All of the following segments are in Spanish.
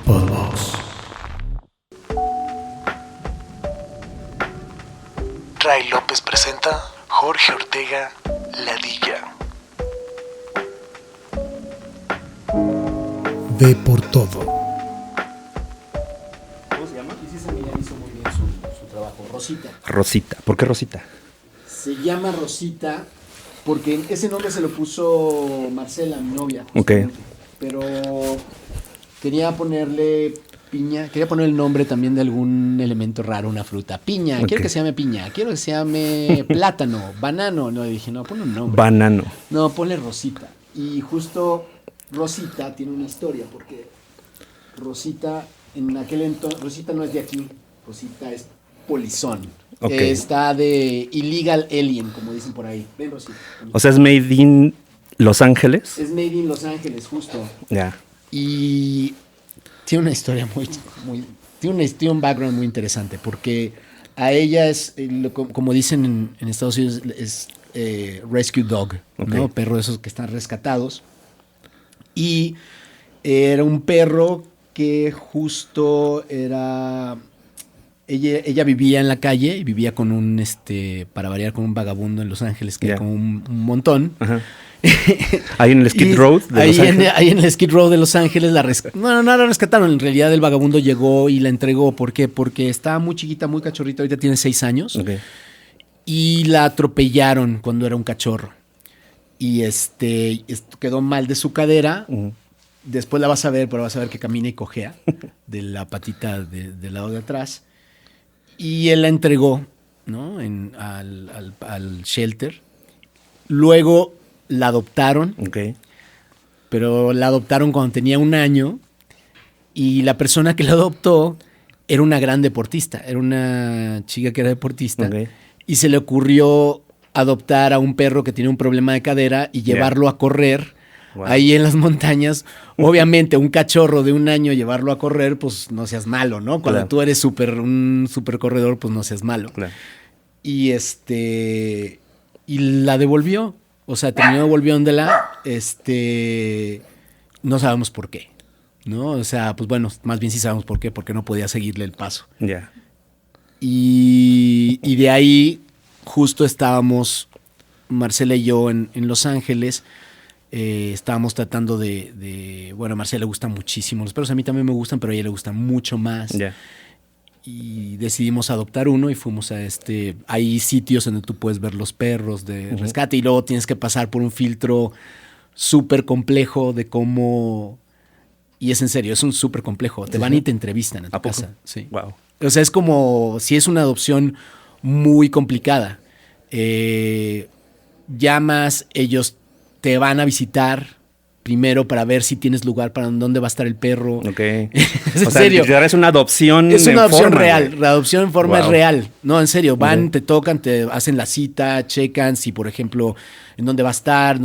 Podbox. Ray López presenta Jorge Ortega Ladilla. Ve por todo. ¿Cómo se llama? Y César Millán hizo muy bien su trabajo. Rosita. Rosita. ¿Por qué Rosita? Se llama Rosita porque ese nombre se lo puso Marcela, mi novia. Ok. Pero quería ponerle piña, quería poner el nombre también de algún elemento raro, una fruta. Piña, Okay. Quiero que se llame piña, quiero que se llame plátano, banano. No, dije, no, ponle un nombre. Banano. No, ponle Rosita. Y justo Rosita tiene una historia, porque Rosita, en aquel entonces, Rosita no es de aquí, Rosita es polizón. Ok. Está de illegal alien, como dicen por ahí. Ven, Rosita. O sea, es made in Los Ángeles. Es made in Los Ángeles, justo. Ya. Y tiene una historia tiene un background muy interesante, porque a ella es, como dicen en Estados Unidos, es rescue dog, ¿no? Ok. Perro de esos que están rescatados. Y era un perro que justo era... Ella vivía en la calle y vivía con un, para variar, con un vagabundo en Los Ángeles, que Ya. era como un montón. Ajá. Ahí en el Skid Y Row de Los Ángeles. ahí en el Skid Row de Los Ángeles no la rescataron. En realidad el vagabundo llegó y la entregó. ¿Por qué? Porque estaba muy chiquita, muy cachorrita. Ahorita tiene 6 años. Ok. Y la atropellaron cuando era un cachorro. Y quedó mal de su cadera. Ujú. Después la vas a ver, pero vas a ver que camina y cojea de la patita del lado de atrás. Y él la entregó, ¿no? al shelter. Luego la adoptaron, Ok. pero la adoptaron cuando tenía 1 año. Y la persona que la adoptó era una gran deportista. Era una chica que era deportista. Ok. Y se le ocurrió adoptar a un perro que tenía un problema de cadera y llevarlo a correr. Wow. Ahí en las montañas. Obviamente, un cachorro de 1 año llevarlo a correr, pues no seas malo, ¿no? Cuando Claro. tú eres un super corredor, pues no seas malo. Claro. Y y la devolvió. O sea, terminó devolviéndola. No sabemos por qué, ¿no? O sea, pues bueno, más bien sí sabemos por qué, porque no podía seguirle el paso. Ya. Y de ahí justo estábamos, Marcela y yo, en Los Ángeles. Estábamos tratando bueno, a Marcela le gustan muchísimo los perros, a mí también me gustan, pero a ella le gustan mucho más. Ya. Y decidimos adoptar uno y fuimos a hay sitios donde tú puedes ver los perros de rescate y luego tienes que pasar por un filtro súper complejo de cómo... Y es en serio, es un súper complejo. Te van y te entrevistan a tu ¿A poco? casa. Sí. Wow. O sea, es como si es una adopción muy complicada. Llamas, ellos te van a visitar primero para ver si tienes lugar para dónde va a estar el perro. Ok. Es en O sea, serio. literal es una adopción. Es una en adopción forma, real. güey. La adopción en forma Wow. es real. No, en serio. Van, Ok. te tocan, te hacen la cita, checan si, por ejemplo, en dónde va a estar,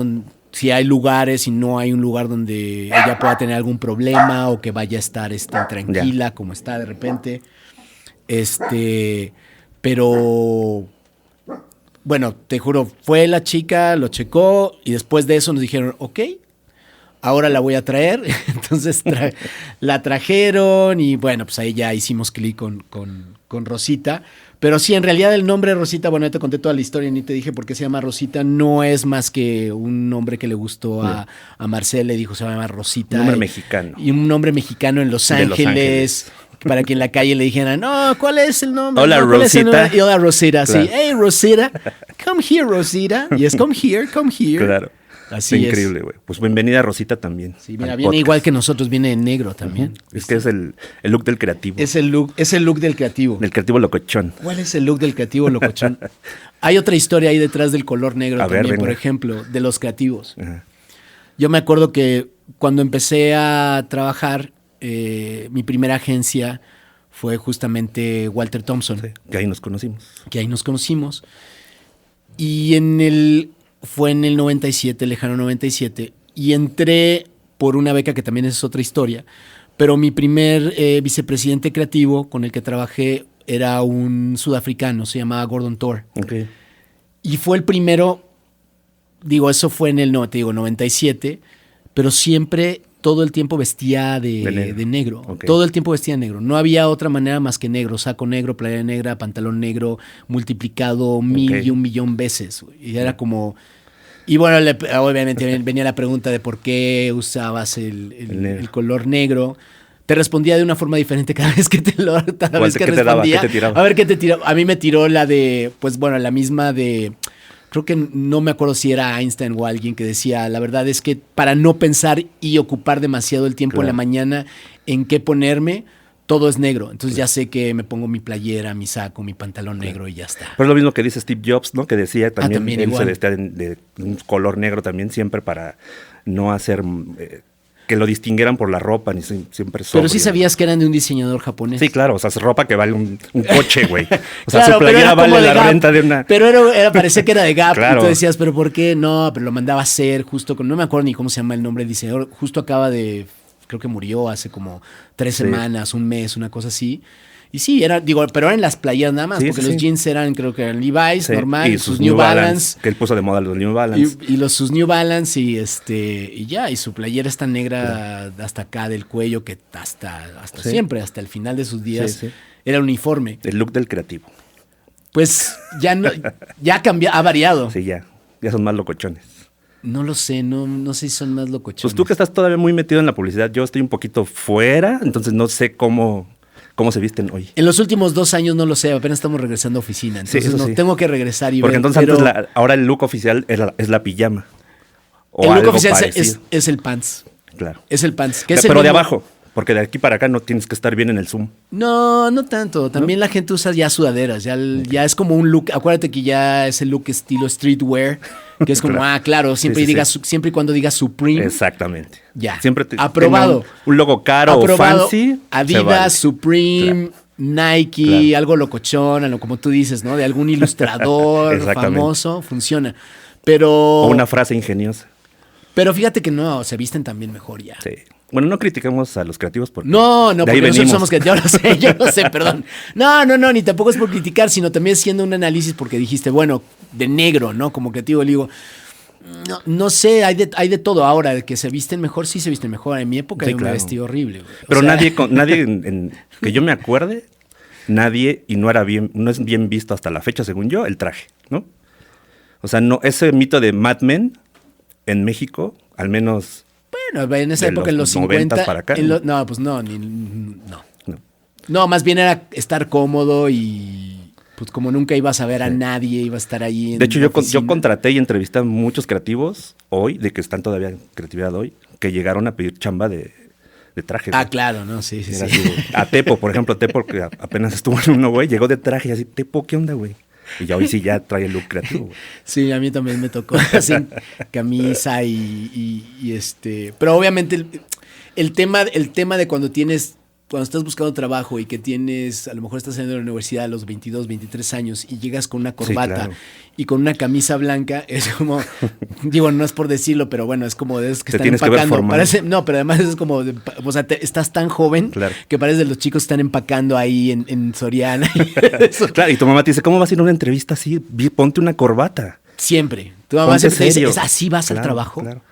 si hay lugares, si no hay un lugar donde ella pueda tener algún problema o que vaya a estar tranquila, como está de repente. Pero bueno, te juro, fue la chica, lo checó y después de eso nos dijeron, ok, ahora la voy a traer. Entonces la trajeron y bueno, pues ahí ya hicimos clic con Rosita. Pero sí, en realidad el nombre Rosita, bueno, ya te conté toda la historia, ni te dije por qué se llama Rosita. No es más que un nombre que le gustó a Marcela, le dijo se va a llamar Rosita. Un nombre mexicano. Y un nombre mexicano en Los De Los Ángeles. Para que en la calle le dijeran, no, ¿cuál es el nombre? Hola, No, ¿cuál es el Rosita. nombre? Y hola, Rosita, Claro. sí. Hey, Rosita, come here, Rosita. Yes, come here, come here. Claro. Así Está es. increíble, güey. Pues bienvenida Rosita también. Sí, mira, al viene podcast. igual que nosotros, viene en negro también. Es que es el look del creativo. Es el look del creativo. Del creativo locochón. ¿Cuál es el look del creativo locochón? Hay otra historia ahí detrás del color negro A ver, también, por venga. ejemplo, de los creativos. Ajá. Yo me acuerdo que cuando empecé a trabajar, mi primera agencia fue justamente Walter Thompson, Sí, que ahí nos conocimos. que ahí nos conocimos. Y fue en el 97, lejano 97, y entré por una beca que también es otra historia, pero mi primer vicepresidente creativo con el que trabajé era un sudafricano, se llamaba Gordon Thor. Ok. Y fue el primero, digo, eso fue en el 97, pero siempre todo el tiempo vestía De negro. de negro. Ok. Todo el tiempo vestía de negro. No había otra manera más que negro. Saco negro, playera negra, pantalón negro, multiplicado 1000 Ok. y 1,000,000 veces. Güey. Y era como... Y bueno, obviamente venía la pregunta de por qué usabas El negro. el color negro. Te respondía de una forma diferente cada vez que cada vez que ¿Qué te daba? respondía. ¿Qué te tiraba? A ver qué te tiró. A mí me tiró la de, pues bueno, la misma de... Creo que no me acuerdo si era Einstein o alguien que decía, la verdad es que para no pensar y ocupar demasiado el tiempo en la Claro. mañana en qué ponerme, todo es negro. Entonces ya sé que me pongo mi playera, mi saco, mi pantalón negro y ya está. Pero es lo mismo que dice Steve Jobs, ¿no? Que decía también, también él igual. se vestía de un color negro también siempre para no hacer que lo distinguieran por la ropa, ni siempre sobrio. Pero sí sabías que eran de un diseñador japonés. Sí, claro, o sea, es ropa que vale un coche, güey. O sea, Claro, su pero playera era como vale de la Gap. renta de una... Pero parecía que era de Gap. Claro. Y tú decías, ¿pero por qué? No, pero lo mandaba a hacer justo con... No me acuerdo ni cómo se llama el nombre del diseñador. Justo acaba de... Creo que murió hace como 3 Sí. semanas, un mes, una cosa así. Y sí, pero eran las playeras nada más. Sí, porque sí, los sí. jeans eran, creo que eran Levi's, Sí, normal. y sus New Balance. que él puso de moda los New Balance. Y sus New Balance y ya, y su playera está negra hasta acá del cuello, que hasta Sí. siempre, hasta el final de sus días, Sí, sí. era uniforme. El look del creativo. Pues ya no, ya ha variado. Sí, ya son más locochones. No lo sé, no sé si son más locochones. Pues tú que estás todavía muy metido en la publicidad, yo estoy un poquito fuera, entonces no sé cómo se visten hoy. En los últimos 2 años no lo sé, apenas estamos regresando a oficina. Sí, Entonces eso sí. tengo que regresar y Porque ver. entonces pero antes ahora el look oficial es la pijama. O el look algo oficial parecido. es el pants. Claro. Es el pants. Que es Pero el de mismo- abajo, porque de aquí para acá no tienes que estar bien en el Zoom. No tanto. También la gente usa ya sudaderas. Ya es como un look. Acuérdate que ya es el look estilo streetwear. Que es como, claro, siempre, Sí, sí, digas, sí. siempre y cuando digas Supreme. Exactamente. Ya. Siempre Aprobado. tenga un logo caro Aprobado. o fancy. Adidas, se vale. Supreme, Nike, Claro. algo locochón, como tú dices, ¿no? De algún ilustrador Exactamente. famoso, funciona. Pero, O una frase ingeniosa. pero fíjate que no, se visten también mejor ya. Sí. Bueno, no criticamos a los creativos porque No, de ahí porque nosotros venimos. somos que yo lo sé, perdón. No, ni tampoco es por criticar, sino también siendo un análisis porque dijiste, bueno, de negro, ¿no? Como creativo, le digo, no sé, hay de todo ahora, de que se visten mejor, sí se visten mejor. En mi época Sí, yo me claro. vestí horrible, güey. O Pero sea, nadie que yo me acuerde, nadie, y no es bien visto hasta la fecha, según yo, el traje, ¿no? O sea, no, ese mito de Mad Men en México, al menos Bueno, en esa de época, en los los 90s 50. para acá, en ¿no? no, pues no, no. no. No, más bien era estar cómodo y pues como nunca ibas a ver a nadie, ibas a estar ahí en De hecho, la yo oficina. contraté y entrevisté a muchos creativos hoy, de que están todavía en creatividad hoy, que llegaron a pedir chamba de traje. Ah, güey. claro, no, sí. Era así, güey. A Tepo, por ejemplo, Tepo, que apenas estuvo en uno, güey, llegó de traje y así, Tepo, ¿qué onda, güey? Y ya hoy sí ya trae el look creativo, güey. Sí, a mí también me tocó así, camisa pero obviamente el tema de cuando estás buscando trabajo y que a lo mejor estás saliendo de la universidad a los 22, 23 años y llegas con una corbata claro. y con una camisa blanca, es como, digo, no es por decirlo, pero bueno, es como de esos que Te están tienes que ver empacando. formal. No, pero además es como, o sea, estás tan joven Claro. que pareces de los chicos que están empacando ahí en Soriana. Eso. Claro, y tu mamá te dice, ¿cómo vas a ir a una entrevista así? Ponte una corbata. Siempre. Tu mamá Ponte siempre te dice, serio. ¿es así vas al Claro, trabajo? claro.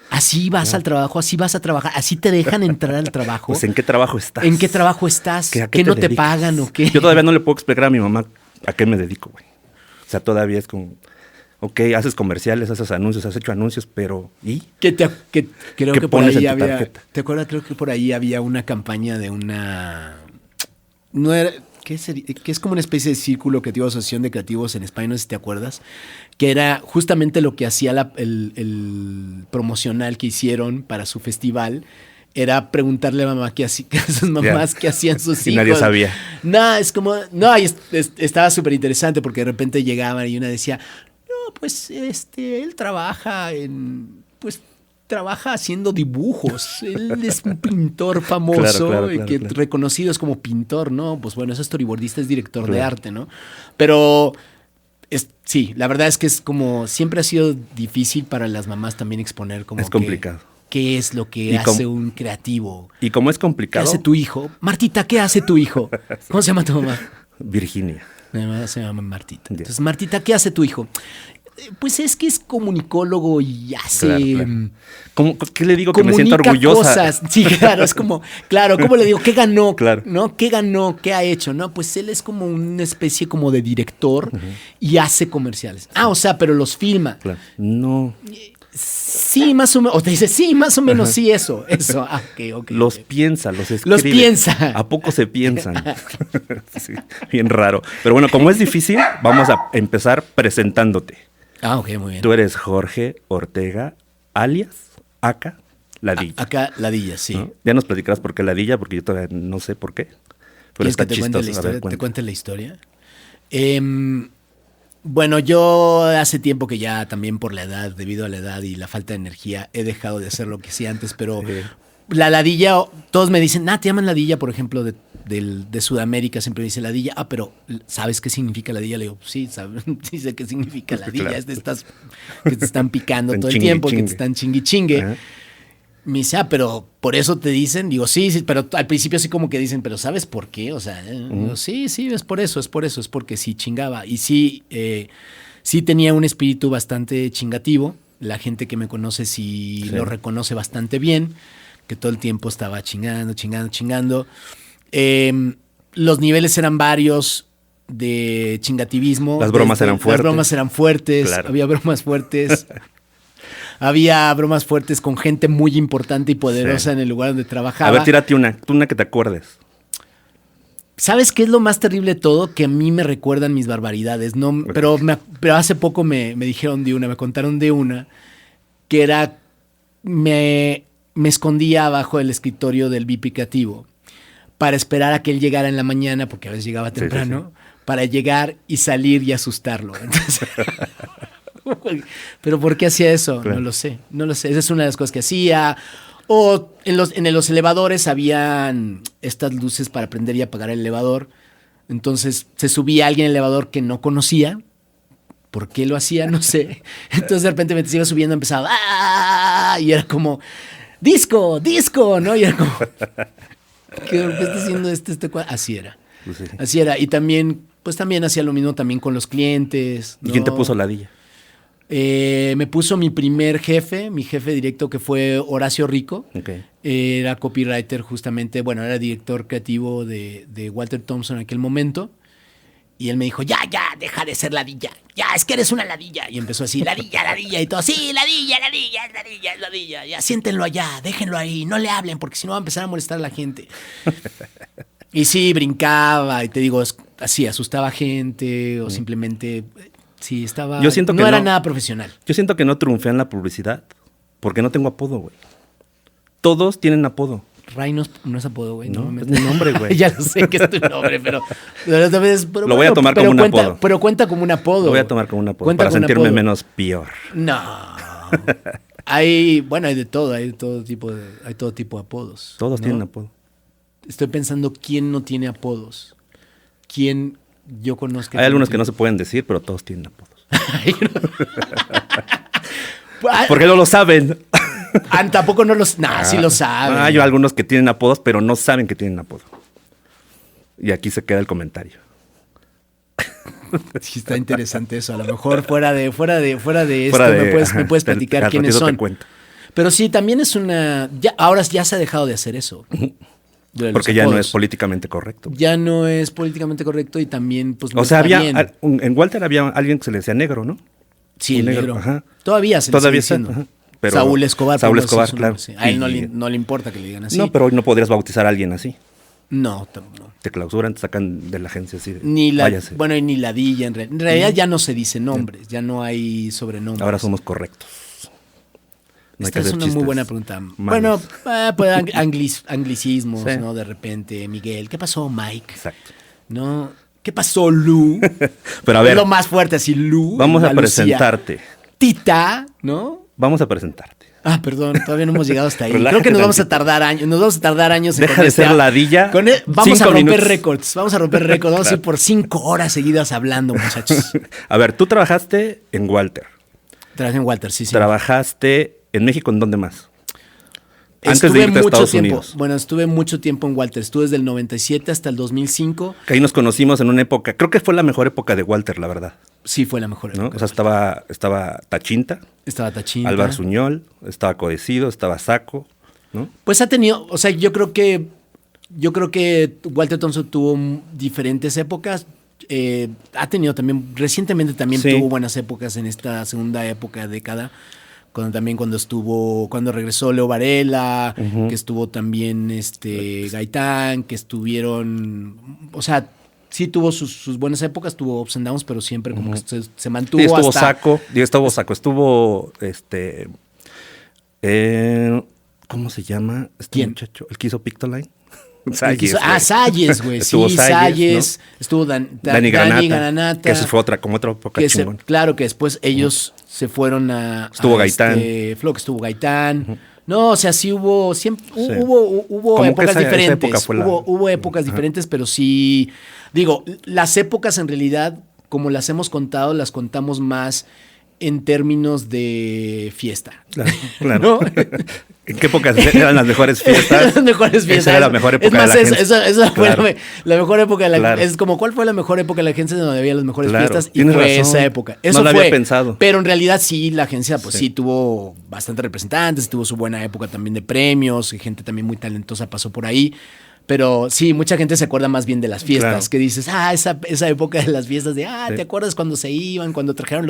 Así vas al trabajo, así vas a trabajar, así te dejan entrar al trabajo. Pues, ¿en qué trabajo estás? ¿En qué trabajo estás? ¿A ¿Qué no te dedicas? pagan o qué? Yo todavía no le puedo explicar a mi mamá a qué me dedico, güey. O sea, todavía es como, ok, haces comerciales, haces anuncios, has hecho anuncios, pero ¿y? Creo ¿Qué que por pones ahí en tu había. tarjeta? ¿Te acuerdas? Creo que por ahí había una campaña de una. No era. ¿Qué sería? Que es como una especie de círculo creativo, asociación de creativos en España, no sé si te acuerdas, que era justamente lo que hacía el promocional que hicieron para su festival, era preguntarle a mamá a sus mamás qué hacían sus Y hijos. nadie sabía. No, es como, no, y estaba súper interesante porque de repente llegaban y una decía, no, pues él trabaja haciendo dibujos. Él es un pintor famoso, Claro, que claro. reconocido es como pintor, ¿no? Pues bueno, es storyboardista, es director de Claro. arte, ¿no? Pero sí, la verdad es que es como, siempre ha sido difícil para las mamás también exponer como Es complicado. ¿Qué es lo que Y hace un creativo? Y como es ¿Qué complicado, hace tu hijo? Martita, ¿qué hace tu hijo? ¿Cómo se llama tu mamá? Virginia. Mi mamá se llama Martita. Ya. Entonces, Martita, ¿qué hace tu hijo? Pues es que es comunicólogo y hace... Claro. ¿Qué le digo que me siento comunica orgullosa? cosas. Sí, claro, es como, claro, ¿cómo le digo? ¿Qué ganó? Claro. ¿No? ¿Qué ganó? ¿Qué ha hecho? No, pues él es como una especie como de director y hace comerciales. Ah, o sea, pero los filma. Claro. No. Sí, más o menos. O te dice, sí, más o menos, sí, eso. Ah, ok. Los piensa, los escribe. Los piensa. ¿A poco se piensan? Sí, bien raro. Pero bueno, como es difícil, vamos a empezar presentándote. Ah, ok, muy bien. Tú eres Jorge Ortega, alias Aka Ladilla. Acá, Ladilla, sí. ¿No? Ya nos platicarás por qué Ladilla, porque yo todavía no sé por qué. Pero ¿Quieres está que te cuente la chistoso. A ver, historia? ¿Te cuenta. cuente la historia? Bueno, yo hace tiempo que ya también por la edad, debido a la edad y la falta de energía, he dejado de hacer lo que hacía antes, pero Sí. la ladilla, todos me dicen, te llaman ladilla, por ejemplo, de Sudamérica, siempre me dicen ladilla. Ah, pero ¿sabes qué significa ladilla? Le digo, sí, sí sé qué significa ladilla. Claro. Es de estas que te están picando Están todo el chingue, tiempo, que chingue. te están chingue. Ajá. Me dice, pero por eso te dicen. Digo, sí, pero al principio sí como que dicen, pero ¿sabes por qué? O sea, digo, sí, es por eso, es porque sí chingaba. Y sí, sí tenía un espíritu bastante chingativo. La gente que me conoce sí lo reconoce bastante bien, que todo el tiempo estaba chingando. Los niveles eran varios de chingativismo. Las bromas eran fuertes. Las bromas eran fuertes, Claro. había bromas fuertes. Había bromas fuertes con gente muy importante y poderosa Sí. en el lugar donde trabajaba. A ver, tírate una que te acuerdes. ¿Sabes qué es lo más terrible de todo? Que a mí me recuerdan mis barbaridades. No, pero hace poco me dijeron me contaron de una que era, me escondía abajo del escritorio del VIP creativo para esperar a que él llegara en la mañana, porque a veces llegaba temprano, para llegar y salir y asustarlo. Entonces, ¿pero por qué hacía eso? Claro. No lo sé. Esa es una de las cosas que hacía. O en los elevadores habían estas luces para prender y apagar el elevador. Entonces se subía alguien al elevador que no conocía. ¿Por qué lo hacía? No sé. Entonces de repente me iba subiendo, empezaba ¡ah! Y era como disco, ¿no? Y era como ¿qué está haciendo este cuadro? Así era. Pues sí. Así era. Y también, pues también hacía lo mismo también con los clientes. ¿Y quién te ¿no? puso Ladilla? Me puso mi primer jefe, mi jefe directo, que fue Horacio Rico. Ok. Era copywriter justamente, bueno, era director creativo de Walter Thompson en aquel momento. Y él me dijo, ya, deja de ser ladilla. Ya, es que eres una ladilla. Y empezó así, ladilla. Y todo, sí, ladilla. Ya, siéntenlo allá, déjenlo ahí, no le hablen, porque si no va a empezar a molestar a la gente. Y sí, brincaba, y te digo, así, asustaba gente, o simplemente, sí, estaba... Yo siento que no era no. nada profesional. Yo siento que no triunfé en la publicidad porque no tengo apodo, güey. Todos tienen apodo. Ray no es apodo, güey. No, me es mi nombre, güey. Ya lo sé que es tu nombre, pero Lo voy a tomar como un apodo. Pero cuenta como un apodo. Lo voy a tomar como un apodo Cuenta para como un sentirme apodo. menos peor. No. Hay de todo, hay todo tipo de apodos. Todos ¿no? tienen apodo. Estoy pensando quién no tiene apodos. ¿Quién yo conozco? Hay algunos que no se pueden decir, pero todos tienen apodos. Porque no lo saben. Tampoco no los... sí lo saben. Hay algunos que tienen apodos, pero no saben que tienen apodo. Y aquí se queda el comentario. Sí, está interesante eso. A lo mejor fuera de esto me puedes platicar al quiénes ratito te son. cuento. Pero sí, también es una... ahora ya se ha dejado de hacer eso. De los Porque ya no apodos. es políticamente correcto. Ya no es políticamente correcto y también, pues, no O sea, está había bien. en Walter había alguien que se le decía negro, ¿no? Sí, un el negro, negro. ajá. Todavía se le Todavía sigue está, diciendo. ajá. Pero Saúl Escobar. Saúl por ejemplo, Escobar, es un claro. nombre, sí. A él Y- no le importa que le digan así. No, pero hoy no podrías bautizar a alguien así. No. Te clausuran, te sacan de la agencia así. Váyase. Váyase. Bueno, y ni ladilla. En realidad ya no se dice nombres, ya no hay sobrenombres. Ahora somos correctos. No hay Esta que es hacer una muy chistes buena pregunta. malos. Bueno, pues anglicismos, Sí. ¿no? De repente, Miguel, ¿qué pasó, Mike? Exacto. ¿No? ¿Qué pasó, Lu? Pero a ver, Lo más fuerte, así, Lu. vamos a la Lucía. presentarte. Tita, ¿no? Vamos a presentarte. Perdón, todavía no hemos llegado hasta ahí. Relájate Creo que nos vamos a tantito. tardar años. Nos vamos a tardar años. Deja de ser ladilla. Vamos a 5 romper minutos. récords. Vamos a romper récords. Vamos a ir por 5 horas seguidas hablando, muchachos. A ver, tú trabajaste en Walter. Trabajé en Walter, sí. Trabajaste en México, ¿en dónde más? Antes de irte a Estados Unidos. Bueno, estuve mucho tiempo en Walter. Estuve desde el 97 hasta el 2005. Que ahí nos conocimos en una época, creo que fue la mejor época de Walter, la verdad. Sí, fue la mejor ¿No? época. O sea, estaba Tachinta, Estaba Tachinta. Álvaro Suñol, estaba Codecido, estaba Saco, ¿no? Pues ha tenido, o sea, yo creo que Walter Thompson tuvo diferentes épocas. Ha tenido también, recientemente también Sí. tuvo buenas épocas en esta segunda época, década. Cuando regresó Leo Varela, que estuvo también Gaitán, que estuvieron, o sea, sí tuvo sus buenas épocas, tuvo ups and downs, pero siempre como que se mantuvo Sí, estuvo hasta... Saco, estuvo ¿cómo se llama este ¿Quién? muchacho? El que hizo Pictoline. Salles, güey. Estuvo Sí, Salles, Salles. ¿no? Estuvo Dani Granata. Que eso fue como otra época chingón. Claro que después ellos se fueron Estuvo Gaitán. Flow, que estuvo Gaitán. No, o sea, sí hubo, siempre, Sí. hubo Como que épocas esa diferentes. época fue Hubo épocas diferentes, pero sí, digo, las épocas en realidad, como las hemos contado, las contamos más en términos de fiesta. Claro. ¿No? ¿En qué épocas eran las mejores fiestas? Las mejores fiestas. Esa era la mejor época es más, de la agencia. esa fue Claro. la mejor época de la Claro. Es como, ¿cuál fue la mejor época de la agencia donde había las mejores Claro, fiestas? Y tienes fue razón. esa época. No Eso lo fue. había pensado. Pero en realidad sí, la agencia pues Sí. sí tuvo bastante representantes, tuvo su buena época también de premios, y gente también muy talentosa pasó por ahí. Pero sí, mucha gente se acuerda más bien de las fiestas, Claro. que dices, esa época de las fiestas de, Sí. ¿te acuerdas cuando se iban, cuando trajeron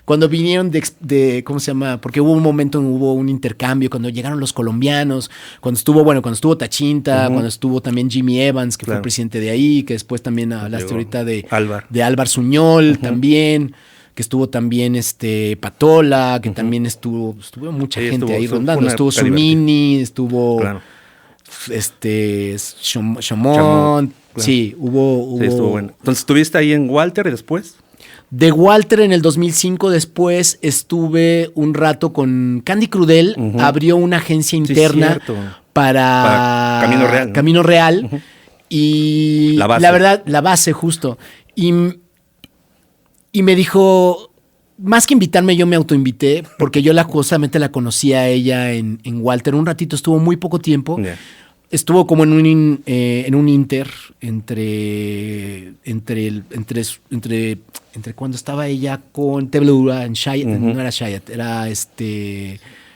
cuando vinieron de, ¿cómo se llama? Porque hubo un momento, hubo un intercambio, cuando llegaron los colombianos, cuando estuvo Tachinta, cuando estuvo también Jimmy Evans, que fue Claro. presidente de ahí, que después también hablaste Llegó ahorita de Álvar. de Álvar Suñol también, que estuvo también Patola, que también estuvo mucha Sí, gente estuvo- ahí fue rondando, una estuvo época divertida. Zunini, estuvo Claro. Chamont, Claro. sí, hubo Sí, estuvo bueno. Entonces, ¿estuviste ahí en Walter y después? de Walter en el 2005. Después estuve un rato con Candy Crudel, abrió una agencia interna cierto. para Camino Real, ¿no? Camino Real, y La base. la verdad, la base justo. Y me dijo, más que invitarme, yo me autoinvité, porque yo justamente la conocía a ella en Walter. Un ratito, estuvo muy poco tiempo. Ya. Estuvo como en un inter entre cuando estaba ella con Tebladura en Shayat, no era Shayat, era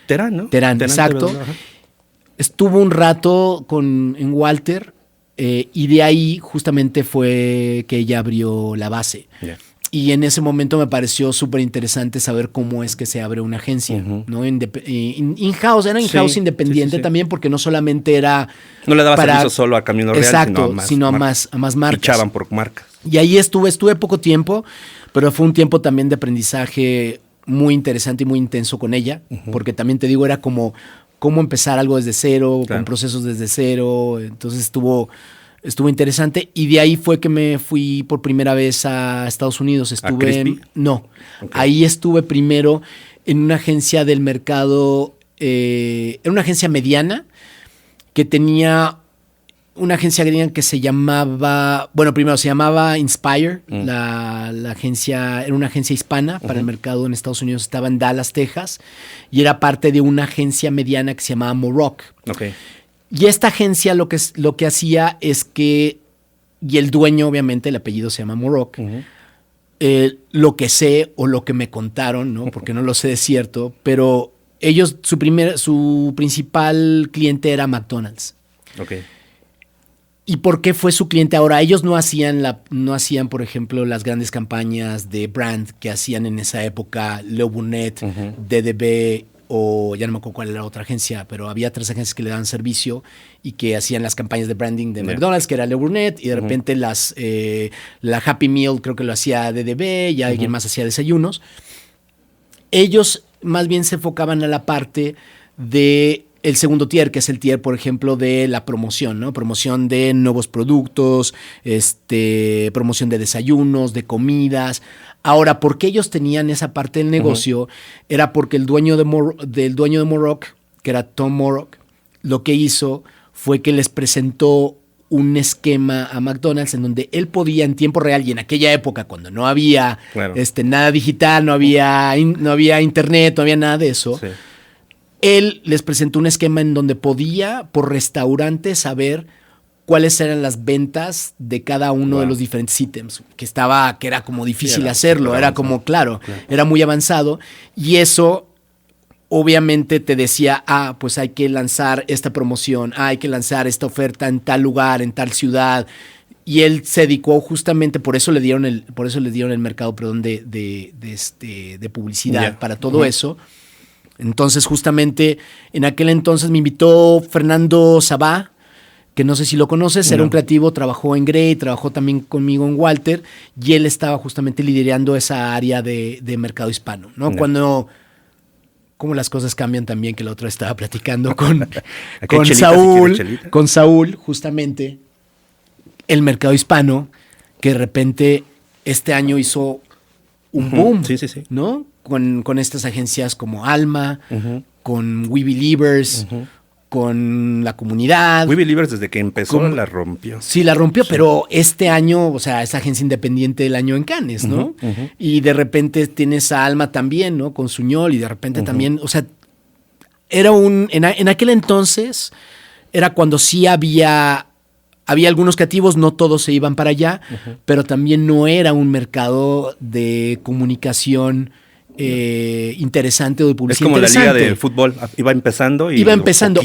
Terán, ¿no? Terán, exacto. Tebladura, ajá. Estuvo un rato en Walter, y de ahí justamente fue que ella abrió la base. Ya. Y en ese momento me pareció súper interesante saber cómo es que se abre una agencia, ¿no? In-house, era in-house Sí, independiente sí. también, porque no solamente era... No le daba servicio solo a Camino Real, exacto, sino a más marcas. Fichaban por marcas. Y ahí estuve poco tiempo, pero fue un tiempo también de aprendizaje muy interesante y muy intenso con ella, porque también te digo, era como cómo empezar algo desde cero, Claro. con procesos desde cero. Entonces estuvo interesante, y de ahí fue que me fui por primera vez a Estados Unidos. Crispy? No, Ok. ahí estuve primero en una agencia del mercado, era una agencia mediana que tenía una agencia gringa que se llamaba, bueno, primero se llamaba Inspire, la agencia, era una agencia hispana para el mercado en Estados Unidos, estaba en Dallas, Texas, y era parte de una agencia mediana que se llamaba Moroc. Ok. Y esta agencia lo que hacía es que, y el dueño obviamente, el apellido se llama Moroc, lo que sé o lo que me contaron, ¿no? Porque no lo sé de cierto, pero ellos, su principal cliente era McDonald's. Ok. ¿Y por qué fue su cliente ahora? Ellos no hacían, por ejemplo, las grandes campañas de brand que hacían en esa época Leo Burnett, DDB, o ya no me acuerdo cuál era la otra agencia, pero había 3 agencias que le daban servicio y que hacían las campañas de branding de McDonald's, que era Leo Burnett, y de repente la Happy Meal creo que lo hacía DDB, y alguien más hacía desayunos. Ellos más bien se enfocaban a la parte de el segundo tier, que es el tier, por ejemplo, de la promoción, ¿no? Promoción de nuevos productos, promoción de desayunos, de comidas. Ahora, ¿por qué ellos tenían esa parte del negocio? Era porque el dueño de Moroc, que era Tom Moroc, lo que hizo fue que les presentó un esquema a McDonald's en donde él podía en tiempo real, y en aquella época cuando no había Claro. nada digital, no había internet, no había nada de eso, Sí. él les presentó un esquema en donde podía, por restaurante, saber cuáles eran las ventas de cada uno de los diferentes ítems, que era como difícil hacerlo, era como, claro, era muy avanzado, y eso obviamente te decía, pues hay que lanzar esta promoción, hay que lanzar esta oferta en tal lugar, en tal ciudad, y él se dedicó justamente, por eso le dieron el mercado, perdón, de publicidad para todo eso. Entonces, justamente, en aquel entonces me invitó Fernando Sabá, que no sé si lo conoces, era un creativo, trabajó en Grey, trabajó también conmigo en Walter, y él estaba justamente liderando esa área de mercado hispano, ¿no? Cómo las cosas cambian también, que la otra estaba platicando con Saúl, justamente, el mercado hispano, que de repente este año hizo un boom, ¿no? Con estas agencias como Alma, con We Believers, con la comunidad. We Believers desde que empezó la rompió. Sí, la rompió, pero este año, o sea, esa agencia independiente del año en Cannes, ¿no? Y de repente tienes a Alma también, ¿no? Con Suñol, y de repente también, o sea, era en aquel entonces, era cuando sí había algunos creativos, no todos se iban para allá, pero también no era un mercado de comunicación interesante o de publicidad interesante. Es como la liga de fútbol, iba empezando,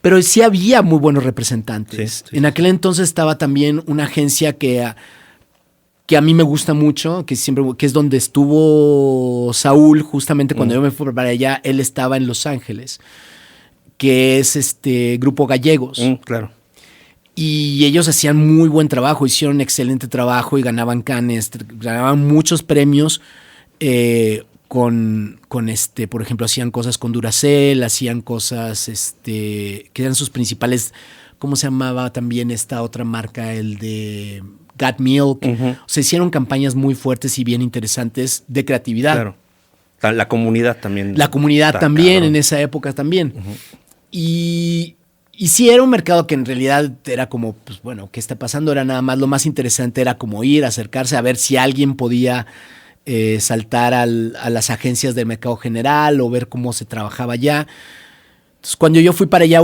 pero sí había muy buenos representantes. En aquel entonces estaba también una agencia que a mí me gusta mucho, que es donde estuvo Saúl, justamente cuando yo me fui para allá, él estaba en Los Ángeles, que es Grupo Gallegos. Claro. Y ellos hacían muy buen trabajo, hicieron excelente trabajo y ganaban Cannes, ganaban muchos premios. Por ejemplo, hacían cosas con Duracell, hacían cosas que eran sus principales. ¿Cómo se llamaba también esta otra marca? El de Got Milk. O sea, hicieron campañas muy fuertes y bien interesantes de creatividad. Claro. La comunidad también. La comunidad también, en esa época también. Y sí, era un mercado que en realidad era como, pues bueno, ¿qué está pasando? Era nada más, lo más interesante era como ir, acercarse a ver si alguien podía saltar a las agencias del mercado general o ver cómo se trabajaba allá. Entonces, cuando yo fui para allá,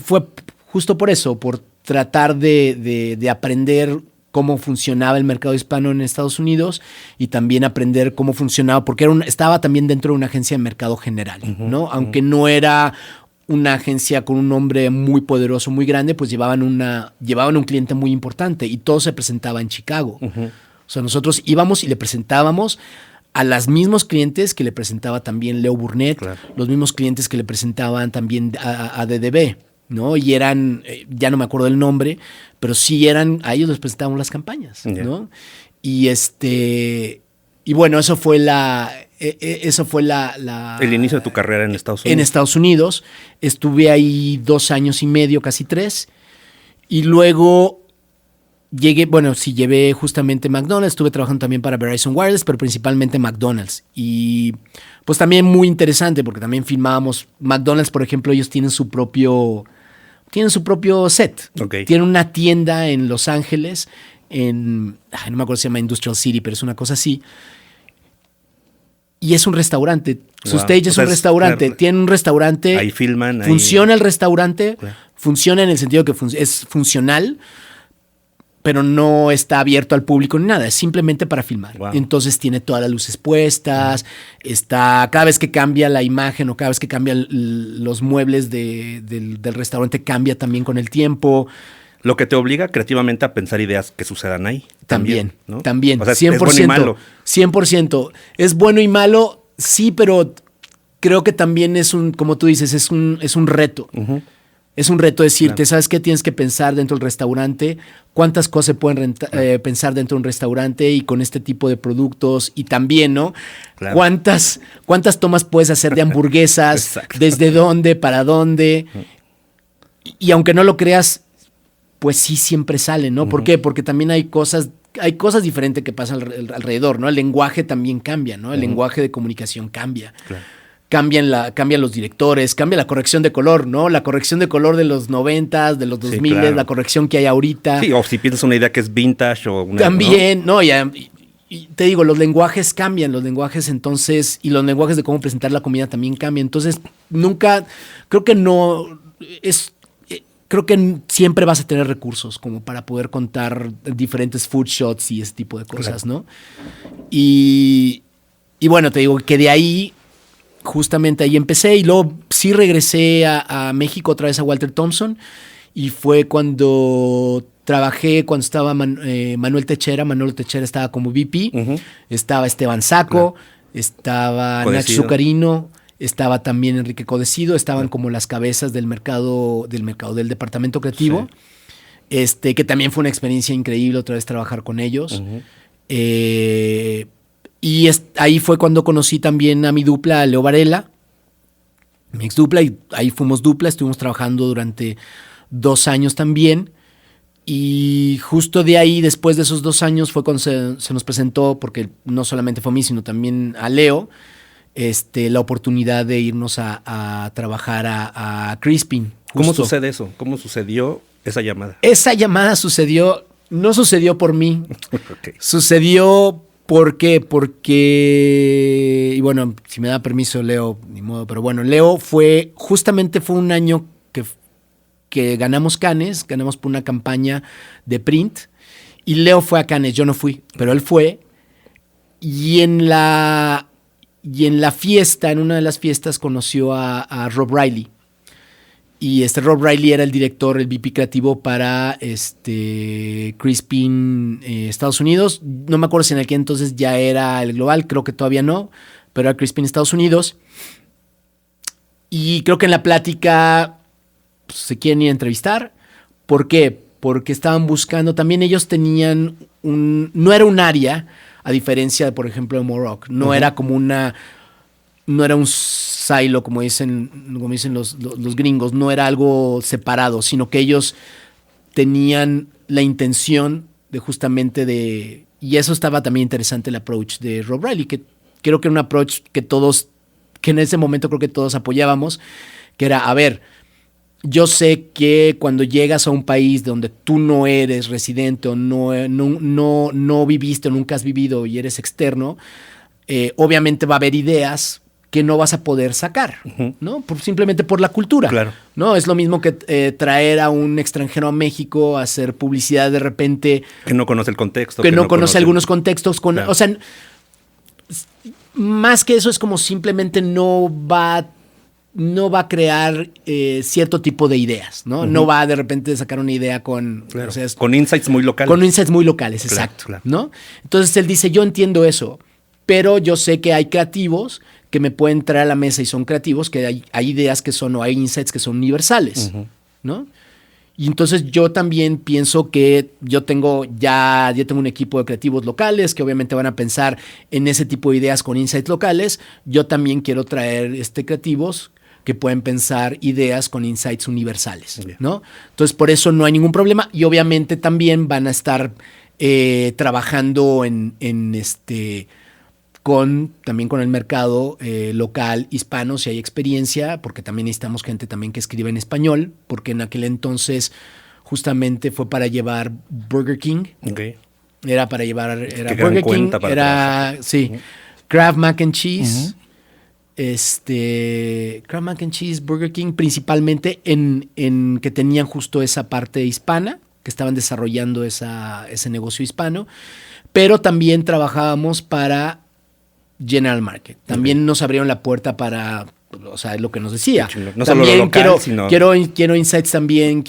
fue justo por eso, por tratar de aprender cómo funcionaba el mercado hispano en Estados Unidos y también aprender cómo funcionaba, porque estaba también dentro de una agencia de mercado general, ¿no? Aunque no era una agencia con un nombre muy poderoso, muy grande, pues llevaban un cliente muy importante y todo se presentaba en Chicago. O sea, nosotros íbamos y le presentábamos a los mismos clientes que le presentaba también Leo Burnett, los mismos clientes que le presentaban también a DDB, ¿no? Y eran, ya no me acuerdo del nombre, pero sí a ellos les presentábamos las campañas, ¿no? Y y bueno, eso fue el inicio de tu carrera en Estados Unidos. En Estados Unidos. Estuve ahí 2 años y medio, casi 3. Y luego llevé justamente McDonald's. Estuve trabajando también para Verizon Wireless, pero principalmente McDonald's. Y pues también muy interesante porque también filmábamos. McDonald's, por ejemplo, ellos tienen su propio set. Tienen una tienda en Los Ángeles, no me acuerdo si se llama Industrial City, pero es una cosa así. Y es un restaurante. Su stage es un restaurante. Tiene un restaurante. Ahí filman. Funciona el restaurante. Funciona en el sentido que es funcional, pero no está abierto al público ni nada. Es simplemente para filmar. Entonces tiene todas las luces puestas. Cada vez que cambia la imagen o cada vez que cambian los muebles del restaurante, cambia también con el tiempo. Lo que te obliga creativamente a pensar ideas que sucedan ahí. También, ¿no? También. O sea, 100%. Es bueno y malo. 100%. Es bueno y malo, sí, pero creo que también como tú dices, es un reto. Es un reto decirte, ¿sabes qué? Tienes que pensar dentro del restaurante, cuántas cosas se pueden pensar dentro de un restaurante y con este tipo de productos. Y también, ¿no? ¿Cuántas tomas puedes hacer de hamburguesas? ¿Desde dónde? ¿Para dónde? Y aunque no lo creas, pues sí siempre sale, ¿no? ¿Por qué? Porque también hay cosas diferentes que pasan alrededor, ¿no? El lenguaje también cambia, ¿no? El lenguaje de comunicación cambia. Cambian los directores, cambia la corrección de color, ¿no? La corrección de color de los 90, de los 2000, la corrección que hay ahorita. Sí, o si piensas una idea que es vintage o una... También, ¿no? y te digo, los lenguajes cambian, los lenguajes entonces, y los lenguajes de cómo presentar la comida también cambian. Entonces, nunca, creo que no, creo que siempre vas a tener recursos como para poder contar diferentes food shots y ese tipo de cosas, Claro. ¿no? Y bueno, te digo que de ahí, justamente ahí empecé y luego sí regresé a México otra vez a Walter Thompson y fue cuando trabajé, cuando estaba Manolo Techera estaba como VP, Ujú. estaba Esteban Saco, Claro. estaba Nacho Codecido. Zucarino, estaba también Enrique Codecido, estaban como las cabezas del mercado del departamento creativo, que también fue una experiencia increíble otra vez trabajar con ellos. Ujú. Ahí fue cuando conocí también a mi dupla, a Leo Varela, mi ex dupla, y ahí fuimos dupla, estuvimos trabajando durante 2 años también. Y justo de ahí, después de esos 2 años, fue cuando se nos presentó, porque no solamente fue a mí, sino también a Leo, la oportunidad de irnos a trabajar a Crispin. ¿Cómo justo. sucede eso? ¿Cómo sucedió esa llamada? Esa llamada no sucedió por mí, Ok. sucedió porque, y bueno, si me da permiso Leo, ni modo, pero bueno, Leo justamente fue un año que ganamos Cannes, ganamos por una campaña de print, y Leo fue a Cannes, yo no fui, pero él fue, y en la fiesta, en una de las fiestas, conoció a Rob Riley. Y Rob Riley era el director, el VP creativo para Crispin Estados Unidos. No me acuerdo si en aquel entonces ya era el global, creo que todavía no, pero era Crispin Estados Unidos. Y creo que en la plática pues, se quieren ir a entrevistar. ¿Por qué? Porque estaban buscando, también ellos tenían no era un área, a diferencia, por ejemplo, de Moroc. No era como no era un silo, como dicen los gringos, no era algo separado, sino que ellos tenían la intención de justamente y eso estaba también interesante el approach de Rob Riley, que creo que era un approach que en ese momento creo que todos apoyábamos, que era, a ver, yo sé que cuando llegas a un país donde tú no eres residente o no viviste o nunca has vivido y eres externo, obviamente va a haber ideas que no vas a poder sacar, ¿no? Simplemente por la cultura. Claro. ¿No? Es lo mismo que traer a un extranjero a México a hacer publicidad de repente. Que no conoce el contexto. Que no conoce algunos contextos. Claro. O sea, más que eso es como simplemente no va a crear cierto tipo de ideas, ¿no? No va de repente sacar una idea con... Claro. O sea, con insights muy locales. Con insights muy locales, Claro, exacto. claro. ¿No? Entonces él dice, yo entiendo eso, pero yo sé que hay creativos que me pueden traer a la mesa y son creativos, que hay ideas que son, o hay insights que son universales, ¿no? Y entonces yo también pienso que yo tengo un equipo de creativos locales que obviamente van a pensar en ese tipo de ideas con insights locales. Yo también quiero traer creativos que pueden pensar ideas con insights universales, ¿no? Entonces por eso no hay ningún problema y obviamente también van a estar trabajando también con el mercado local hispano, si hay experiencia, porque también necesitamos gente también que escriba en español, porque en aquel entonces justamente fue para llevar Burger King. Okay. Era para llevar Burger King, para era, trabajar. sí, Kraft Mac and Cheese, Kraft Mac and Cheese, Burger King, principalmente en que tenían justo esa parte hispana, que estaban desarrollando ese negocio hispano, pero también trabajábamos para General Market. También nos abrieron la puerta para, o sea, es lo que nos decía. No también solo lo local, sino... quiero insights también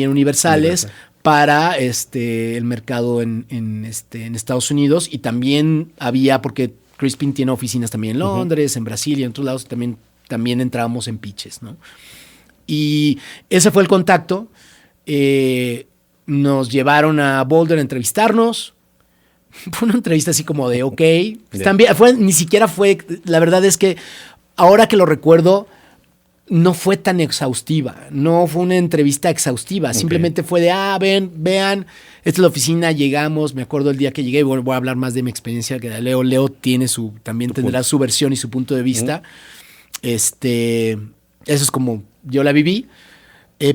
universales para el mercado en Estados Unidos, y también había, porque Crispin tiene oficinas también en Londres, en Brasil y en otros lados, también entrábamos en pitches, ¿no? Y ese fue el contacto. Nos llevaron a Boulder a entrevistarnos. Fue una entrevista así como de, ok. También ni siquiera fue, la verdad es que ahora que lo recuerdo, no fue tan exhaustiva. No fue una entrevista exhaustiva. Okay. Simplemente fue de, vean, esta es la oficina, llegamos. Me acuerdo el día que llegué, voy a hablar más de mi experiencia que de Leo. Leo tiene también tendrá su versión y su punto de vista. Eso es como yo la viví.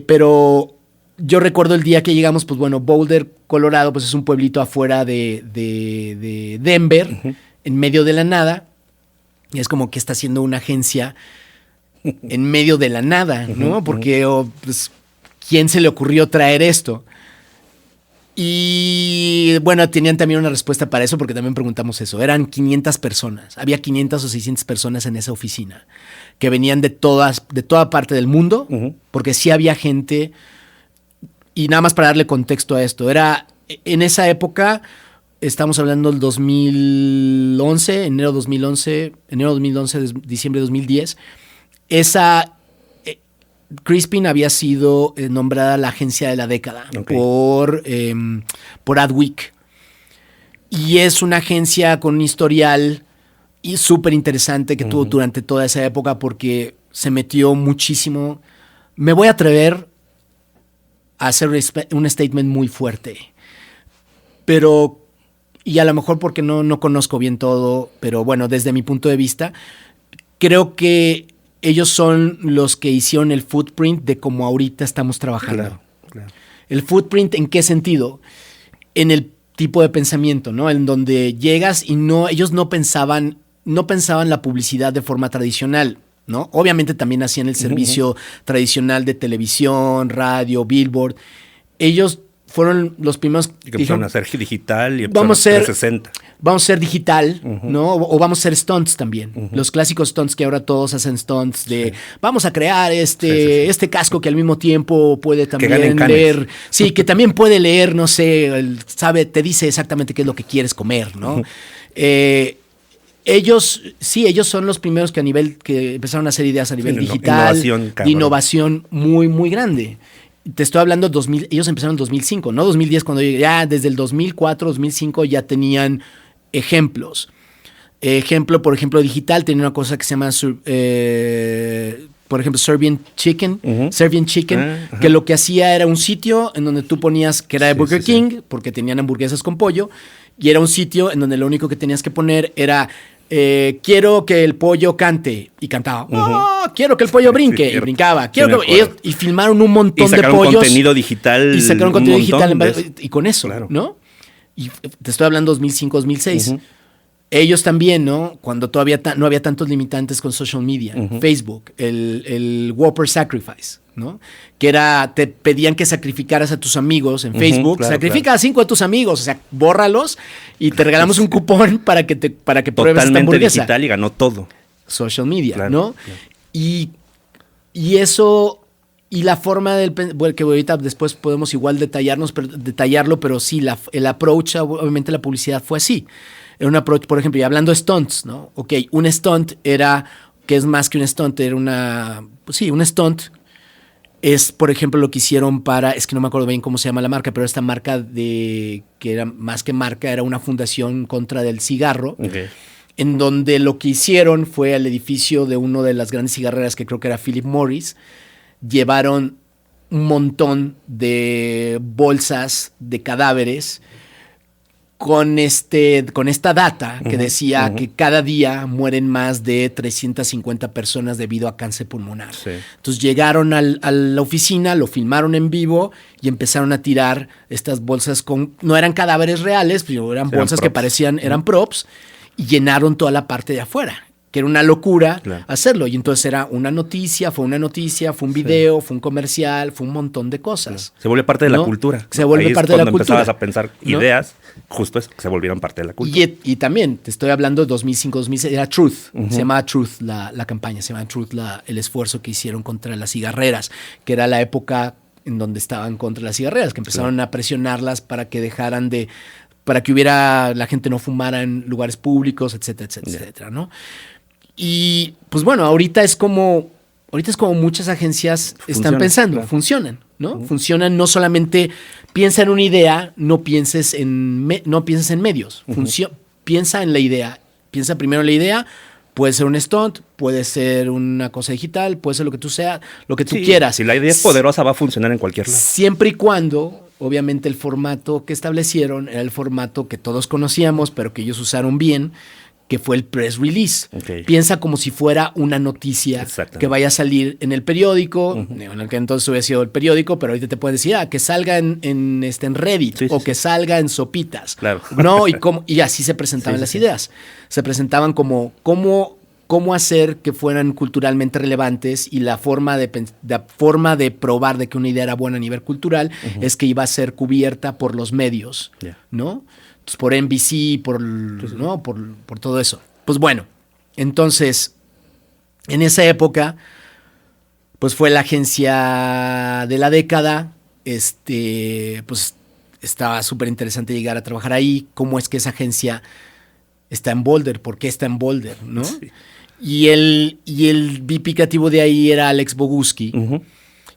Pero yo recuerdo el día que llegamos, pues bueno, Boulder, Colorado, pues es un pueblito afuera de Denver, en medio de la nada. Y es como que está haciendo una agencia en medio de la nada, ¿no? Porque, pues, ¿quién se le ocurrió traer esto? Y bueno, tenían también una respuesta para eso, porque también preguntamos eso. Eran 500 personas. Había 500 o 600 personas en esa oficina que venían de toda parte del mundo, porque sí había gente. Y nada más para darle contexto a esto, era en esa época, estamos hablando del 2011, enero 2011, diciembre de 2010, Crispin había sido nombrada la agencia de la década por Adweek. Y es una agencia con un historial súper interesante que tuvo durante toda esa época, porque se metió muchísimo. Me voy a atrever a hacer un statement muy fuerte. Pero, y a lo mejor porque no conozco bien todo, pero bueno, desde mi punto de vista, creo que ellos son los que hicieron el footprint de cómo ahorita estamos trabajando. Claro. ¿El footprint en qué sentido? En el tipo de pensamiento, ¿no? En donde llegas y ellos no pensaban la publicidad de forma tradicional, ¿no? Obviamente también hacían el servicio tradicional de televisión, radio, billboard. Ellos fueron los primeros que empezaron a ser digital y vamos a ser 360. Vamos a ser digital, ¿no? O vamos a ser stunts también. Los clásicos stunts que ahora todos hacen stunts de vamos a crear este casco que al mismo tiempo puede también leer. Sí, que también puede leer, no sé, te dice exactamente qué es lo que quieres comer, ¿no? Ellos son los primeros que empezaron a hacer ideas a nivel digital, innovación muy, muy grande. Te estoy hablando ellos empezaron en 2005, no 2010, cuando ya desde el 2004, 2005 ya tenían ejemplos. Por ejemplo, digital, tenía una cosa que se llama, por ejemplo, Serbian Chicken, que lo que hacía era un sitio en donde tú ponías, que era de Burger King, porque tenían hamburguesas con pollo, y era un sitio en donde lo único que tenías que poner era quiero que el pollo cante, y cantaba. Quiero que el pollo brinque, y brincaba. Y filmaron un montón de pollos. Contenido digital. Y sacaron contenido digital y con eso, claro. ¿No? Y te estoy hablando 2005, 2006. Ellos también, ¿no? Cuando todavía no había tantos limitantes con social media. Facebook, el Whopper Sacrifice, ¿no? Que te pedían que sacrificaras a tus amigos en Facebook. Sacrifica a 5 de tus amigos, o sea, bórralos y te regalamos un cupón para que pruebes esta hamburguesa. Totalmente digital y ganó todo. Social media, ¿no? Claro. Y eso, y la forma que ahorita después podemos igual detallarlo, pero sí, el approach, obviamente la publicidad fue así. Era un approach, por ejemplo, y hablando de stunts, ¿no? Ok, un stunt que es más que un stunt, era un stunt es, por ejemplo, lo que hicieron es que no me acuerdo bien cómo se llama la marca, pero esta marca que era más que marca, era una fundación contra del cigarro, en donde lo que hicieron fue al edificio de una de las grandes cigarreras, que creo que era Philip Morris, llevaron un montón de bolsas de cadáveres con esta data que decía que cada día mueren más de 350 personas debido a cáncer pulmonar. Sí. Entonces llegaron a la oficina, lo filmaron en vivo y empezaron a tirar estas bolsas no eran cadáveres reales, pero eran bolsas que parecían, eran props, y llenaron toda la parte de afuera, que era una locura hacerlo. Y entonces era una noticia, fue un video, fue un comercial, fue un montón de cosas. Se vuelve parte de la cultura. Se vuelve parte de la cultura. Cuando empezabas a pensar ideas, justo eso, que se volvieron parte de la cultura. Y también, te estoy hablando de 2005, 2006, era Truth. Se llamaba Truth la campaña, se llamaba Truth el esfuerzo que hicieron contra las cigarreras, que era la época en donde estaban contra las cigarreras, que empezaron a presionarlas para que para que la gente no fumara en lugares públicos, etcétera, etcétera, ¿no? Y pues bueno, ahorita es como muchas agencias están pensando, funcionan, ¿no? Funcionan, no solamente piensa en una idea, no pienses en medios, piensa en la idea, piensa primero en la idea, puede ser un stunt, puede ser una cosa digital, puede ser lo que tú quieras. Si la idea es poderosa va a funcionar en cualquier lado. Siempre y cuando, obviamente, el formato que establecieron era el formato que todos conocíamos, pero que ellos usaron bien, que fue el press release. Ok. Piensa como si fuera una noticia Exactamente. que vaya a salir en el periódico, en el que entonces hubiera sido el periódico, pero ahorita te pueden decir, que salga en Reddit, Sí, sí, o sí. que salga en Sopitas. Claro. ¿No? Y así se presentaban Sí, sí, las sí. ideas. Se presentaban como cómo hacer que fueran culturalmente relevantes, y la forma de probar de que una idea era buena a nivel cultural es que iba a ser cubierta por los medios, Ya. ¿no? Entonces, por NBC, ¿no? por todo eso. Pues bueno, entonces, en esa época, pues fue la agencia de la década. Pues estaba súper interesante llegar a trabajar ahí. ¿Cómo es que esa agencia está en Boulder? ¿Por qué está en Boulder? ¿No? Sí. Y el VP creativo de ahí era Alex Boguski. Ujú.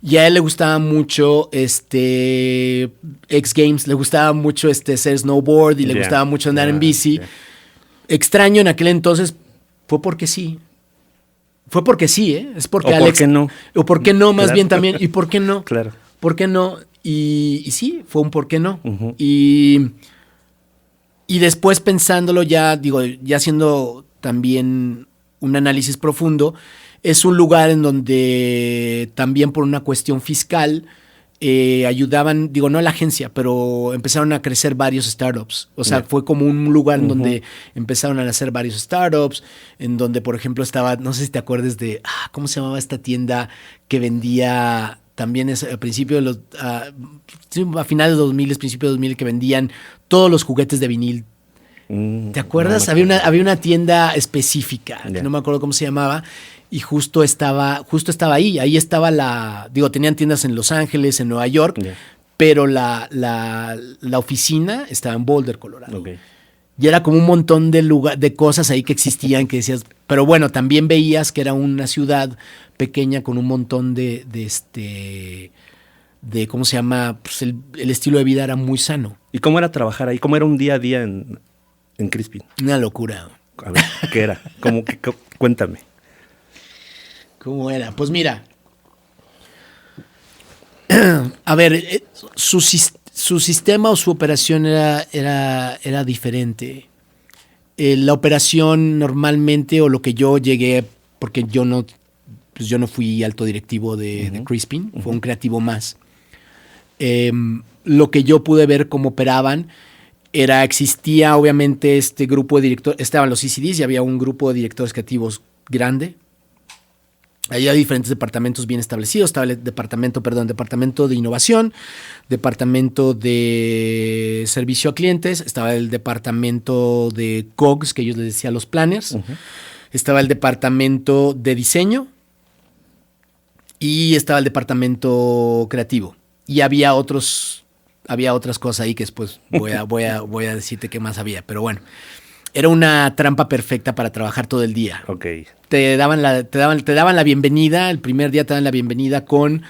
Y a él le gustaba mucho X Games, le gustaba mucho hacer snowboard, y le Ya, gustaba mucho andar ya, en bici. ya. Extraño en aquel entonces, fue porque sí. Fue porque sí, ¿eh? Es porque ¿O por Alex. qué no? O por qué no, más Claro. bien también. ¿Y por qué no? Claro. ¿Por qué no? Y sí, fue un por qué no. Ujú. Y después pensándolo ya, digo, ya haciendo también un análisis profundo, es un lugar en donde también por una cuestión fiscal ayudaban, digo, no a la agencia, pero empezaron a crecer varios startups. O sea, Ya. fue como un lugar en donde empezaron a nacer varios startups, en donde, por ejemplo, estaba, no sé si te acuerdas de, ¿cómo se llamaba esta tienda que vendía también al principio de los, a finales de 2000, principios de 2000, que vendían todos los juguetes de vinil? ¿Te acuerdas? No me acuerdo. Había una tienda específica, que Ya. no me acuerdo cómo se llamaba, y justo estaba ahí. Ahí estaba tenían tiendas en Los Ángeles, en Nueva York, Ya. pero la oficina estaba en Boulder, Colorado. Ok. Y era como un montón de cosas ahí que existían que decías, pero bueno, también veías que era una ciudad pequeña con un montón de ¿cómo se llama? Pues el estilo de vida era muy sano. ¿Y cómo era trabajar ahí? ¿Cómo era un día a día en Crispin? Una locura. A ver, ¿qué era? Cuéntame. ¿Cómo era? Pues mira. A ver, su sistema o su operación era diferente. La operación normalmente, o lo que yo llegué, porque yo no fui alto directivo de Crispin, fue un creativo más. Lo que yo pude ver cómo operaban existía obviamente este grupo de directores, estaban los CCDs y había un grupo de directores creativos grande. Había diferentes departamentos bien establecidos. Estaba el departamento de innovación, departamento de servicio a clientes, estaba el departamento de COGS, que ellos les decían los planners, estaba el departamento de diseño y estaba el departamento creativo. Y había otras cosas ahí que después voy a decirte qué más había, pero bueno. Era una trampa perfecta para trabajar todo el día. Ok. Te daban la bienvenida, el primer día te daban la bienvenida con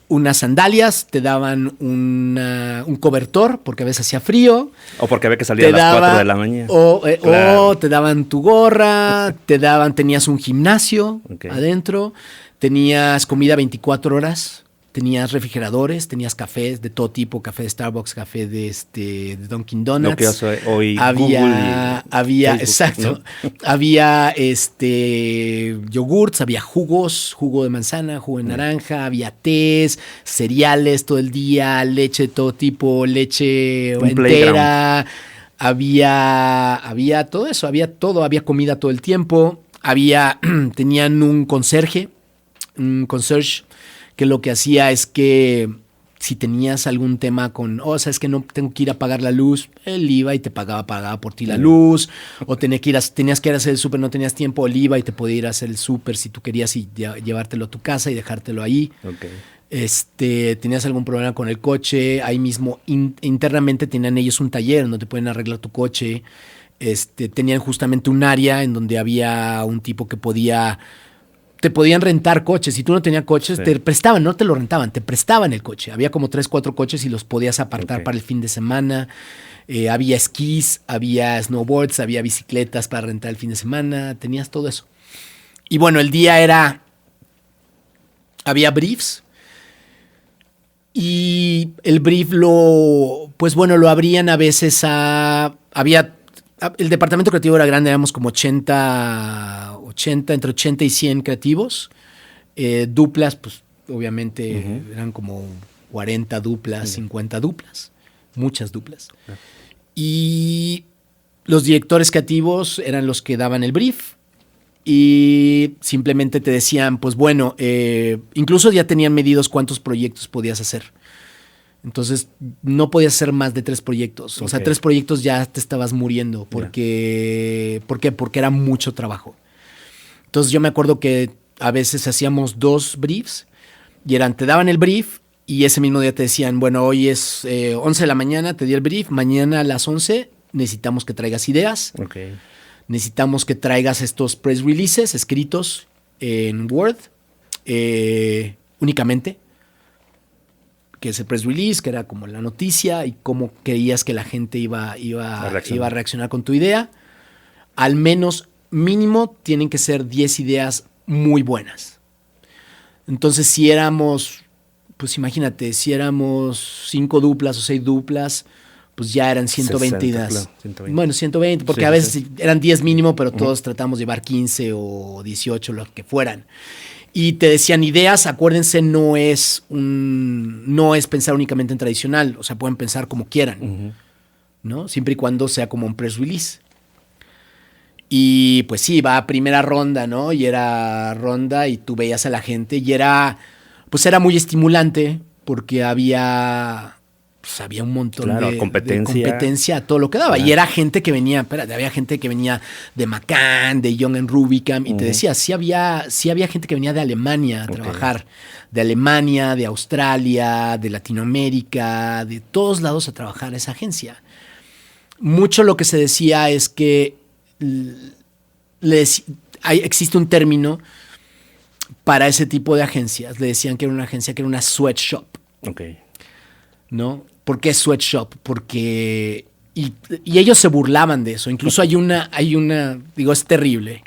unas sandalias, te daban un cobertor, porque a veces hacía frío. O porque había que salir a las 4 de la mañana. O te daban tu gorra, tenías un gimnasio adentro, tenías comida 24 horas. Tenías refrigeradores, tenías cafés de todo tipo, café de Starbucks, café de Dunkin' Donuts. Lo que hace hoy había, Facebook, exacto. ¿no? Había yogurts, había jugo de manzana, jugo de naranja, había tés, cereales todo el día, leche de todo tipo, leche Un entera. Había todo eso, había comida todo el tiempo. Tenían un concierge, que lo que hacía es que si tenías algún tema sabes que no tengo que ir a pagar la luz, él iba y te pagaba por ti la luz, o tenías que ir a hacer el súper, no tenías tiempo, él iba y te podía ir a hacer el súper si tú querías y llevártelo a tu casa y dejártelo ahí. Okay. Tenías algún problema con el coche, ahí mismo internamente tenían ellos un taller donde te pueden arreglar tu coche. Tenían justamente un área en donde había un tipo que te podían rentar coches. Si tú no tenías coches, te prestaban, no te lo rentaban, te prestaban el coche. Había como 3, 4 coches y los podías apartar para el fin de semana. Había esquís, había snowboards, había bicicletas para rentar el fin de semana. Tenías todo eso. Y bueno, el día había briefs. Y el brief lo abrían a veces había El departamento creativo era grande, éramos como 80, entre 80 y 100 creativos. Duplas, pues obviamente eran como 40 duplas, 50 duplas, muchas duplas. Y los directores creativos eran los que daban el brief y simplemente te decían, pues bueno, incluso ya tenían medidos cuántos proyectos podías hacer. Entonces, no podías hacer más de 3 proyectos. O sea, 3 proyectos ya te estabas muriendo. Porque, ¿por qué? Porque era mucho trabajo. Entonces, yo me acuerdo que a veces hacíamos 2 briefs y te daban el brief y ese mismo día te decían, bueno, hoy es 11 de la mañana, te di el brief, mañana a las 11 necesitamos que traigas ideas. Necesitamos que traigas estos press releases escritos en Word únicamente. Que es el press release, que era como la noticia y cómo creías que la gente iba a reaccionar con tu idea. Al menos mínimo tienen que ser 10 ideas muy buenas. Entonces, si éramos, pues imagínate, si éramos 5 duplas o 6 duplas, pues ya eran 120 ideas. Claro, 120. Bueno, 120, porque a veces eran 10 mínimo, pero todos tratamos de llevar 15 o 18, lo que fueran. Y te decían ideas, acuérdense, no es pensar únicamente en tradicional, o sea, pueden pensar como quieran, ¿no? Siempre y cuando sea como un press release. Y pues sí, va a primera ronda, ¿no? Y era ronda y tú veías a la gente y era muy estimulante porque había un montón de competencia a todo lo que daba. Y era gente que venía, había gente que venía de Macan, de Young and Rubicam, y te decía, sí había gente que venía de Alemania a trabajar, de Alemania, de Australia, de Latinoamérica, de todos lados a trabajar esa agencia. Mucho lo que se decía es que existe un término para ese tipo de agencias. Le decían que era una agencia que era una sweatshop. ¿No? ¿Por qué sweatshop? Porque... Y ellos se burlaban de eso. Incluso hay una digo, es terrible,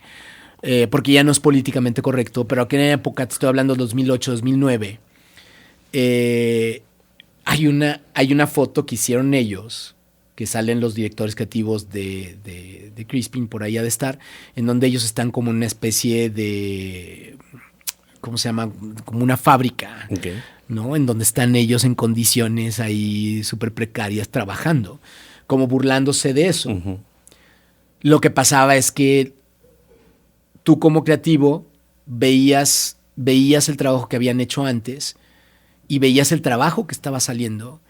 porque ya no es políticamente correcto, pero aquella época, te estoy hablando de 2008, 2009, hay una foto que hicieron ellos, que salen los directores creativos de Crispin, por ahí ha de estar, en donde ellos están como una especie de... ¿Cómo se llama? Como una fábrica, ¿no? En donde están ellos en condiciones ahí súper precarias trabajando, como burlándose de eso. Lo que pasaba es que tú como creativo veías el trabajo que habían hecho antes y veías el trabajo que estaba saliendo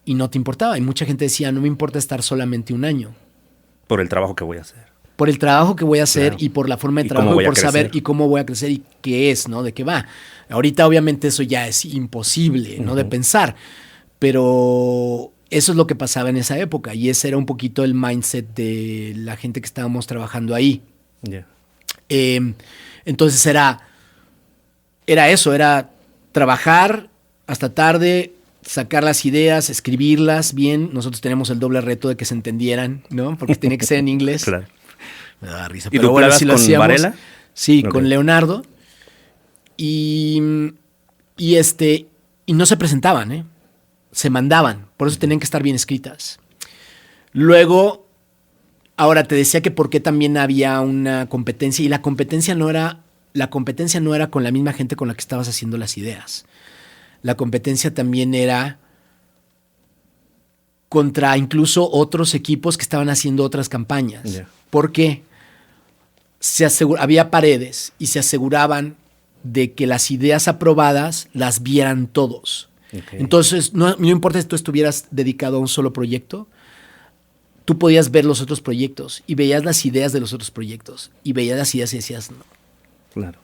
y no te importaba. Y mucha gente decía, no me importa estar solamente un año. Por el trabajo que voy a hacer. Por el trabajo que voy a hacer y por la forma de trabajo y por saber y cómo voy a crecer y qué es, ¿no? De qué va. Ahorita obviamente eso ya es imposible, ¿no? De pensar, pero eso es lo que pasaba en esa época y ese era un poquito el mindset de la gente que estábamos trabajando ahí. Entonces era eso, era trabajar hasta tarde, sacar las ideas, escribirlas bien. Nosotros tenemos el doble reto de que se entendieran, ¿no? Porque tenía que ser en inglés. Claro. Me daba risa. ¿Y pero bueno, si lo con hacíamos, Varela? Sí, con Leonardo. Y no se presentaban, ¿eh? Se mandaban. Por eso tenían que estar bien escritas. Luego, ahora te decía que por qué también había una competencia. Y la competencia no era con la misma gente con la que estabas haciendo las ideas. La competencia también era contra incluso otros equipos que estaban haciendo otras campañas. ¿Por qué? Había paredes y se aseguraban de que las ideas aprobadas las vieran todos. Entonces, no importa si tú estuvieras dedicado a un solo proyecto, tú podías ver los otros proyectos y veías las ideas de los otros proyectos y veías las ideas y decías, no. Claro.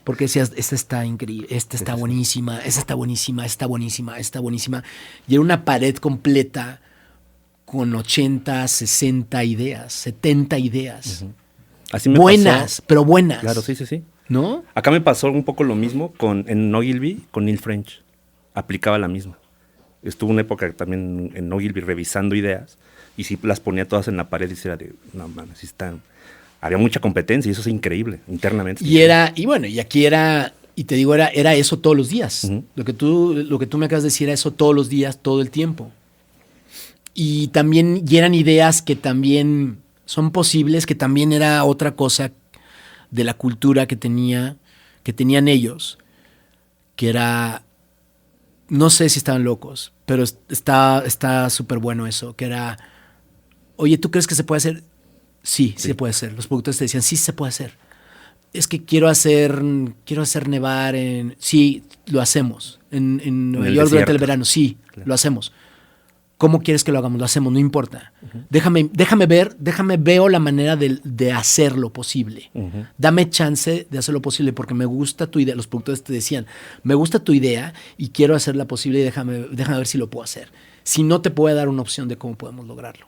Porque decías, esta está increíble, esta está buenísima, esta está buenísima, esta está buenísima, esta está buenísima. Y era una pared completa con 80, 60 ideas, 70 ideas. Así me buenas, pasó. Pero buenas. Claro, sí. ¿No? Acá me pasó un poco lo mismo en Ogilvy, con Neil French. Aplicaba la misma. Estuvo una época también en Ogilvy revisando ideas y sí las ponía todas en la pared y era de, no mames, sí están... Había mucha competencia y eso es increíble internamente. Y aquí era, y te digo, era eso todos los días. Lo que tú me acabas de decir era eso todos los días, todo el tiempo. Y también y eran ideas que también son posibles, que también era otra cosa de la cultura que tenían ellos, que era, no sé si estaban locos, pero está súper bueno eso, que era, oye, ¿tú crees que se puede hacer? Sí, sí se puede hacer. Los productores te decían, sí se puede hacer. Es que quiero hacer nevar sí, lo hacemos. En Nueva York durante el verano, sí, claro. Lo hacemos. ¿Cómo quieres que lo hagamos? Lo hacemos, no importa. Veo la manera de hacerlo posible. Dame chance de hacerlo posible porque me gusta tu idea. Los productores te decían, me gusta tu idea y quiero hacerla posible y déjame ver si lo puedo hacer. Si no, te puedo dar una opción de cómo podemos lograrlo.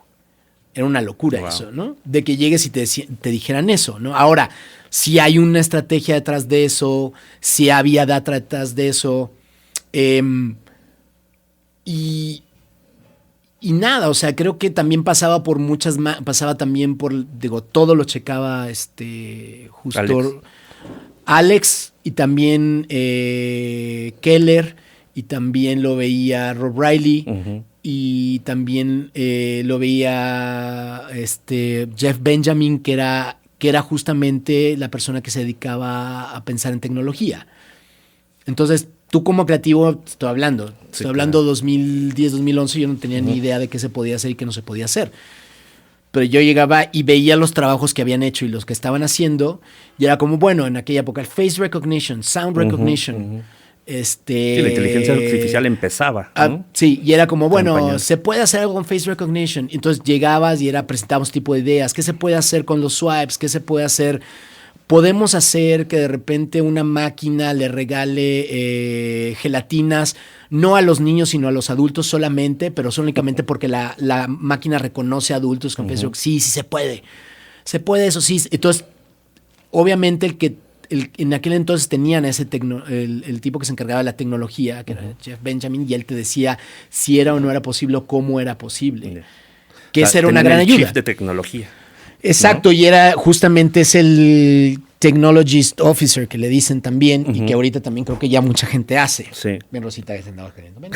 Era una locura eso, ¿no? De que llegues y te dijeran eso, ¿no? Ahora, si hay una estrategia detrás de eso, si había data detrás de eso, y nada, o sea, creo que también pasaba por todo lo checaba justo Alex y también Keller, y también lo veía Rob Riley, y también lo veía Jeff Benjamin, que era justamente la persona que se dedicaba a pensar en tecnología. Entonces, tú como creativo, estoy hablando 2010, 2011, yo no tenía ni idea de qué se podía hacer y qué no se podía hacer. Pero yo llegaba y veía los trabajos que habían hecho y los que estaban haciendo, y era como, bueno, en aquella época, el face recognition, sound recognition. Sí, la inteligencia artificial empezaba, ¿no? Sí, y era como, bueno, se puede hacer algo con face recognition. Entonces llegabas y presentábamos tipo de ideas. ¿Qué se puede hacer con los swipes? ¿Qué se puede hacer? Podemos hacer que de repente una máquina le regale gelatinas, no a los niños, sino a los adultos solamente, pero únicamente porque la máquina reconoce adultos con face recognition. Sí, se puede. Se puede, eso sí. Entonces, obviamente en aquel entonces tenían el tipo que se encargaba de la tecnología, que era Jeff Benjamin, y él te decía si era o no era posible o cómo era posible. Que esa era una gran ayuda. Chief de tecnología. Exacto, ¿no? Y es el Technologist Officer que le dicen también, y que ahorita también creo que ya mucha gente hace. Sí. Ven, Rosita, que se andaba queriendo. Ven,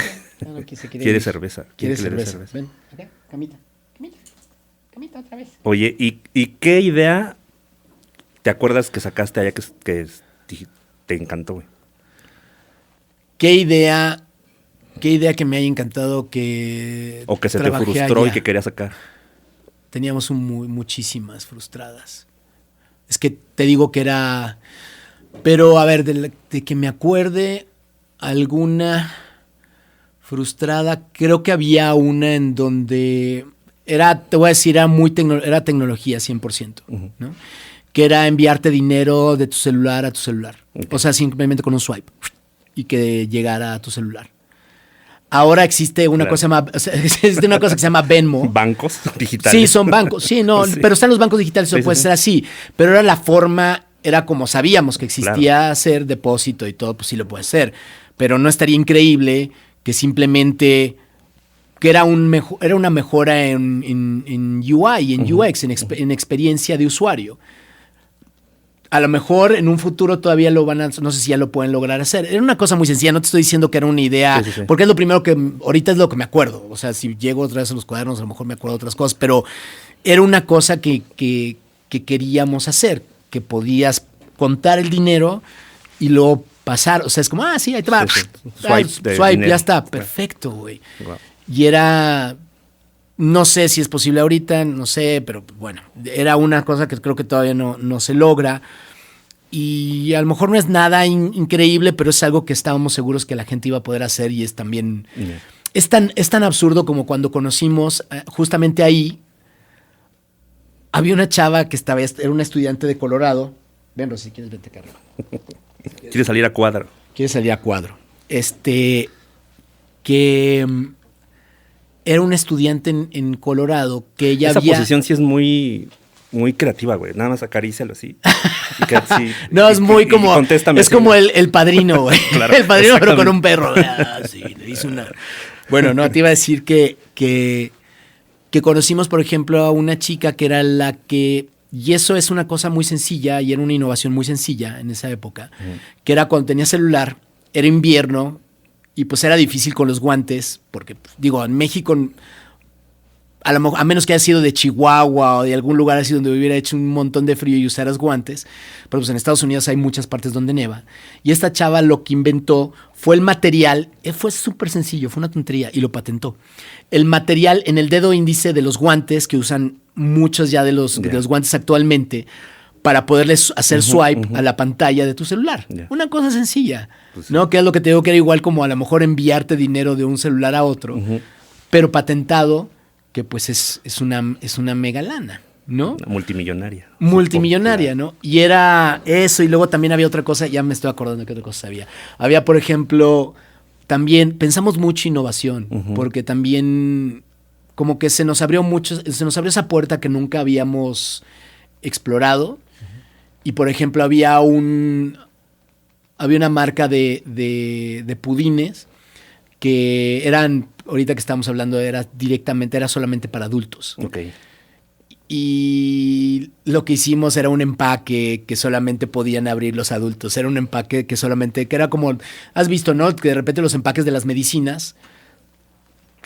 aquí se quiere cerveza. Quiere cerveza. Ven, acá, camita otra vez. Oye, ¿y qué idea te acuerdas que sacaste allá que te encantó, güey? ¿Qué idea que me haya encantado o que se te frustró allá y que querías sacar? Teníamos muchísimas frustradas. Es que te digo que era... Pero, a ver, de que me acuerde alguna frustrada, creo que había una en donde te voy a decir, era tecnología 100%, ¿no? Que era enviarte dinero de tu celular a tu celular. Okay. O sea, simplemente con un swipe y que llegara a tu celular. Ahora existe una cosa que se llama Venmo. ¿Bancos digitales? Sí, son bancos. Sí, no, sí. Pero están los bancos digitales, eso puede ser así. Pero era la forma, era como sabíamos que existía hacer depósito y todo, pues sí lo puede hacer. Pero no estaría increíble que simplemente... que era una mejora en UI, en UX, en experiencia de usuario. A lo mejor en un futuro todavía no sé si ya lo pueden lograr hacer. Era una cosa muy sencilla, no te estoy diciendo que era una idea, porque es lo primero ahorita es lo que me acuerdo. O sea, si llego otra vez a los cuadernos, a lo mejor me acuerdo de otras cosas, pero era una cosa que queríamos hacer, que podías contar el dinero y luego pasar. O sea, es como, sí, ahí te va. Swipe, ya está, perfecto, güey. Wow. Y era... No sé si es posible ahorita, no sé, pero bueno, era una cosa que creo que todavía no se logra. Y a lo mejor no es nada increíble, pero es algo que estábamos seguros que la gente iba a poder hacer y es también... Es tan absurdo como cuando conocimos justamente ahí. Había una chava que era una estudiante de Colorado. Ven, Rosy, si quieres, vente acá arriba. Quiere salir a cuadro. Que... era un estudiante en Colorado que ella Esa posición sí es muy, muy creativa, güey. Nada más acarícialo así. No, es muy como... Es como el padrino, güey. Claro, el padrino, pero con un perro. Sí, le hizo una... Bueno, no, te iba a decir que conocimos, por ejemplo, a una chica que era la que... Y eso es una cosa muy sencilla y era una innovación muy sencilla en esa época. Que era cuando tenía celular, era invierno... Y pues era difícil con los guantes, porque, digo, en México a menos que haya sido de Chihuahua o de algún lugar así donde hubiera hecho un montón de frío y usaras guantes, pero pues en Estados Unidos hay muchas partes donde neva. Y esta chava lo que inventó fue el material, fue súper sencillo, fue una tontería y lo patentó. El material en el dedo índice de los guantes que usan muchos ya de los guantes actualmente para poderles hacer swipe a la pantalla de tu celular. Una cosa sencilla, pues ¿no? Que es lo que te digo que era igual como a lo mejor enviarte dinero de un celular a otro, pero patentado, que pues es una mega lana, ¿no? Multimillonaria. Multimillonaria, ¿no? Y era eso, y luego también había otra cosa, ya me estoy acordando qué otra cosa había. Había, por ejemplo, también pensamos mucho innovación, porque también como que se nos abrió esa puerta que nunca habíamos explorado. Y por ejemplo, había una marca de pudines que eran, ahorita que estamos hablando, era solamente para adultos. Okay. Y lo que hicimos era un empaque que solamente podían abrir los adultos. Era un empaque que era como, has visto, ¿no? Que de repente los empaques de las medicinas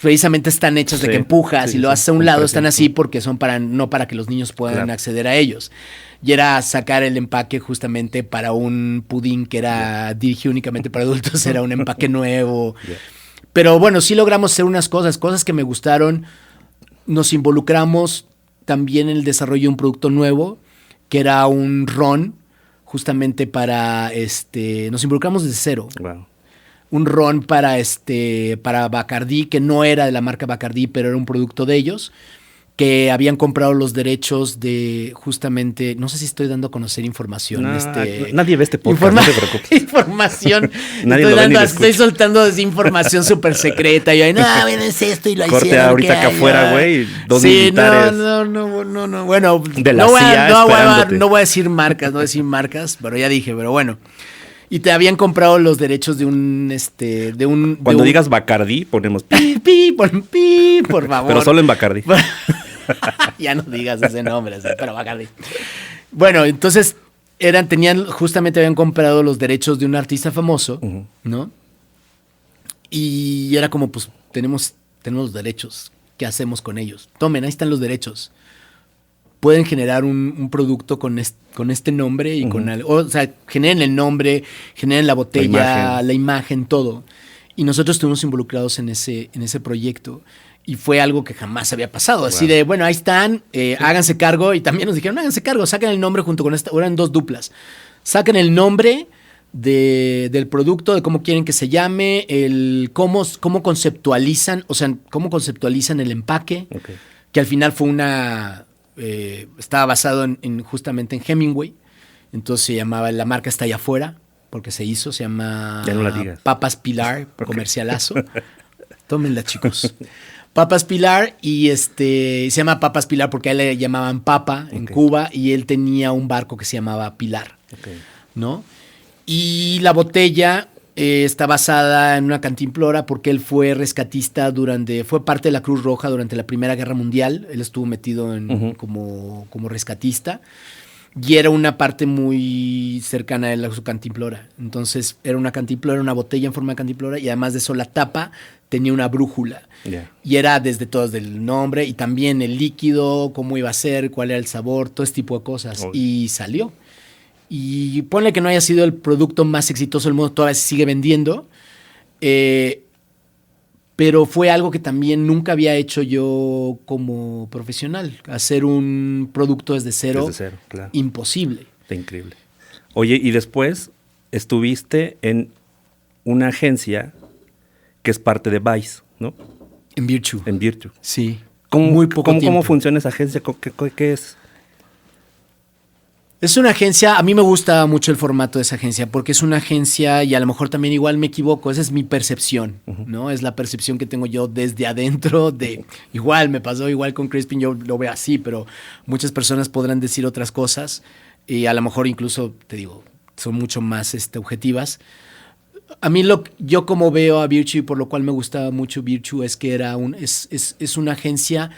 precisamente están hechas de que empujas y lo haces a un lado, están así porque son no para que los niños puedan acceder a ellos. Y era sacar el empaque justamente para un pudín que era dirigido únicamente para adultos, era un empaque nuevo. Pero bueno, sí logramos hacer unas cosas que me gustaron. Nos involucramos también en el desarrollo de un producto nuevo, que era un ron, justamente para nos involucramos desde cero. Wow. Un ron para Bacardí, que no era de la marca Bacardí, pero era un producto de ellos, que habían comprado los derechos de justamente, no sé si estoy dando a conocer información. Nadie ve este podcast, no te preocupes. Información. Nadie estoy soltando desinformación súper secreta. Y yo, bueno, es esto y lo hicieron. Corte ahorita acá afuera, güey. Dos militares. No. Bueno, de la CIA no voy a decir marcas, pero ya dije, pero bueno. Y te habían comprado los derechos de un. Cuando digas Bacardí, ponemos pi, por favor. Pero solo en Bacardí. Ya no digas ese nombre, pero Bacardí. Bueno, entonces habían comprado los derechos de un artista famoso, ¿no? Y era como, pues, tenemos los derechos. ¿Qué hacemos con ellos? Tomen, ahí están los derechos. Pueden generar un producto con este nombre y generen el nombre, generen la botella, la imagen, todo. Y nosotros estuvimos involucrados en ese proyecto. Y fue algo que jamás había pasado. Así de, bueno, ahí están, háganse cargo. Y también nos dijeron, háganse cargo, saquen el nombre junto con eran 2 duplas. Saquen el nombre del producto, de cómo quieren que se llame, cómo conceptualizan, cómo conceptualizan el empaque. Okay. Que al final fue estaba basado justamente en Hemingway. Entonces se llamaba, la marca está allá afuera, porque se llama ya no la digas. Papas Pilar, comercialazo. Tómenla, chicos. Papas Pilar, y se llama Papas Pilar porque a él le llamaban Papa en Cuba, y él tenía un barco que se llamaba Pilar, ¿no? Y la botella está basada en una cantimplora porque él fue rescatista fue parte de la Cruz Roja durante la Primera Guerra Mundial. Él estuvo metido como rescatista. Y era una parte muy cercana de su cantimplora. Entonces era una cantimplora, una botella en forma de cantimplora, y además de eso la tapa tenía una brújula. Yeah. Y era desde todo, desde el nombre y también el líquido, cómo iba a ser, cuál era el sabor, todo ese tipo de cosas. Oh. Y salió. Y ponle que no haya sido el producto más exitoso del mundo, todavía se sigue vendiendo. Pero fue algo que también nunca había hecho yo como profesional. Hacer un producto desde cero, claro. Imposible. Está increíble. Oye, y después estuviste en una agencia que es parte de Vice, ¿no? En Virtue. En Virtue. Sí. Muy poco tiempo. ¿Cómo funciona esa agencia? ¿Qué es? Es una agencia, a mí me gusta mucho el formato de esa agencia, porque es una agencia, y a lo mejor también igual me equivoco, esa es mi percepción, ¿no? Es la percepción que tengo yo desde adentro igual, me pasó igual con Crispin, yo lo veo así, pero muchas personas podrán decir otras cosas, y a lo mejor incluso, te digo, son mucho más objetivas. A mí yo como veo a Virtue, y por lo cual me gustaba mucho Virtue, es que es una agencia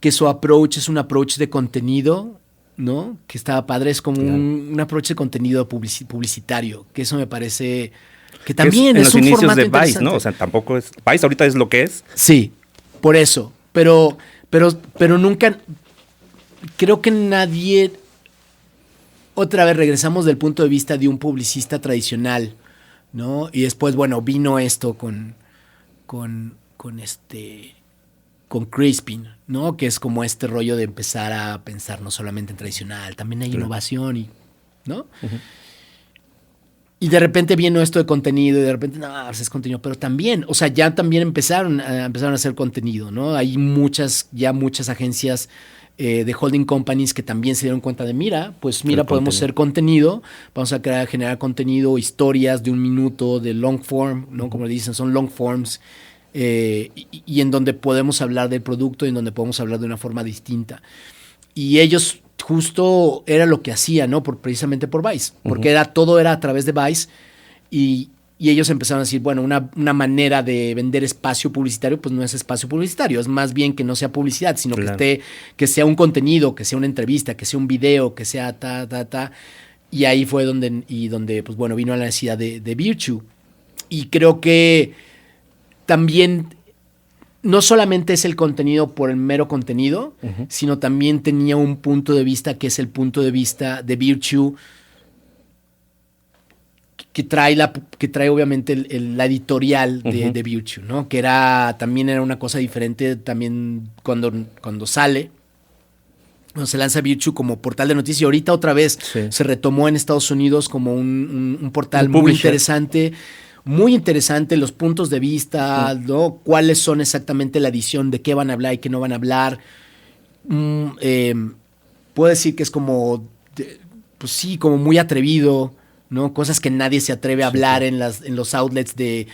que su approach es un approach de contenido, ¿no? Que estaba padre, es como un approach de contenido publicitario, que eso me parece que también es un formato interesante. En los inicios de Vice, ¿no? O sea, tampoco es... Vice ahorita es lo que es. Sí, por eso. pero nunca, creo que nadie, otra vez regresamos del punto de vista de un publicista tradicional, ¿no? Y después, bueno, vino esto con Crispin, ¿no? Que es como este rollo de empezar a pensar no solamente en tradicional, también hay innovación, y, ¿no? Uh-huh. Y de repente vino esto de contenido y de repente, no, pues es contenido, pero también, o sea, ya también empezaron a hacer contenido, ¿no? Hay muchas agencias de holding companies que también se dieron cuenta de, podemos hacer contenido, vamos a generar contenido, historias de 1 minuto, de long form, ¿no? Uh-huh. Como le dicen, son long forms, y en donde podemos hablar del producto y en donde podemos hablar de una forma distinta. Y ellos justo era lo que hacían, ¿no? Precisamente por Vice, porque todo era a través de Vice, y ellos empezaron a decir, bueno, una manera de vender espacio publicitario, pues no es espacio publicitario, es más bien que no sea publicidad, sino que sea un contenido, que sea una entrevista, que sea un video, que sea y ahí fue donde pues bueno, vino la necesidad de Virtue. Y creo que también no solamente es el contenido por el mero contenido, sino también tenía un punto de vista que es el punto de vista de Virtue, que trae obviamente la editorial de Virtue, ¿no? Que también era una cosa diferente también cuando sale. Cuando se lanza Virtue como portal de noticias, y ahorita otra vez se retomó en Estados Unidos como un portal muy interesante. Muy interesante los puntos de vista, ¿no? Cuáles son exactamente la edición, de qué van a hablar y qué no van a hablar. Puedo decir que es como, pues sí, como muy atrevido, ¿no? Cosas que nadie se atreve a hablar en los outlets de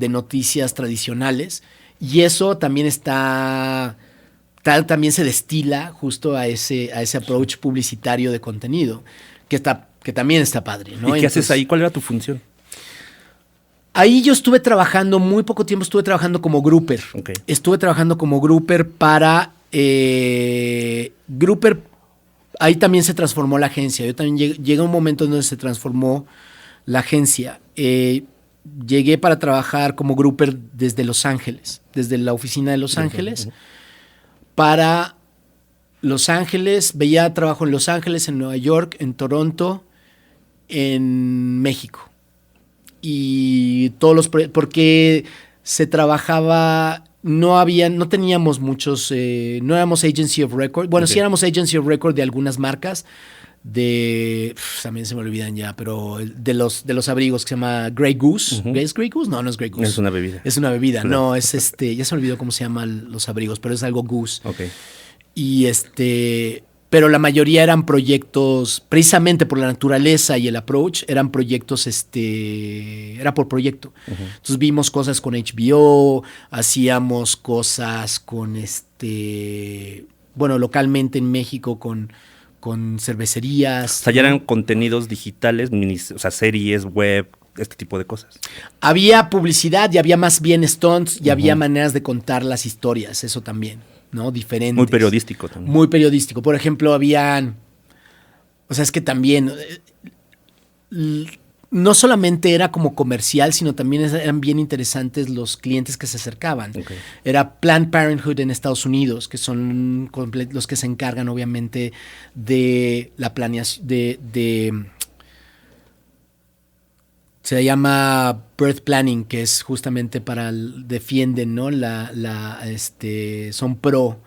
noticias tradicionales. Y eso también también se destila justo a ese approach publicitario de contenido, que también está padre, ¿no? ¿Y qué haces ahí? ¿Cuál era tu función? Ahí yo estuve trabajando, muy poco tiempo estuve trabajando como grouper. Okay. Estuve trabajando como grouper para... Grouper, ahí también se transformó la agencia. Yo también llegué a un momento en donde se transformó la agencia. Llegué para trabajar como grouper desde Los Ángeles, desde la oficina de Los Ángeles. Para Los Ángeles, veía trabajo en Los Ángeles, en Nueva York, en Toronto, en México. Y todos los proyectos, porque se trabajaba, no teníamos muchos, no éramos agency of record, bueno, sí éramos agency of record de algunas marcas, también se me olvidan ya, pero de los abrigos, que se llama Grey Goose. ¿Es Grey Goose? No es Grey Goose. Es una bebida. Es una bebida, no, es ya se me olvidó cómo se llaman los abrigos, pero es algo Goose. Ok. Y pero la mayoría eran proyectos, precisamente por la naturaleza y el approach, eran proyectos, era por proyecto. Entonces vimos cosas con HBO, hacíamos cosas con localmente en México con cervecerías. O sea, ya eran contenidos digitales, o sea, series, web, este tipo de cosas. Había publicidad y había más bien stunts y había maneras de contar las historias, eso también, ¿no? Diferentes. Muy periodístico también. Muy periodístico. Por ejemplo, es que también no solamente era como comercial, sino también eran bien interesantes los clientes que se acercaban. Okay. Era Planned Parenthood en Estados Unidos, que son los que se encargan obviamente de la planeación, se llama birth planning, que es justamente defienden, ¿no? Son pro,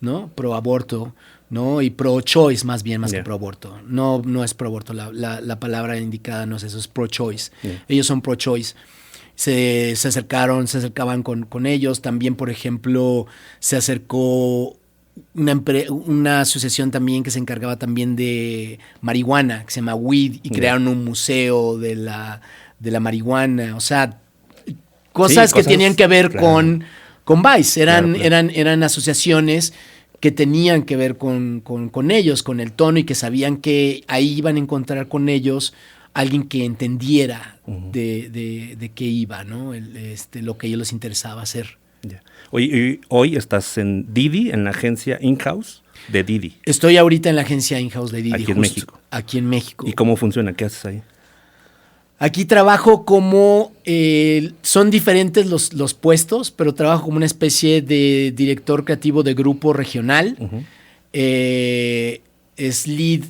¿no? Pro aborto, ¿no? Y pro choice más que pro aborto. No es pro aborto, la palabra indicada no es eso, es pro choice. Ellos son pro choice. Se acercaban con ellos. También, por ejemplo, se acercó una asociación también que se encargaba también de marihuana, que se llama WEED, y crearon un museo de la marihuana. O sea, cosas que tenían que ver con Vice. Eran asociaciones que tenían que ver con ellos, con el tono, y que sabían que ahí iban a encontrar con ellos alguien que entendiera de qué iba, ¿no? Lo que a ellos les interesaba hacer. Yeah. Hoy estás en Didi, en la agencia in-house de Didi. Estoy ahorita en la agencia in-house de Didi. Aquí en México. Aquí en México. ¿Y cómo funciona? ¿Qué haces ahí? Aquí trabajo como, son diferentes los puestos, pero trabajo como una especie de director creativo de grupo regional. Es lead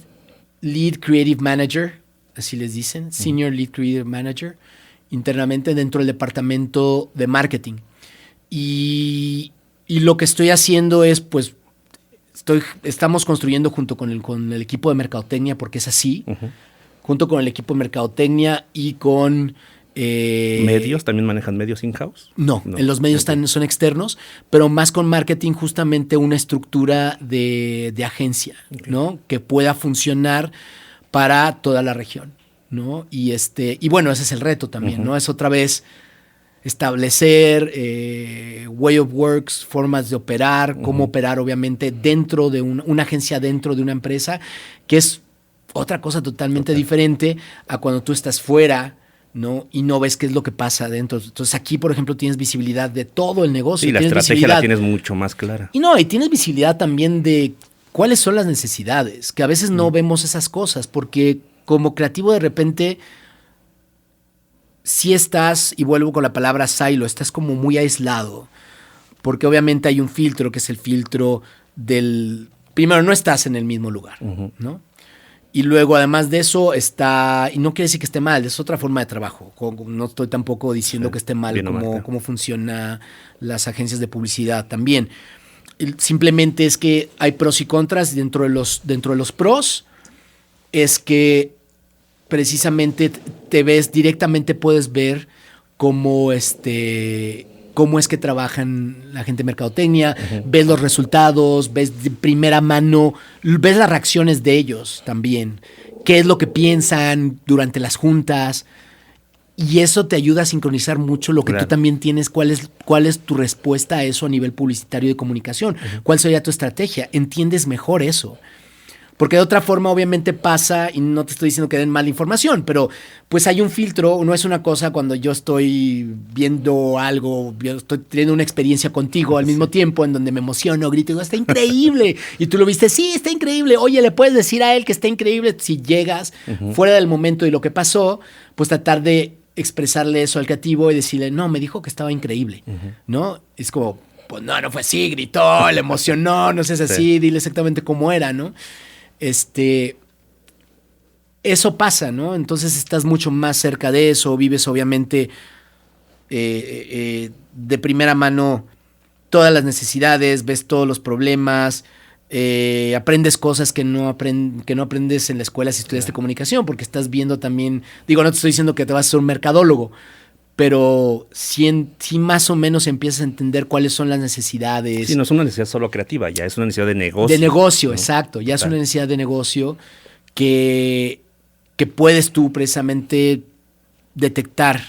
Creative Manager, así les dicen, Senior Lead Creative Manager, internamente dentro del departamento de marketing. Y lo que estoy haciendo es, pues, estamos construyendo junto con el equipo de mercadotecnia, porque es así, junto con el equipo de mercadotecnia y con... ¿Medios? ¿También manejan medios in-house? No, en los medios son externos, pero más con marketing justamente una estructura de agencia, ¿no? Que pueda funcionar para toda la región, ¿no? Y bueno, ese es el reto también, ¿no? Es otra vez establecer way of works, formas de operar, cómo operar obviamente dentro de una agencia dentro de una empresa, que es otra cosa totalmente diferente a cuando tú estás fuera, ¿no? Y no ves qué es lo que pasa adentro. Entonces aquí, por ejemplo, tienes visibilidad de todo el negocio. Sí, la estrategia la tienes mucho más clara. Y tienes visibilidad también de cuáles son las necesidades, que a veces no vemos esas cosas, porque como creativo de repente sí estás, y vuelvo con la palabra silo, estás como muy aislado, porque obviamente hay un filtro que es el filtro del... Primero, no estás en el mismo lugar, ¿no? Y luego, además de eso, está... Y no quiere decir que esté mal, es otra forma de trabajo. No estoy tampoco diciendo que esté mal cómo funcionan las agencias de publicidad también. Simplemente es que hay pros y contras. Y dentro de los pros es que precisamente te ves directamente, puedes ver cómo es que trabajan la gente de mercadotecnia, ves los resultados, ves de primera mano, ves las reacciones de ellos también, qué es lo que piensan durante las juntas, y eso te ayuda a sincronizar mucho lo que tú también tienes, cuál es tu respuesta a eso a nivel publicitario y de comunicación, cuál sería tu estrategia, entiendes mejor eso. Porque de otra forma obviamente pasa, y no te estoy diciendo que den mala información, pero pues hay un filtro. No es una cosa cuando yo estoy viendo algo, yo estoy teniendo una experiencia contigo al mismo tiempo en donde me emociono, grito y digo, está increíble. Y tú lo viste, sí, está increíble. Oye, le puedes decir a él que está increíble. Si llegas fuera del momento y lo que pasó, pues tratar de expresarle eso al creativo y decirle, no, me dijo que estaba increíble, ¿no? Es como, pues no fue así, gritó, le emocionó, no seas así, dile exactamente cómo era, ¿no? Eso pasa, ¿no? Entonces estás mucho más cerca de eso, vives obviamente de primera mano todas las necesidades, ves todos los problemas, aprendes cosas que no aprendes en la escuela si estudiaste comunicación, porque estás viendo también, digo, no te estoy diciendo que te vas a ser un mercadólogo, pero sí más o menos empiezas a entender cuáles son las necesidades. Sí, no es una necesidad solo creativa, ya es una necesidad de negocio. De negocio, ¿no? Exacto. Ya Total. Es una necesidad de negocio que puedes tú precisamente detectar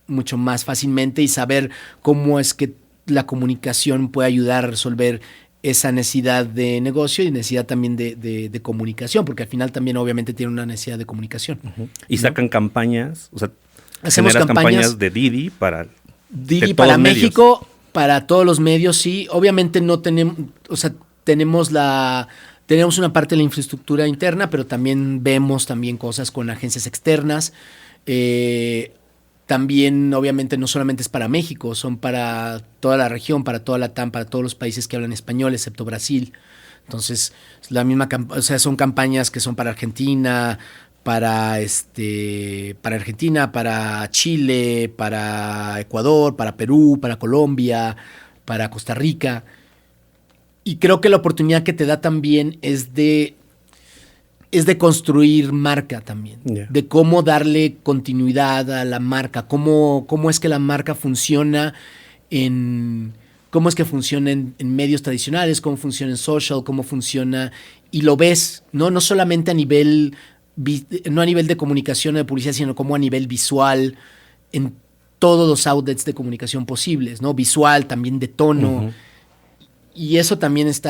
mucho más fácilmente y saber cómo es que la comunicación puede ayudar a resolver esa necesidad de negocio y necesidad también de comunicación, porque al final también obviamente tiene una necesidad de comunicación. Y sacan campañas, o sea, hacemos campañas de Didi para México, medios. Para todos los medios, sí. Obviamente no tenemos, o sea, tenemos una parte de la infraestructura interna, pero también vemos también cosas con agencias externas. También, obviamente, no solamente es para México, son para toda la región, para toda la TAM, para todos los países que hablan español, excepto Brasil. Entonces, la misma, o sea, son campañas que son para Argentina, para Argentina, para Chile, para Ecuador, para Perú, para Colombia, para Costa Rica. Y creo que la oportunidad que te da también es de construir marca también, de cómo darle continuidad a la marca, cómo es que la marca funciona cómo es que funciona en medios tradicionales, cómo funciona en social, cómo funciona, y lo ves, no solamente a nivel no a nivel de comunicación o de publicidad, sino como a nivel visual en todos los outlets de comunicación posibles, ¿no? Visual, también de tono. Y eso también es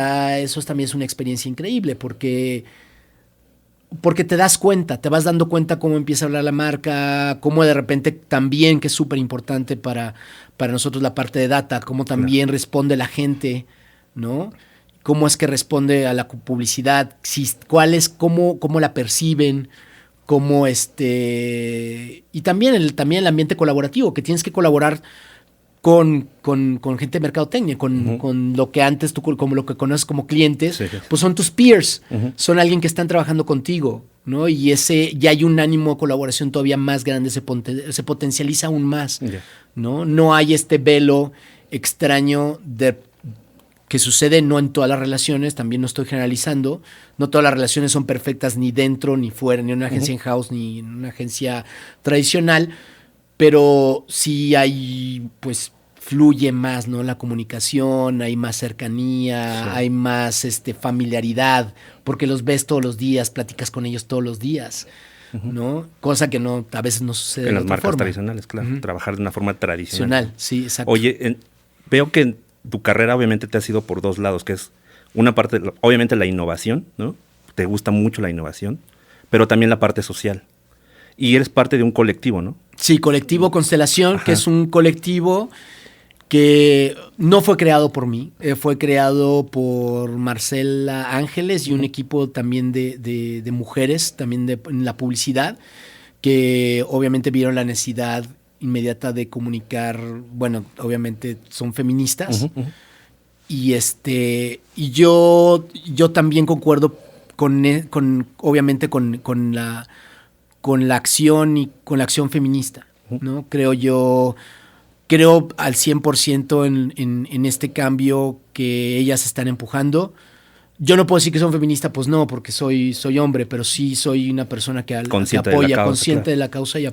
una experiencia increíble porque te das cuenta, te vas dando cuenta cómo empieza a hablar la marca, cómo de repente también, que es súper importante para nosotros la parte de data, cómo también responde la gente, ¿no? Cómo es que responde a la publicidad, cómo la perciben, como y también el ambiente colaborativo, que tienes que colaborar con gente de mercadotecnia, con lo que antes tú, como lo que conoces como clientes, Sí. pues son tus peers, Ujú. son alguien que están trabajando contigo, ¿no? Y ya hay un ánimo de colaboración todavía más grande, se potencializa aún más, Ya. ¿no? No hay este velo extraño que sucede no en todas las relaciones, también no estoy generalizando, no todas las relaciones son perfectas ni dentro ni fuera, ni en una agencia in-house ni en una agencia tradicional, pero sí hay, pues, fluye más, ¿no? La comunicación, hay más cercanía, Sí. hay más familiaridad, porque los ves todos los días, platicas con ellos todos los días, ¿no? Cosa que no, a veces no sucede En de las otra marcas forma. tradicionales, claro. Trabajar de una forma tradicional. Tradicional, sí, exacto. Oye, veo que en tu carrera obviamente te has ido por dos lados, que es una parte, obviamente la innovación, ¿no? Te gusta mucho la innovación, pero también la parte social. Y eres parte de un colectivo, ¿no? Sí, Colectivo Constelación, Ajá. que es un colectivo que no fue creado por mí, fue creado por Marcela Ángeles y un equipo también de mujeres, también en la publicidad, que obviamente vieron la necesidad inmediata de comunicar, bueno, obviamente son feministas, y yo también concuerdo obviamente con la acción y con la acción feminista, ¿no? Creo al 100% en este cambio que ellas están empujando. Yo no puedo decir que soy feminista, pues no, porque soy hombre, pero sí soy una persona que Consciente de la apoya, causa, consciente claro. de la causa y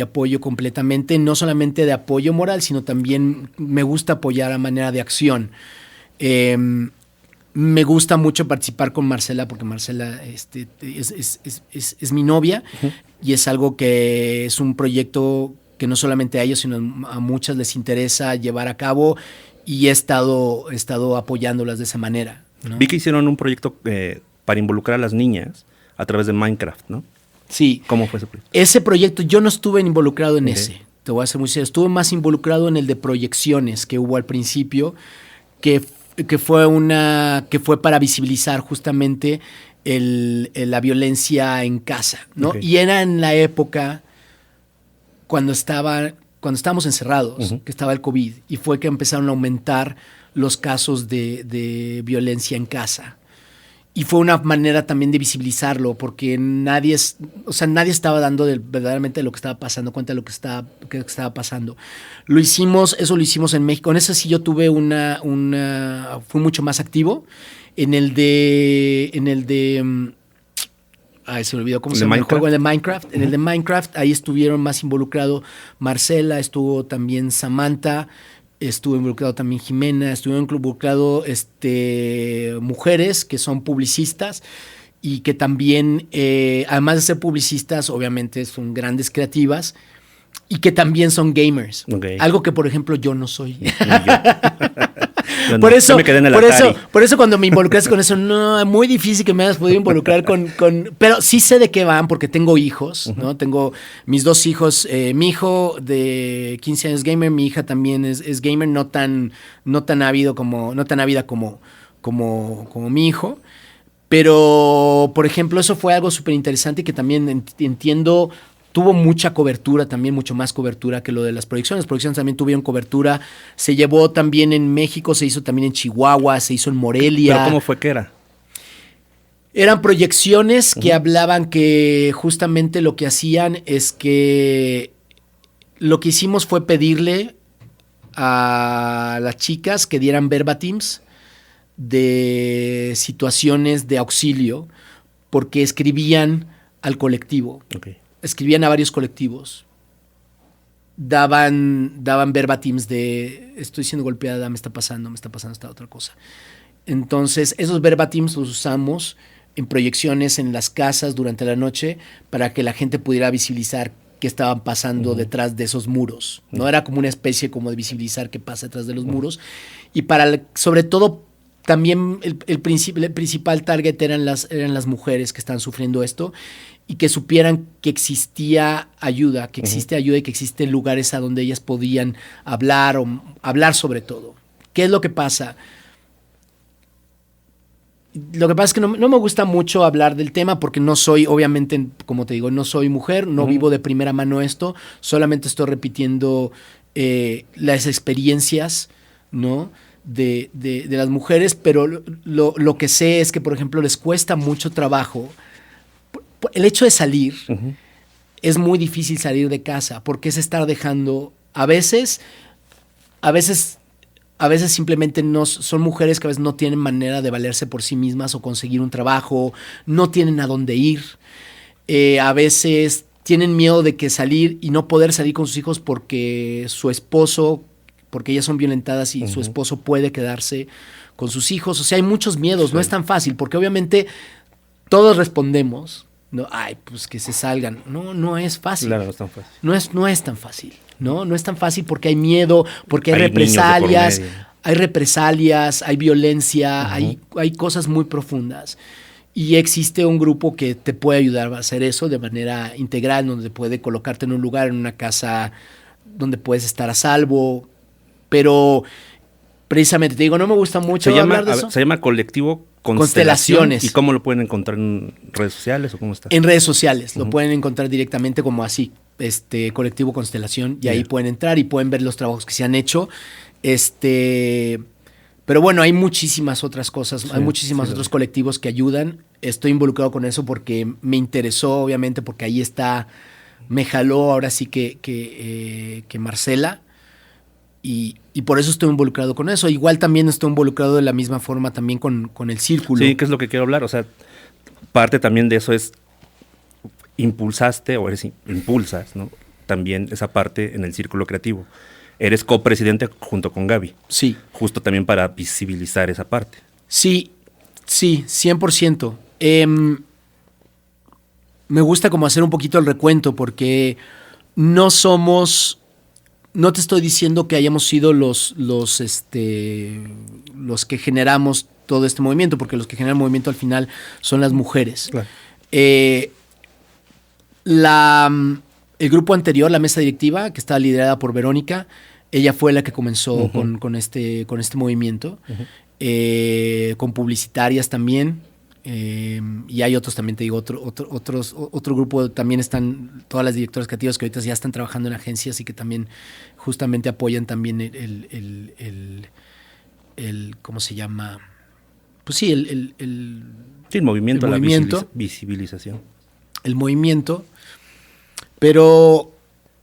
apoyo completamente, no solamente de apoyo moral, sino también me gusta apoyar a manera de acción. Me gusta mucho participar con Marcela porque Marcela es mi novia y es algo que es un proyecto que no solamente a ellos, sino a muchas les interesa llevar a cabo y he estado apoyándolas de esa manera, ¿no? Vi que hicieron un proyecto para involucrar a las niñas a través de Minecraft, ¿no? Sí. ¿Cómo fue ese proyecto? Ese proyecto yo no estuve involucrado en Ok. ese, te voy a ser muy serio. Estuve más involucrado en el de proyecciones que hubo al principio, que fue para visibilizar justamente la violencia en casa, ¿no? Ok. Y era en la época cuando estábamos encerrados, que estaba el COVID, y fue que empezaron a aumentar los casos de violencia en casa. Y fue una manera también de visibilizarlo, porque nadie estaba dando verdaderamente de lo que estaba pasando, cuenta de lo que estaba pasando. Eso lo hicimos en México. En eso sí yo tuve fui mucho más activo. En el de se me olvidó cómo ¿El se de llama el Minecraft? juego, el de Minecraft. En el de Minecraft, ahí estuvieron más involucrado Marcela, estuvo también Samantha, estuvo involucrado también Jimena, estuvo involucrado mujeres que son publicistas y que también, además de ser publicistas, obviamente son grandes creativas y que también son gamers. Ok. Algo que, por ejemplo, yo no soy. Ni yo. Por eso, yo me quedé en el por Atari. eso cuando me involucraste con eso, no, es muy difícil que me hayas podido involucrar pero sí sé de qué van porque tengo hijos, ¿no? Tengo mis dos hijos, mi hijo de 15 años gamer, mi hija también es gamer, no tan ávida como mi hijo. Pero, por ejemplo, eso fue algo súper interesante que también entiendo. Tuvo mucha cobertura, también mucho más cobertura que lo de las proyecciones. Las proyecciones también tuvieron cobertura. Se llevó también en México, se hizo también en Chihuahua, se hizo en Morelia. ¿Pero cómo fue que era? Eran proyecciones que hablaban que justamente lo que hacían es que lo que hicimos fue pedirle a las chicas que dieran verbatims de situaciones de auxilio porque escribían al colectivo. Ok. Escribían a varios colectivos. Daban verbatims de estoy siendo golpeada, me está pasando esta otra cosa. Entonces, esos verbatims los usamos en proyecciones en las casas durante la noche para que la gente pudiera visibilizar qué estaban pasando detrás de esos muros. No era como una especie como de visibilizar qué pasa detrás de los muros. Y sobre todo también el principal target eran las mujeres que están sufriendo esto y que supieran que existía ayuda, que existe ayuda y que existen lugares a donde ellas podían hablar sobre todo. ¿Qué es lo que pasa? lo que pasa es que no me gusta mucho hablar del tema porque no soy, obviamente, como te digo, no soy mujer, no vivo de primera mano esto, solamente estoy repitiendo las experiencias, ¿no? De las mujeres, pero lo que sé es que, por ejemplo, les cuesta mucho trabajo. El hecho de salir, es muy difícil salir de casa porque es estar dejando, a veces simplemente no son mujeres que a veces no tienen manera de valerse por sí mismas o conseguir un trabajo, no tienen a dónde ir. A veces tienen miedo de que salir y no poder salir con sus hijos porque su esposo, porque ellas son violentadas y su esposo puede quedarse con sus hijos. O sea, hay muchos miedos, sí. No es tan fácil, porque obviamente todos respondemos, no, ay, pues que se salgan. No es fácil. Claro, no es tan fácil. No es tan fácil. No es tan fácil porque hay miedo, porque hay represalias, hay violencia, hay cosas muy profundas. Y existe un grupo que te puede ayudar a hacer eso de manera integral, donde puede colocarte en un lugar, en una casa donde puedes estar a salvo. Pero precisamente, te digo, no me gusta mucho hablar de eso. Se llama Colectivo Constelaciones. ¿Y cómo lo pueden encontrar en redes sociales o cómo está? En redes sociales, lo pueden encontrar directamente como así, Colectivo Constelación, y ahí pueden entrar y pueden ver los trabajos que se han hecho. Pero bueno, hay muchísimas otras cosas, hay muchísimos otros colectivos que ayudan. Estoy involucrado con eso porque me interesó, obviamente, porque ahí está, me jaló ahora sí que Marcela, y por eso estoy involucrado con eso. Igual también estoy involucrado de la misma forma también con el círculo. Sí, que es lo que quiero hablar. O sea, parte también de eso es, impulsas, ¿no? También esa parte en el círculo creativo. Eres copresidente junto con Gaby. Sí. Justo también para visibilizar esa parte. Sí, 100%. Me gusta como hacer un poquito el recuento porque no te estoy diciendo que hayamos sido los que generamos todo este movimiento, porque los que generan el movimiento al final son las mujeres. Claro. El grupo anterior, la mesa directiva, que estaba liderada por Verónica, ella fue la que comenzó con este movimiento, con publicitarias también, y hay otros también, te digo, otro grupo, también están todas las directoras creativas que ahorita ya están trabajando en agencias y que también justamente apoyan también el ¿cómo se llama? Pues sí, el movimiento, la visibilización. El movimiento. Pero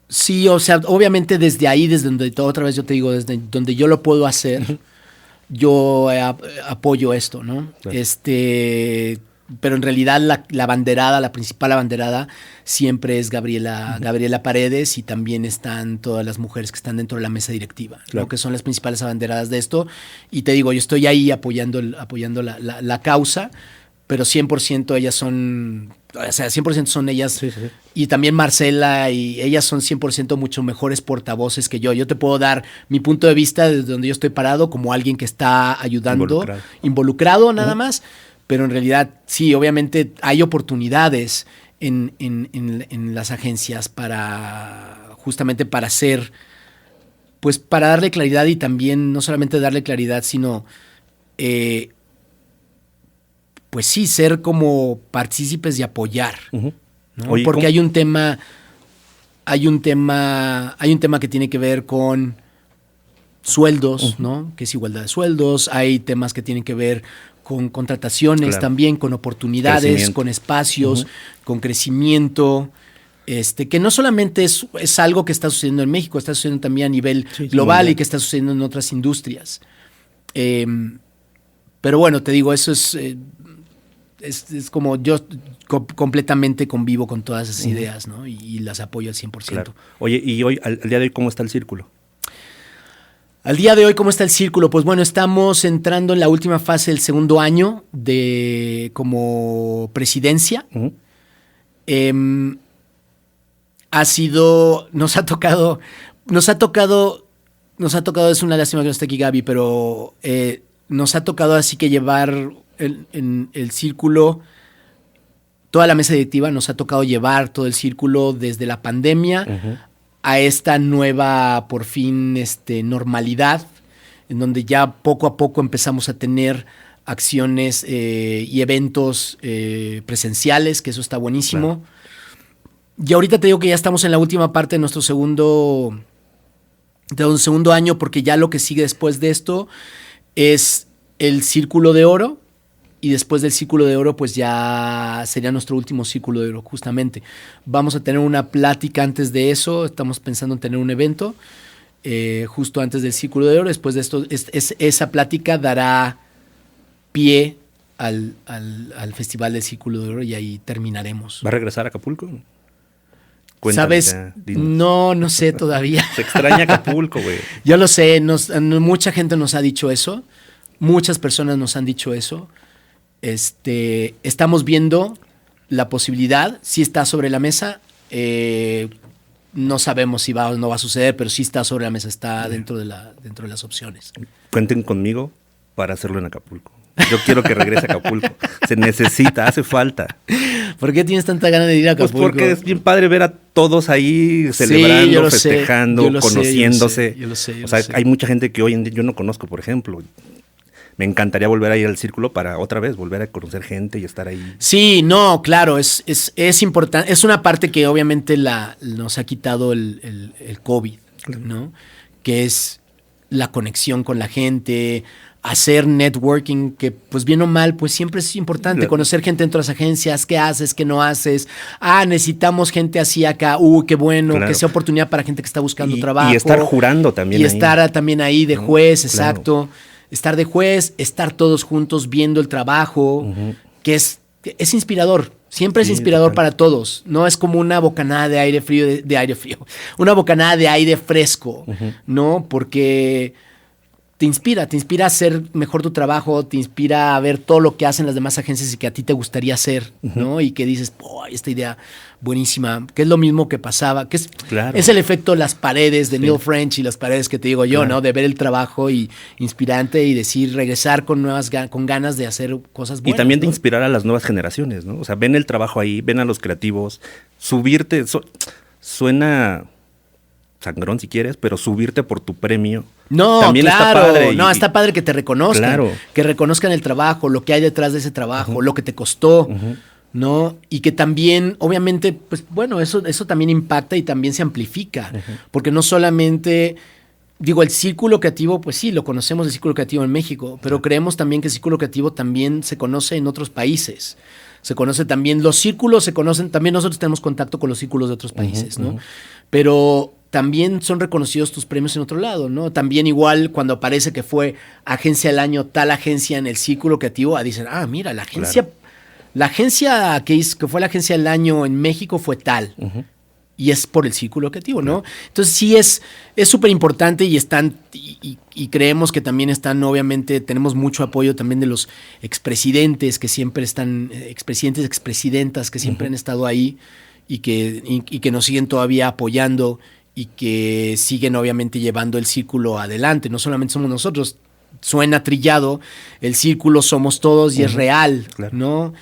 sí, o sea, obviamente desde ahí, desde donde otra vez yo te digo, desde donde yo lo puedo hacer, yo apoyo esto, ¿no? Claro. Pero en realidad la principal abanderada siempre es Gabriela Paredes, y también están todas las mujeres que están dentro de la mesa directiva, claro, ¿no? Que son las principales abanderadas de esto. Y te digo, yo estoy ahí apoyando la causa, pero 100% ellas son, o sea, 100% son ellas, sí. Y también Marcela, y ellas son 100% mucho mejores portavoces que yo. Yo te puedo dar mi punto de vista desde donde yo estoy parado como alguien que está ayudando, involucrado nada más, pero en realidad sí, obviamente hay oportunidades en las agencias justamente para hacer, pues para darle claridad, y también no solamente darle claridad, sino pues sí, ser como partícipes y apoyar, ¿no? Oye, porque hay un tema que tiene que ver con sueldos, ¿no? Que es igualdad de sueldos. Hay temas que tienen que ver con contrataciones, claro, también, con oportunidades, con espacios, con crecimiento. Que no solamente es algo que está sucediendo en México, está sucediendo también a nivel global y que está sucediendo en otras industrias. Pero bueno, te digo, eso es como yo completamente convivo con todas esas ideas, ¿no? Y las apoyo al 100%. Claro. Oye, y hoy, al día de hoy, ¿cómo está el círculo? Al día de hoy, ¿cómo está el círculo? Pues bueno, estamos entrando en la última fase del segundo año como presidencia. Nos ha tocado, es una lástima que no esté aquí Gaby, pero nos ha tocado así que llevar en el círculo, toda la mesa directiva nos ha tocado llevar todo el círculo desde la pandemia a esta nueva, por fin, normalidad, en donde ya poco a poco empezamos a tener acciones y eventos presenciales, que eso está buenísimo. Claro. Y ahorita te digo que ya estamos en la última parte de nuestro segundo año, porque ya lo que sigue después de esto es el Círculo de Oro, y después del Círculo de Oro pues ya sería nuestro último Círculo de Oro, justamente. Vamos a tener una plática antes de eso, estamos pensando en tener un evento justo antes del Círculo de Oro. Después de esto, esa plática dará pie al Festival del Círculo de Oro, y ahí terminaremos. ¿Va a regresar a Acapulco? Cuéntame, ¿Sabes? ya, dinos. No sé todavía. Se extraña Acapulco, güey. Yo lo sé, mucha gente nos ha dicho eso, muchas personas nos han dicho eso. Estamos viendo la posibilidad, sí está sobre la mesa, no sabemos si va o no va a suceder, pero sí está sobre la mesa, está dentro de las opciones. Cuenten conmigo para hacerlo en Acapulco. Yo quiero que regrese a Acapulco. Se necesita, hace falta. ¿Por qué tienes tanta ganas de ir a Pues Acapulco? porque es bien padre ver a todos ahí celebrando, yo lo sé, festejando, yo lo sé, conociéndose. yo lo sé. O sea, hay mucha gente que hoy en día yo no conozco, por ejemplo. Me encantaría volver a ir al Círculo para otra vez volver a conocer gente y estar ahí. Sí, no, claro, es importante. Es una parte que obviamente nos ha quitado el COVID, ¿no? Que es la conexión con la gente, hacer networking, que pues bien o mal, pues siempre es importante. Claro. Conocer gente dentro de las agencias, qué haces, qué no haces. Necesitamos gente así acá. Qué bueno, Claro. que sea oportunidad para gente que está buscando trabajo. Y estar jurando también Y ahí. estar también ahí de ¿No? juez, Claro. exacto. Estar de juez, estar todos juntos viendo el trabajo, que es inspirador. Siempre es Sí, inspirador total. para todos. No es como una bocanada de aire frío, de aire frío. Una bocanada de aire fresco, ¿no? Porque te inspira a hacer mejor tu trabajo, te inspira a ver todo lo que hacen las demás agencias y que a ti te gustaría hacer, ¿no? Y que dices, esta idea buenísima, que es lo mismo que pasaba, que es, Claro. es el efecto de las paredes de Neil French y las paredes que te digo yo, Claro. ¿no? De ver el trabajo y inspirante y decir, regresar con con ganas de hacer cosas buenas. Y también de ¿no? inspirar a las nuevas generaciones, ¿no? O sea, ven el trabajo ahí, ven a los creativos, subirte, suena sangrón si quieres, pero subirte por tu premio. No, también claro, está padre. no, está padre que te reconozcan, Claro. que reconozcan el trabajo, lo que hay detrás de ese trabajo, lo que te costó, ¿no? Y que también, obviamente, pues bueno, eso también impacta y también se amplifica, porque no solamente, digo, el círculo creativo, pues sí, lo conocemos el círculo creativo en México, pero creemos también que el círculo creativo también se conoce en otros países. Se conoce también, los círculos se conocen, también nosotros tenemos contacto con los círculos de otros países, ¿no? Pero también son reconocidos tus premios en otro lado, ¿no? También igual cuando aparece que fue agencia del año, tal agencia en el círculo creativo, dicen, mira, la agencia, Claro. la agencia que fue la agencia del año en México fue tal. Y es por el círculo creativo, ¿no? Entonces sí es súper importante y están, y creemos que también están, obviamente, tenemos mucho apoyo también de los expresidentes que siempre están, expresidentes, expresidentas que siempre han estado ahí y que nos siguen todavía apoyando y que siguen obviamente llevando el círculo adelante. No solamente somos nosotros, suena trillado, el círculo somos todos y es real, Claro. ¿no?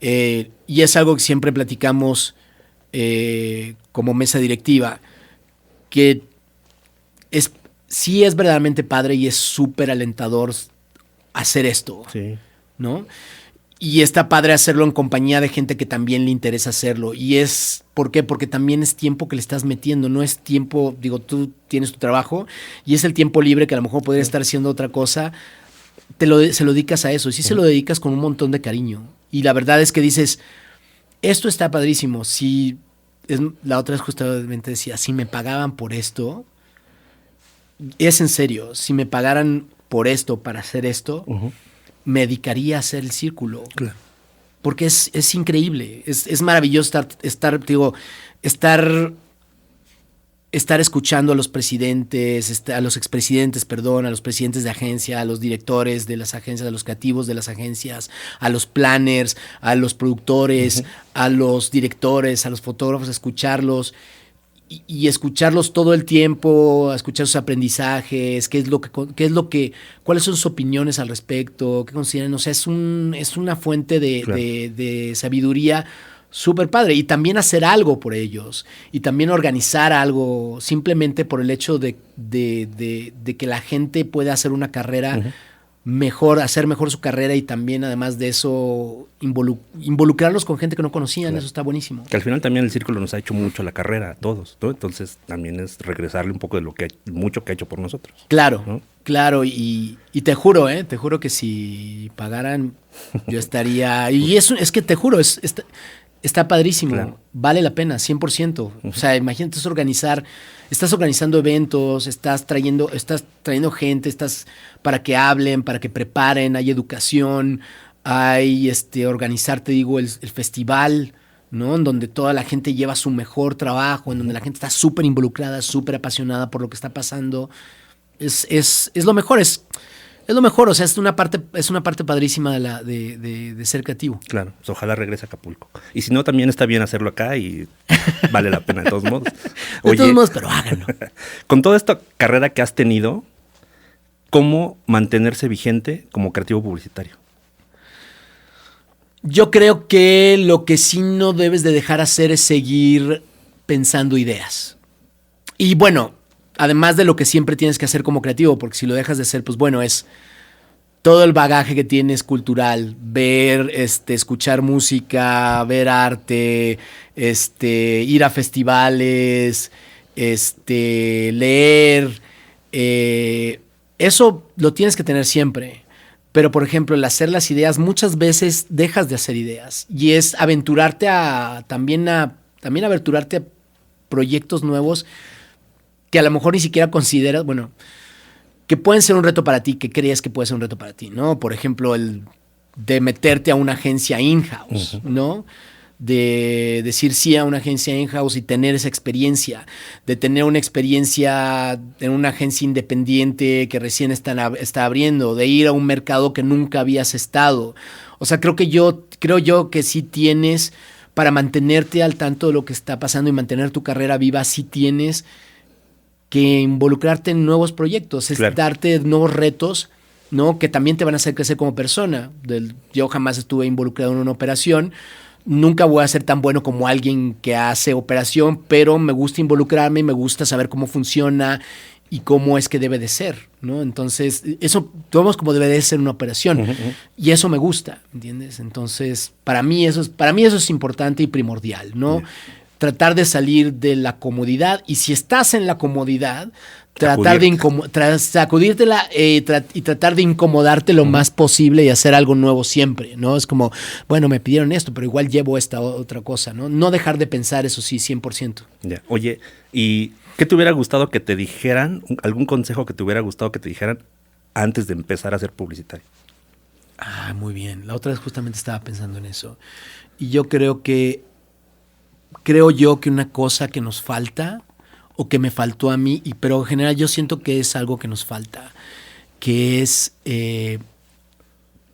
Y es algo que siempre platicamos como mesa directiva, que sí es verdaderamente padre y es súper alentador hacer esto, Sí. ¿no? Y está padre hacerlo en compañía de gente que también le interesa hacerlo. Y ¿por qué? Porque también es tiempo que le estás metiendo, no es tiempo, digo, tú tienes tu trabajo y es el tiempo libre que a lo mejor podrías estar haciendo otra cosa, se lo dedicas a eso, y sí se lo dedicas con un montón de cariño. Y la verdad es que dices, esto está padrísimo, la otra vez justamente decía, si me pagaban por esto, es en serio, si me pagaran por esto, para hacer esto, me dedicaría a hacer el círculo. Claro. Porque es increíble, es maravilloso estar escuchando a los presidentes, a los expresidentes, perdón, a los presidentes de agencia, a los directores de las agencias, a los creativos de las agencias, a los planners, a los productores, a los directores, a los fotógrafos, escucharlos. Y escucharlos todo el tiempo, a escuchar sus aprendizajes, cuáles son sus opiniones al respecto, qué consideran, o sea, es una fuente de sabiduría súper padre. Y también hacer algo por ellos, y también organizar algo, simplemente por el hecho de que la gente pueda hacer una carrera mejor, hacer mejor su carrera y también, además de eso, involucrarlos con gente que no conocían. Claro. Eso está buenísimo. Que al final también el círculo nos ha hecho mucho la carrera a todos, ¿no? Entonces también es regresarle un poco de mucho que ha hecho por nosotros. Claro, ¿no? claro, y te juro que si pagaran, yo estaría... Y es que te juro, está padrísimo, Claro. vale la pena, 100%. O sea, imagínate estás organizando eventos, estás trayendo gente, para que hablen, para que preparen, hay educación, hay organizar, te digo, el festival, ¿no? En donde toda la gente lleva su mejor trabajo, en donde la gente está súper involucrada, súper apasionada por lo que está pasando. Es lo mejor, es lo mejor, o sea, es una parte padrísima de ser creativo. Claro, pues ojalá regrese a Acapulco. Y si no, también está bien hacerlo acá y vale la pena de todos modos. De todos modos, pero háganlo. Con toda esta carrera que has tenido, ¿cómo mantenerse vigente como creativo publicitario? Yo creo que lo que sí no debes de dejar hacer es seguir pensando ideas. Y bueno, además de lo que siempre tienes que hacer como creativo, porque si lo dejas de hacer, pues bueno, es todo el bagaje que tienes cultural, ver, escuchar música, ver arte, ir a festivales, leer, eso lo tienes que tener siempre. Pero, por ejemplo, el hacer las ideas, muchas veces dejas de hacer ideas. Y es aventurarte también aventurarte a proyectos nuevos que a lo mejor ni siquiera consideras, bueno, que pueden ser un reto para ti, que crees que puede ser un reto para ti, ¿no? Por ejemplo, el de meterte a una agencia in-house, ¿no? De decir sí a una agencia in-house y tener esa experiencia, de tener una experiencia en una agencia independiente que recién está abriendo, de ir a un mercado que nunca habías estado. O sea, creo yo que sí tienes, para mantenerte al tanto de lo que está pasando y mantener tu carrera viva, sí tienes que involucrarte en nuevos proyectos, es Claro. darte nuevos retos, ¿no? Que también te van a hacer crecer como persona. Yo jamás estuve involucrado en una operación. Nunca voy a ser tan bueno como alguien que hace operación, pero me gusta involucrarme y me gusta saber cómo funciona y cómo es que debe de ser, ¿no? Entonces, eso, vemos cómo debe de ser una operación. Y eso me gusta, ¿entiendes? Entonces, para mí eso es importante y primordial, ¿no? Tratar de salir de la comodidad, y si estás en la comodidad, tratar de sacudírtela y tratar de incomodarte lo más posible y hacer algo nuevo siempre, ¿no? Es como, bueno, me pidieron esto, pero igual llevo esta otra cosa, ¿no? No dejar de pensar, eso sí, 100%. Ya. Oye, ¿y qué te hubiera gustado que te dijeran, algún consejo que te hubiera gustado que te dijeran antes de empezar a ser publicitario? Ah, muy bien. La otra vez justamente estaba pensando en eso. Y yo creo que una cosa que nos falta, o que me faltó a mí, pero en general yo siento que es algo que nos falta, que es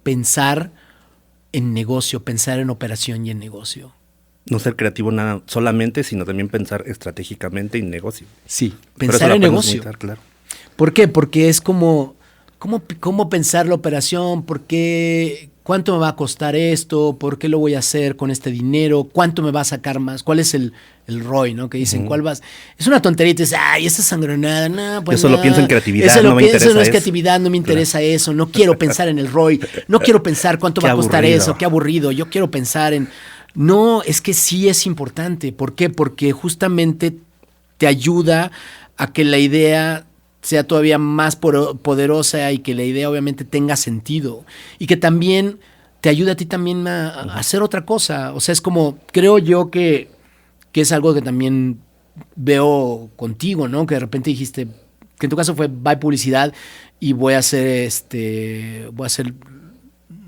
pensar en negocio, pensar en operación y en negocio. No ser creativo nada solamente, sino también pensar estratégicamente en negocio. Sí, Pero pensar eso lo en podemos negocio. imitar, claro. ¿Por qué? Porque es como, ¿cómo pensar la operación? ¿Por qué? ¿Cuánto me va a costar esto? ¿Por qué lo voy a hacer con este dinero? ¿Cuánto me va a sacar más? ¿Cuál es el ROI, ¿no? Que dicen, ¿cuál vas? Es una tontería y te dices, ay, esa sangronada, no, pues Yo solo no. pienso en creatividad, Eso no me interesa eso no es eso. creatividad, no me interesa eso. No quiero pensar en el ROI. No quiero pensar cuánto Qué va a costar aburrido. eso. Qué aburrido. Yo quiero pensar en... No, es que sí es importante. ¿Por qué? Porque justamente te ayuda a que la idea sea todavía más poderosa y que la idea obviamente tenga sentido. Y que también te ayuda a ti también a hacer otra cosa. O sea, es como, creo yo que es algo que también veo contigo, ¿no? Que de repente dijiste, que en tu caso fue Buy Publicidad y voy a hacer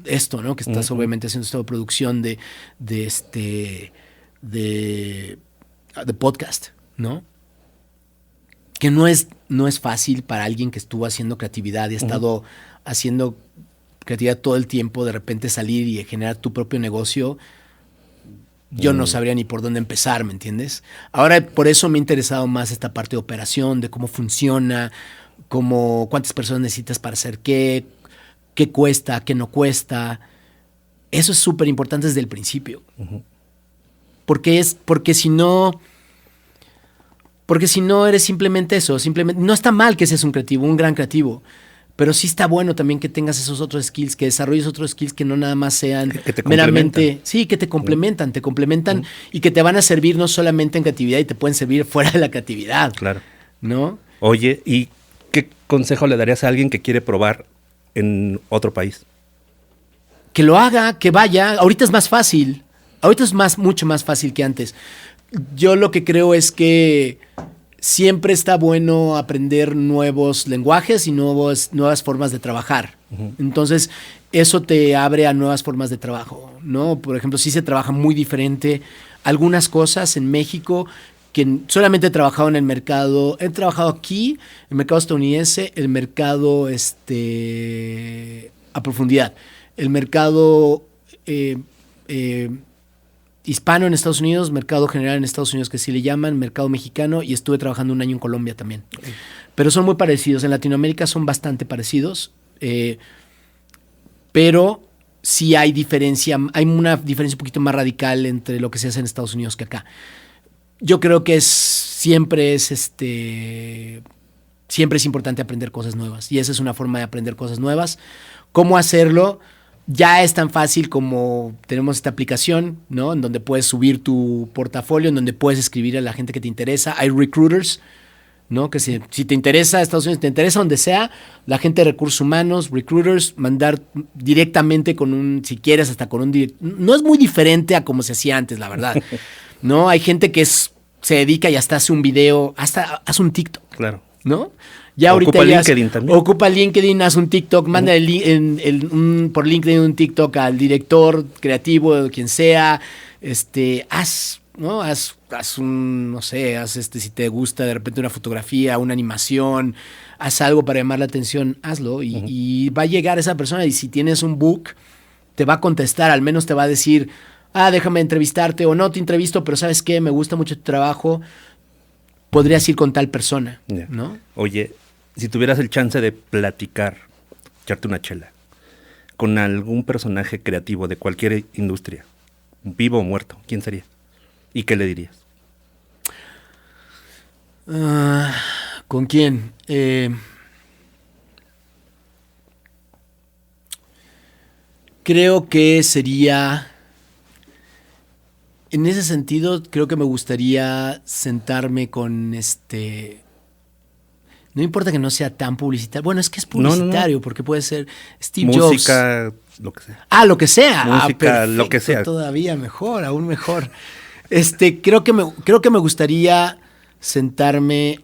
esto, ¿no? Que estás obviamente haciendo esta producción de podcast, ¿no? Que no es fácil para alguien que estuvo haciendo creatividad y ha estado haciendo creatividad todo el tiempo, de repente salir y generar tu propio negocio. Yo no sabría ni por dónde empezar, ¿me entiendes? Ahora, por eso me ha interesado más esta parte de operación, de cómo funciona, cuántas personas necesitas para hacer qué cuesta, qué no cuesta. Eso es súper importante desde el principio. Porque si no eres simplemente eso, no está mal que seas un creativo, un gran creativo, Pero sí está bueno también que tengas esos otros skills, que desarrolles otros skills que no nada más sean Que te meramente... complementan. Sí, que te complementan y que te van a servir no solamente en creatividad, y te pueden servir fuera de la creatividad, Claro. ¿no? Oye, ¿y qué consejo le darías a alguien que quiere probar en otro país? Que lo haga, que vaya. Ahorita es más fácil. Ahorita es mucho más fácil que antes. Yo lo que creo es que siempre está bueno aprender nuevos lenguajes y nuevas formas de trabajar. Entonces, eso te abre a nuevas formas de trabajo, ¿no? Por ejemplo, sí se trabaja muy diferente. Algunas cosas en México que solamente he trabajado en el mercado, he trabajado aquí, el mercado estadounidense, el mercado a profundidad, el mercado hispano en Estados Unidos, mercado general en Estados Unidos que sí le llaman, mercado mexicano, y estuve trabajando un año en Colombia también. Pero son muy parecidos, en Latinoamérica son bastante parecidos, pero sí hay diferencia, hay una diferencia un poquito más radical entre lo que se hace en Estados Unidos que acá. Yo creo que siempre es importante aprender cosas nuevas, y esa es una forma de aprender cosas nuevas. ¿Cómo hacerlo? Ya es tan fácil como tenemos esta aplicación, ¿no? En donde puedes subir tu portafolio, en donde puedes escribir a la gente que te interesa. Hay recruiters, ¿no? Que si te interesa Estados Unidos, te interesa donde sea, la gente de recursos humanos, recruiters, mandar directamente si quieres, hasta con un director. No es muy diferente a como se hacía antes, la verdad. ¿No? Hay gente que se dedica y hasta hace un video, hasta hace un TikTok. Claro. ¿No? Ya Ocupa ahorita LinkedIn también. Ocupa LinkedIn, haz un TikTok, manda por LinkedIn un TikTok al director creativo, quien sea, ¿no? Haz un, no sé, si te gusta de repente una fotografía, una animación, haz algo para llamar la atención, hazlo y va a llegar esa persona, y si tienes un book, te va a contestar, al menos te va a decir, déjame entrevistarte, o no te entrevisto, pero ¿sabes qué? Me gusta mucho tu trabajo, podrías ir con tal persona, Yeah. ¿no? Oye, si tuvieras el chance de platicar, echarte una chela, con algún personaje creativo de cualquier industria, vivo o muerto, ¿quién sería? ¿Y qué le dirías? ¿Con quién? Creo que sería... En ese sentido, creo que me gustaría sentarme con No importa que no sea tan publicitario. Bueno, es que es publicitario, porque puede ser Steve Jobs. Música, lo que sea. Lo que sea. Música, Perfecto, lo que sea. Todavía mejor, aún mejor. Creo que me gustaría sentarme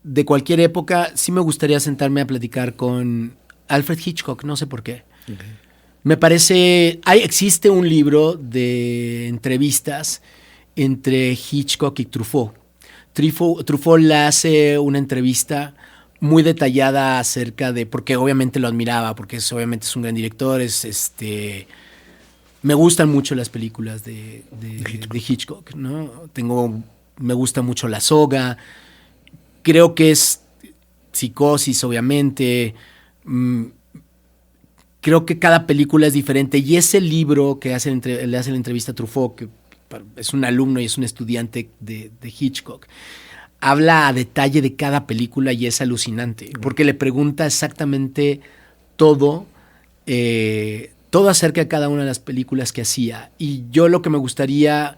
de cualquier época. Sí me gustaría sentarme a platicar con Alfred Hitchcock, no sé por qué. Okay. Me parece, existe un libro de entrevistas entre Hitchcock y Truffaut. Truffaut le hace una entrevista muy detallada acerca de, porque obviamente lo admiraba, porque obviamente es un gran director, me gustan mucho las películas de Hitchcock, ¿no? Me gusta mucho La Soga, creo que es Psicosis, obviamente. Creo que cada película es diferente, y ese libro que le hace la entrevista a Truffaut, que es un alumno y es un estudiante de Hitchcock, habla a detalle de cada película y es alucinante, porque le pregunta exactamente todo acerca de cada una de las películas que hacía. Y yo lo que me gustaría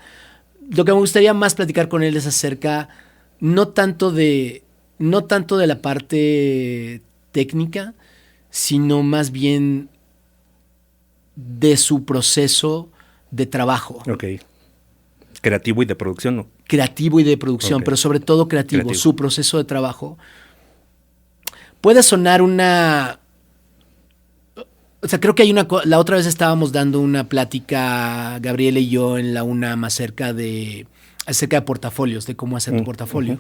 más platicar con él es acerca no tanto de la parte técnica, sino más bien de su proceso de trabajo. Ok. Creativo y de producción, ¿no? Creativo y de producción, okay. Pero sobre todo creativo, su proceso de trabajo. Puede sonar una... O sea, creo que la otra vez estábamos dando una plática, Gabriela y yo, en la UNAM, acerca de portafolios, de cómo hacer tu portafolio.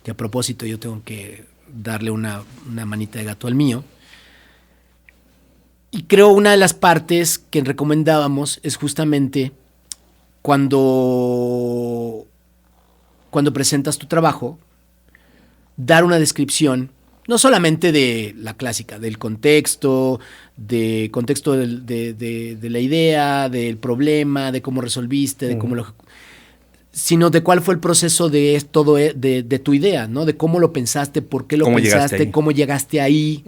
Que a propósito yo tengo que darle una manita de gato al mío. Y creo una de las partes que recomendábamos es justamente cuando presentas tu trabajo, dar una descripción, no solamente de la clásica, del contexto, de la idea, del problema, de cómo resolviste, de cómo lo... sino de cuál fue el proceso de todo, de tu idea, ¿no? De cómo lo pensaste, por qué lo ¿Cómo llegaste pensaste, ahí? cómo llegaste ahí,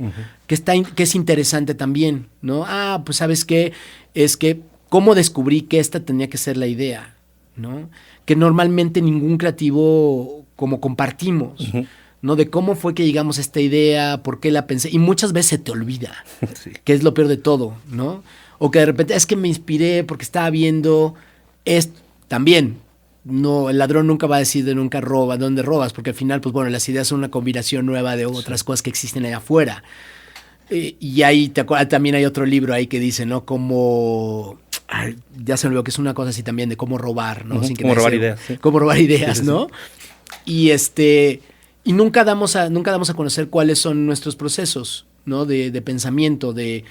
que es interesante también, ¿no? Ah, pues ¿sabes qué? Es que cómo descubrí que esta tenía que ser la idea, ¿no? Que normalmente ningún creativo como compartimos, ¿no? De cómo fue que llegamos a esta idea, por qué la pensé, y muchas veces se te olvida, Sí. que es lo peor de todo, ¿no? O que de repente es que me inspiré porque estaba viendo esto. También, no, el ladrón nunca va a decir de nunca roba, dónde robas, porque al final, pues bueno, las ideas son una combinación nueva de otras cosas que existen allá afuera. Y ahí también hay otro libro ahí que dice, ¿no? Cómo... Ay, ya se me olvidó que es una cosa así también de cómo robar, ¿no? Sin que Cómo nadie robar se- ideas, sí. Cómo robar ideas, Sí, sí, ¿no? Y nunca damos a conocer cuáles son nuestros procesos, ¿no? De pensamiento, de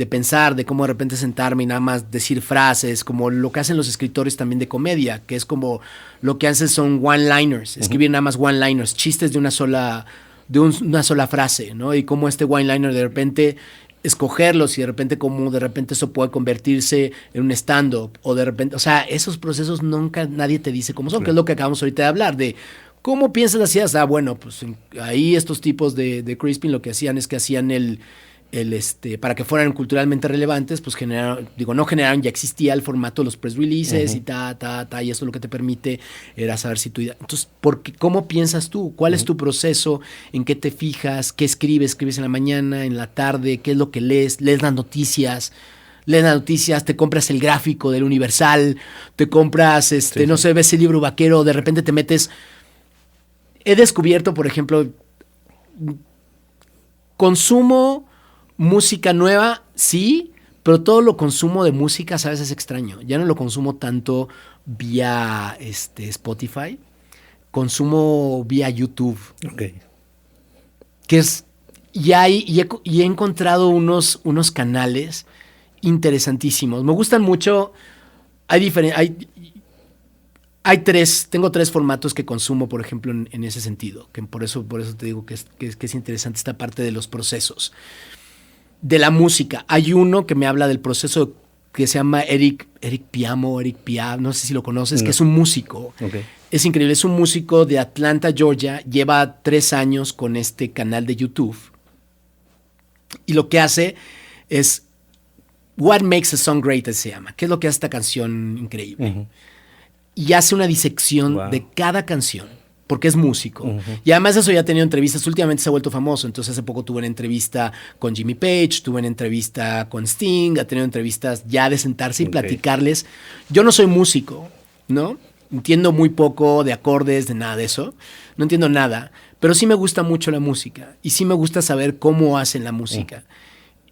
pensar, de cómo de repente sentarme y nada más decir frases, como lo que hacen los escritores también de comedia, que es como lo que hacen son one-liners, escribir nada más one-liners, chistes de una sola frase, ¿no? Y cómo este one-liner de repente escogerlos y de repente eso puede convertirse en un stand-up o de repente, o sea, esos procesos nunca nadie te dice cómo son, que es lo que acabamos ahorita de hablar, de cómo piensas las ideas. Ah, bueno, pues ahí estos tipos de Crispin lo que hacían es que hacían para que fueran culturalmente relevantes, pues no generaron, ya existía el formato de los press releases y y eso lo que te permite era saber si tu idea. Entonces, ¿cómo piensas tú? ¿Cuál es tu proceso? ¿En qué te fijas? ¿Qué escribes? ¿Escribes en la mañana, en la tarde? ¿Qué es lo que lees? ¿Lees las noticias? Te compras el gráfico del Universal, te compras, no sé, ves el libro vaquero, de repente te metes. He descubierto, por ejemplo, consumo música nueva, sí, pero todo lo consumo de música, ¿sabes? Es extraño. Ya no lo consumo tanto vía Spotify, consumo vía YouTube. Ok. Que es. Y he encontrado unos canales interesantísimos. Me gustan mucho. Tengo tres formatos que consumo, por ejemplo, en ese sentido. Que por eso te digo que es interesante esta parte de los procesos. De la música. Hay uno que me habla del proceso que se llama Eric Piaf, no sé si lo conoces, No. que es un músico. Okay. Es increíble, es un músico de Atlanta, Georgia, lleva 3 años con este canal de YouTube. Y lo que hace es What Makes a Song Great se llama, que es lo que hace esta canción increíble. Y hace una disección de cada canción, porque es músico. Y además de eso ya ha tenido entrevistas, últimamente se ha vuelto famoso, entonces hace poco tuve una entrevista con Jimmy Page, tuve una entrevista con Sting, ha tenido entrevistas ya de sentarse y platicarles. Yo no soy músico, ¿no? Entiendo muy poco de acordes, de nada de eso, no entiendo nada, pero sí me gusta mucho la música y sí me gusta saber cómo hacen la música.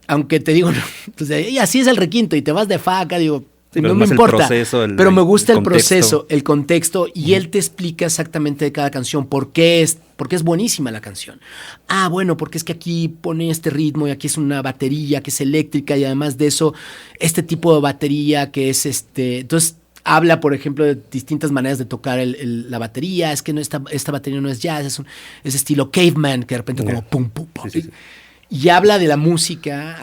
Aunque te digo, pues, y así es el requinto y te vas de faca, digo, sí, no me importa, proceso, pero me gusta el contexto. proceso, el contexto, y él te explica exactamente de cada canción por qué es buenísima la canción. Ah, bueno, porque es que aquí pone este ritmo y aquí es una batería que es eléctrica y además de eso, este tipo de batería que es entonces habla, por ejemplo, de distintas maneras de tocar la batería. Es que no, esta batería no es jazz, es estilo caveman, que de repente como pum, pum, pum. Sí. Y habla de la música.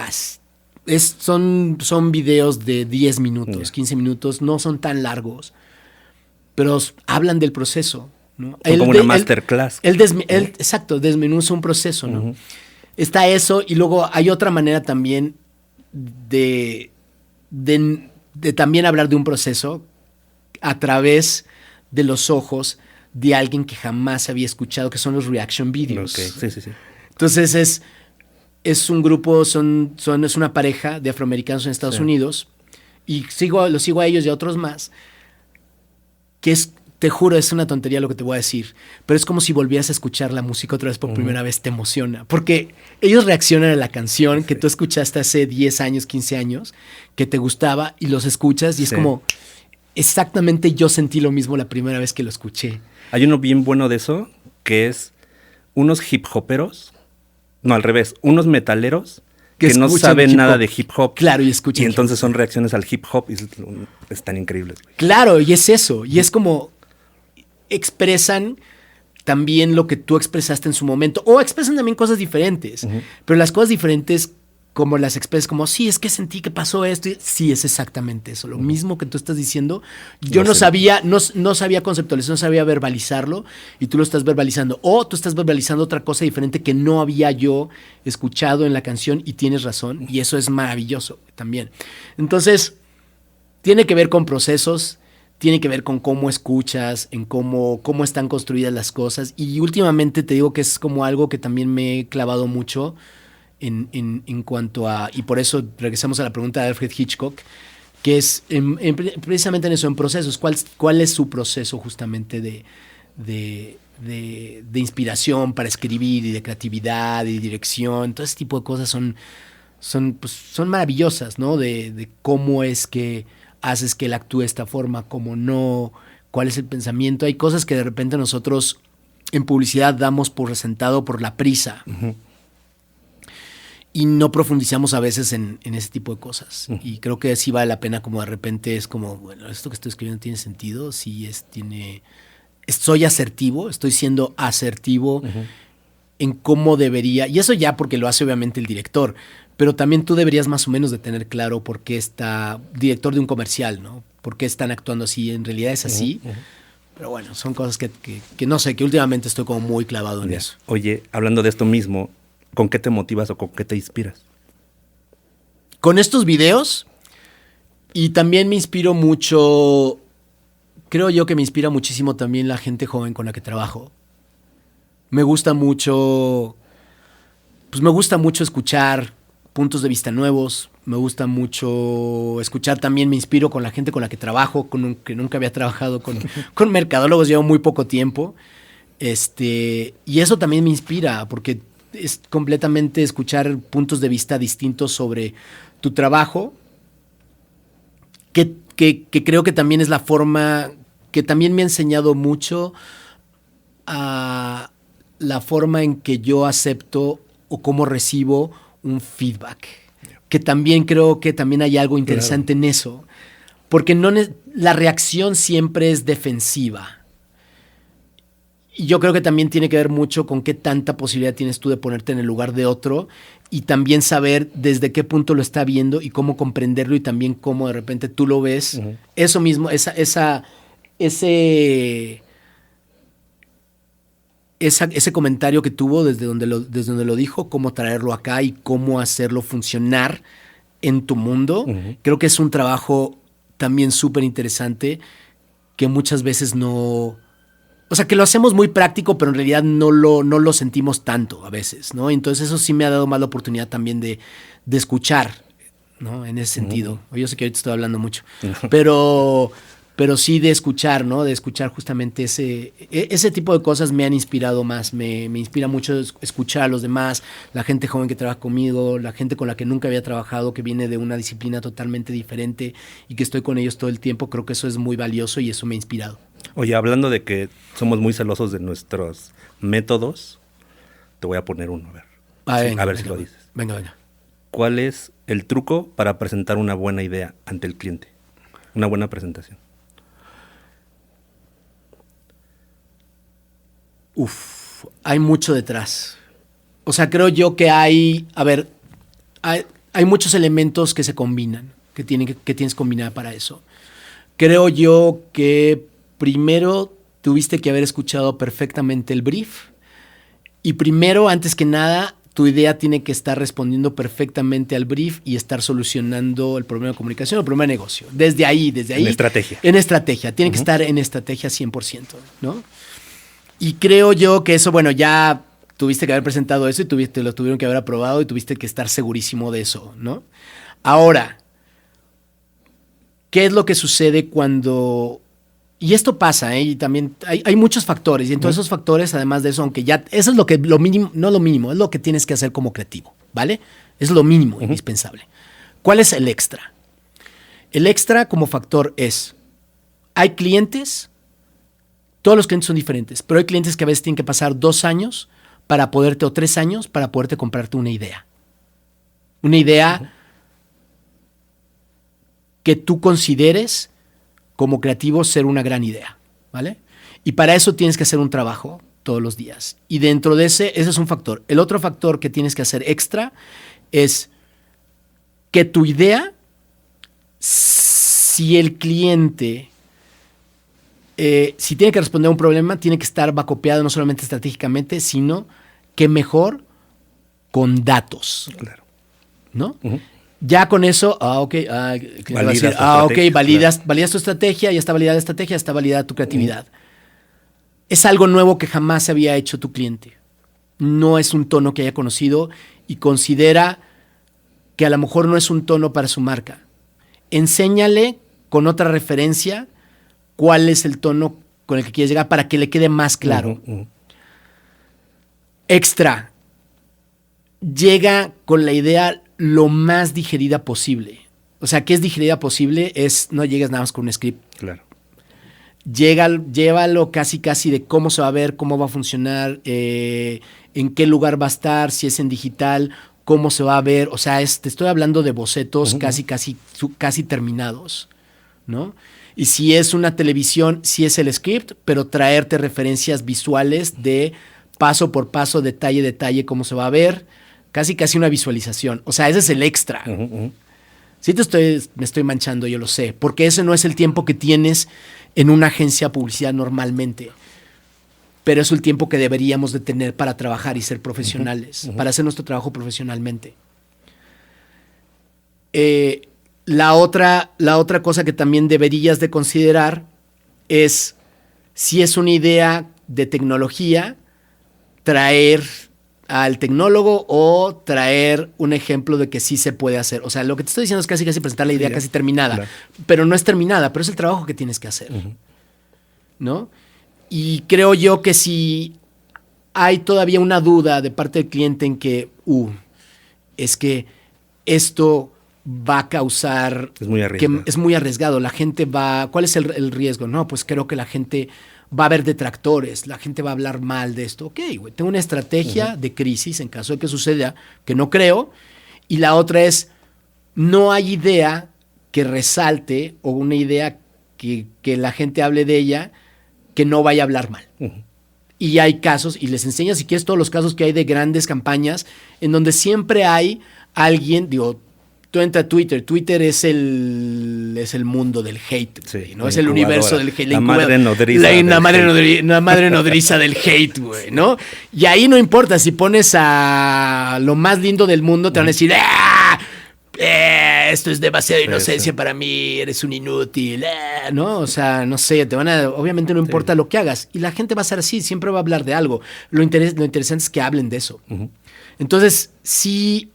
Son videos de 10 minutos, 15 minutos, no son tan largos, pero hablan del proceso, ¿no? Son como una masterclass. Exacto, desmenuza un proceso, ¿no? Está eso, y luego hay otra manera también de también hablar de un proceso a través de los ojos de alguien que jamás había escuchado, que son los reaction videos. Okay. Sí. Entonces es un grupo, es una pareja de afroamericanos en Estados Unidos, y los sigo a ellos y a otros más, que te juro, es una tontería lo que te voy a decir, pero es como si volvieras a escuchar la música otra vez por primera vez, te emociona, porque ellos reaccionan a la canción que tú escuchaste hace 10 años, 15 años, que te gustaba, y los escuchas y es como, exactamente yo sentí lo mismo la primera vez que lo escuché. Hay uno bien bueno de eso, que es unos hip hoperos, no, al revés, unos metaleros que no saben nada de hip hop. Claro, y escuchan. Y entonces son reacciones al hip hop y están increíbles. Güey. Claro, y es eso. Y es como expresan también lo que tú expresaste en su momento. O expresan también cosas diferentes. Pero las cosas diferentes como las expresas, como, sí, es que sentí que pasó esto. Sí, es exactamente eso. Lo mismo que tú estás diciendo. Yo no sabía conceptualizar, no sabía verbalizarlo, y tú lo estás verbalizando. O tú estás verbalizando otra cosa diferente que no había yo escuchado en la canción, y tienes razón. Y eso es maravilloso también. Entonces, tiene que ver con procesos, tiene que ver con cómo escuchas, en cómo están construidas las cosas. Y últimamente te digo que es como algo que también me he clavado mucho en cuanto a, y por eso regresamos a la pregunta de Alfred Hitchcock, que es precisamente en eso, en procesos. ¿Cuál es su proceso justamente de inspiración para escribir, y de creatividad y dirección? Todo ese tipo de cosas son maravillosas, ¿no? De cómo es que haces que él actúe de esta forma, cómo no, cuál es el pensamiento. Hay cosas que de repente nosotros en publicidad damos por sentado por la prisa. Uh-huh. Y no profundizamos a veces en ese tipo de cosas. Uh-huh. Y creo que sí vale la pena, como de repente es como, bueno, esto que estoy escribiendo tiene sentido, sí soy asertivo, estoy siendo asertivo uh-huh. en cómo debería, y eso ya porque lo hace obviamente el director, pero también tú deberías más o menos de tener claro por qué está director de un comercial, ¿no? ¿Por qué están actuando así? En realidad es así. Uh-huh. Pero bueno, son cosas que no sé, que últimamente estoy como muy clavado en eso. Oye, hablando de esto mismo, ¿con qué te motivas o con qué te inspiras? Con estos videos, y también me inspiro mucho, creo yo que me inspira muchísimo también la gente joven con la que trabajo. Me gusta mucho escuchar puntos de vista nuevos, me gusta mucho escuchar también, me inspiro con la gente con la que trabajo, que nunca había trabajado con mercadólogos, llevo muy poco tiempo, y eso también me inspira, porque es completamente escuchar puntos de vista distintos sobre tu trabajo, que creo que también es la forma, que también me ha enseñado mucho a la forma en que yo acepto o cómo recibo un feedback. Que también creo que también hay algo interesante en eso, porque la reacción siempre es defensiva. Y yo creo que también tiene que ver mucho con qué tanta posibilidad tienes tú de ponerte en el lugar de otro, y también saber desde qué punto lo está viendo y cómo comprenderlo, y también cómo de repente tú lo ves. Uh-huh. Eso mismo, ese comentario que tuvo desde donde lo dijo, cómo traerlo acá y cómo hacerlo funcionar en tu mundo. Uh-huh. Creo que es un trabajo también súper interesante, que muchas veces no... O sea, que lo hacemos muy práctico, pero en realidad no lo sentimos tanto a veces, ¿no? Entonces eso sí me ha dado más la oportunidad también de escuchar, ¿no? En ese sentido. Uh-huh. Yo sé que ahorita estoy hablando mucho, uh-huh. pero sí de escuchar, ¿no? De escuchar justamente ese tipo de cosas me han inspirado más. Me inspira mucho escuchar a los demás, la gente joven que trabaja conmigo, la gente con la que nunca había trabajado, que viene de una disciplina totalmente diferente y que estoy con ellos todo el tiempo. Creo que eso es muy valioso y eso me ha inspirado. Oye, hablando de que somos muy celosos de nuestros métodos, te voy a poner uno, a ver si lo dices. Venga. ¿Cuál es el truco para presentar una buena idea ante el cliente? Una buena presentación. Hay mucho detrás. O sea, creo yo que hay muchos elementos que se combinan, que tienes que combinar para eso. Creo yo que primero tuviste que haber escuchado perfectamente el brief, y primero, antes que nada, tu idea tiene que estar respondiendo perfectamente al brief y estar solucionando el problema de comunicación, el problema de negocio. Desde ahí. En estrategia. En estrategia. Tiene que estar en estrategia 100%, ¿no? Y creo yo que eso, bueno, ya tuviste que haber presentado eso y lo tuvieron que haber aprobado y tuviste que estar segurísimo de eso, ¿no? Ahora, ¿qué es lo que sucede cuando... Y esto pasa, y también hay muchos factores, y en todos esos factores, además de eso, aunque ya... Eso es lo mínimo, no lo mínimo, es lo que tienes que hacer como creativo, ¿vale? Es lo mínimo, indispensable. ¿Cuál es el extra? El extra como factor es... Hay clientes... Todos los clientes son diferentes, pero hay clientes que a veces tienen que pasar 2 años o 3 años para poderte comprarte una idea. Una idea que tú consideres como creativo ser una gran idea, ¿vale? Y para eso tienes que hacer un trabajo todos los días. Y dentro de ese es un factor. El otro factor que tienes que hacer extra es que tu idea, si el cliente, si tiene que responder a un problema, tiene que estar bacopeado no solamente estratégicamente, sino que mejor con datos. Claro. ¿No? Ya con eso, ok, Validas tu ok, estrategia, validas tu estrategia, ya está validada la estrategia, ya está validada tu creatividad. Es algo nuevo que jamás se había hecho tu cliente. No es un tono que haya conocido y considera que a lo mejor no es un tono para su marca. Enséñale con otra referencia cuál es el tono con el que quieres llegar para que le quede más claro. Extra, llega con la idea lo más digerida posible. O sea, ¿qué es digerida posible? Es no llegues nada más con un script. Claro. Llévalo casi de cómo se va a ver, cómo va a funcionar, en qué lugar va a estar, si es en digital, cómo se va a ver. O sea, te estoy hablando de bocetos casi terminados, ¿no? Y si es una televisión, sí es el script, pero traerte referencias visuales de paso por paso, detalle, cómo se va a ver. Casi una visualización. O sea, ese es el extra. Sí me estoy manchando, yo lo sé. Porque ese no es el tiempo que tienes en una agencia de publicidad normalmente. Pero es el tiempo que deberíamos de tener para trabajar y ser profesionales. Para hacer nuestro trabajo profesionalmente. La otra cosa que también deberías de considerar es si es una idea de tecnología, traer al tecnólogo o traer un ejemplo de que sí se puede hacer. O sea, lo que te estoy diciendo es casi presentar la idea casi terminada. Claro. Pero no es terminada, pero es el trabajo que tienes que hacer. ¿No? Y creo yo que si hay todavía una duda de parte del cliente en que, es que esto va a causar... Es muy arriesgado. Es muy arriesgado. La gente va... ¿Cuál es el riesgo? No, pues creo que la gente... va a haber detractores, la gente va a hablar mal de esto. Ok, güey, tengo una estrategia de crisis en caso de que suceda, que no creo. Y la otra es, no hay idea que resalte o una idea que la gente hable de ella que no vaya a hablar mal. Y hay casos, y les enseño si quieres todos los casos que hay de grandes campañas, en donde siempre hay alguien, digo, tú entras a Twitter es el mundo del hate, sí, ¿no? Es el universo del hate. La madre nodriza. La madre nodriza del hate, güey, ¿no? Y ahí no importa, si pones a lo más lindo del mundo, te van a decir, esto es demasiado inocencia para mí, eres un inútil, ¿no? O sea, no sé, obviamente no importa lo que hagas. Y la gente va a ser así, siempre va a hablar de algo. Lo interesante es que hablen de eso. Entonces, sí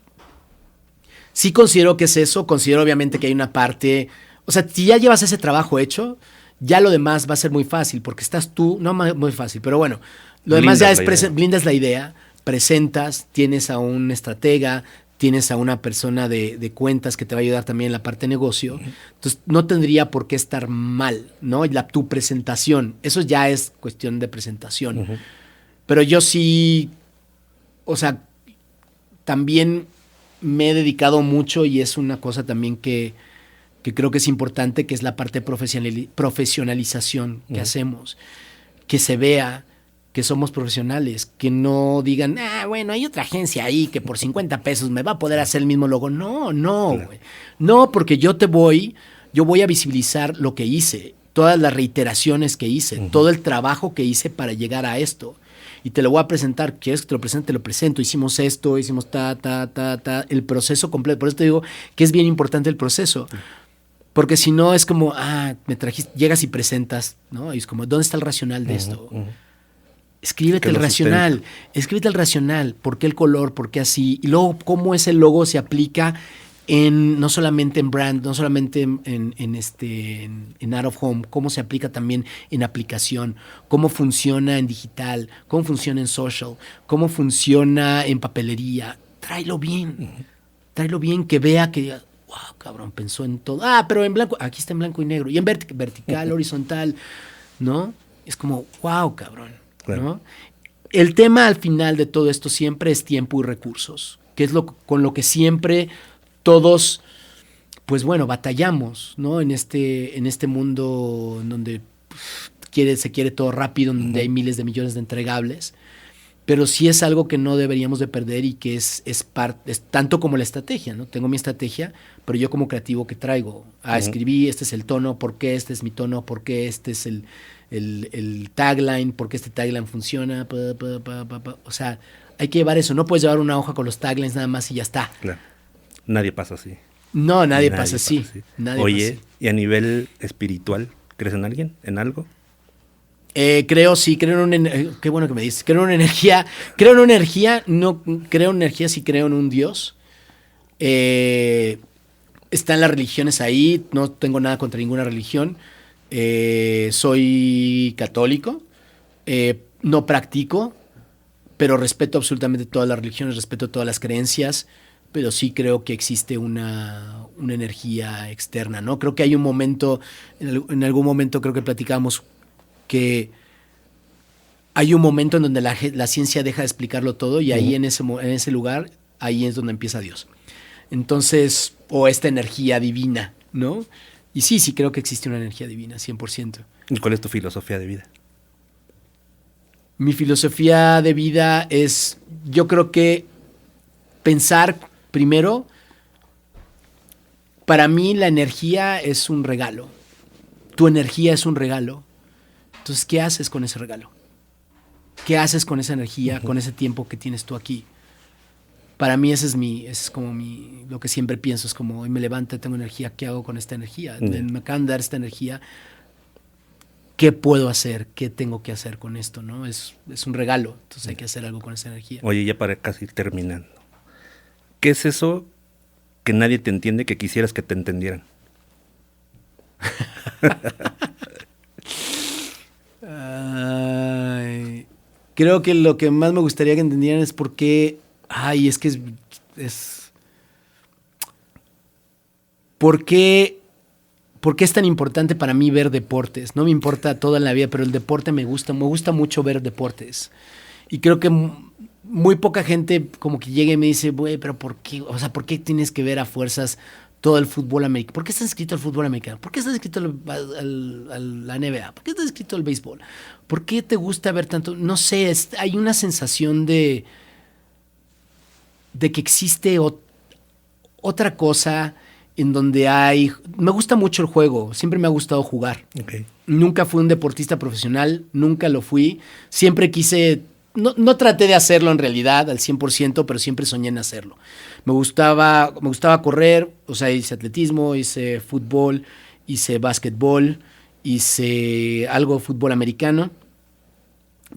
considero que es eso, considero obviamente que hay una parte, o sea, si ya llevas ese trabajo hecho, ya lo demás va a ser muy fácil, porque estás tú, no muy fácil, pero bueno, lo demás ya es blindas la idea, presentas, tienes a un estratega, tienes a una persona de cuentas que te va a ayudar también en la parte de negocio, entonces no tendría por qué estar mal, ¿no? Tu presentación, eso ya es cuestión de presentación, pero yo sí, o sea, también me he dedicado mucho y es una cosa también que creo que es importante, que es la parte de profesionalización que hacemos. Que se vea que somos profesionales, que no digan, bueno, hay otra agencia ahí que por 50 pesos me va a poder hacer el mismo logo. No, güey. No, porque yo voy a visibilizar lo que hice, todas las reiteraciones que hice, todo el trabajo que hice para llegar a esto. Y te lo voy a presentar, ¿quieres que te lo presente? Te lo presento, hicimos esto, hicimos el proceso completo. Por eso te digo que es bien importante el proceso. Porque si no es como, me trajiste, llegas y presentas, ¿no? Y es como, ¿dónde está el racional de esto? Escríbete el racional, ¿por qué el color? ¿Por qué así? Y luego, ¿cómo ese logo se aplica no solamente en brand, no solamente en out of home, cómo se aplica también en aplicación, cómo funciona en digital, cómo funciona en social, cómo funciona en papelería? Tráelo bien, que vea que, wow, cabrón, pensó en todo. Pero en blanco, aquí está en blanco y negro, y en vertical, horizontal, ¿no? Es como, wow, cabrón, claro. ¿No? El tema al final de todo esto siempre es tiempo y recursos, que es con lo que siempre todos, pues bueno, batallamos, ¿no? En este mundo en donde se quiere todo rápido, donde hay miles de millones de entregables. pero sí es algo que no deberíamos de perder y que es tanto como la estrategia, ¿no? Tengo mi estrategia, pero yo como creativo, ¿qué traigo? Escribí, este es el tono, ¿por qué este es mi tono? ¿Por qué este es el tagline? ¿Por qué este tagline funciona? O sea, hay que llevar eso. No puedes llevar una hoja con los taglines nada más y ya está. Claro. Nadie pasa así. No, nadie pasa así. Oye, pasa así. ¿Y a nivel espiritual, crees en alguien? ¿En algo? Creo en una qué bueno que me dices. Creo en una energía, no creo en energía, sí creo en un Dios. Están las religiones ahí, no tengo nada contra ninguna religión. Soy católico, no practico, pero respeto absolutamente todas las religiones, respeto todas las creencias, pero sí creo que existe una energía externa, ¿no? Creo que hay un momento, en algún momento creo que platicamos que hay un momento en donde la ciencia deja de explicarlo todo y ahí en ese lugar, ahí es donde empieza Dios. Entonces, o esta energía divina, ¿no? Y sí creo que existe una energía divina, 100%. ¿Y cuál es tu filosofía de vida? Mi filosofía de vida es, yo creo que pensar primero, para mí la energía es un regalo. Tu energía es un regalo. Entonces, ¿qué haces con ese regalo? ¿Qué haces con esa energía, con ese tiempo que tienes tú aquí? Para mí ese es como lo que siempre pienso, es como hoy me levanto, tengo energía, ¿qué hago con esta energía? Me acaban de dar esta energía, ¿qué puedo hacer? ¿Qué tengo que hacer con esto? ¿No? Es un regalo, entonces hay que hacer algo con esa energía. Oye, ya para casi terminando, ¿qué es eso que nadie te entiende que quisieras que te entendieran? Creo que lo que más me gustaría que entendieran es por qué. Es que ¿Por qué es tan importante para mí ver deportes? No me importa toda la vida, pero el deporte me gusta mucho ver deportes. Y creo que muy poca gente como que llega y me dice, güey, pero ¿por qué? O sea, ¿por qué tienes que ver a fuerzas todo el fútbol americano? ¿Por qué está escrito el fútbol americano? ¿Por qué está escrito la NBA? ¿Por qué está escrito el béisbol? ¿Por qué te gusta ver tanto? No sé, hay una sensación de que existe otra cosa en donde me gusta mucho el juego, siempre me ha gustado jugar. Okay. Nunca fui un deportista profesional, nunca lo fui. Siempre quise, no traté de hacerlo en realidad al 100%, pero siempre soñé en hacerlo. Me gustaba correr, o sea, hice atletismo, hice fútbol, hice básquetbol, hice algo de fútbol americano.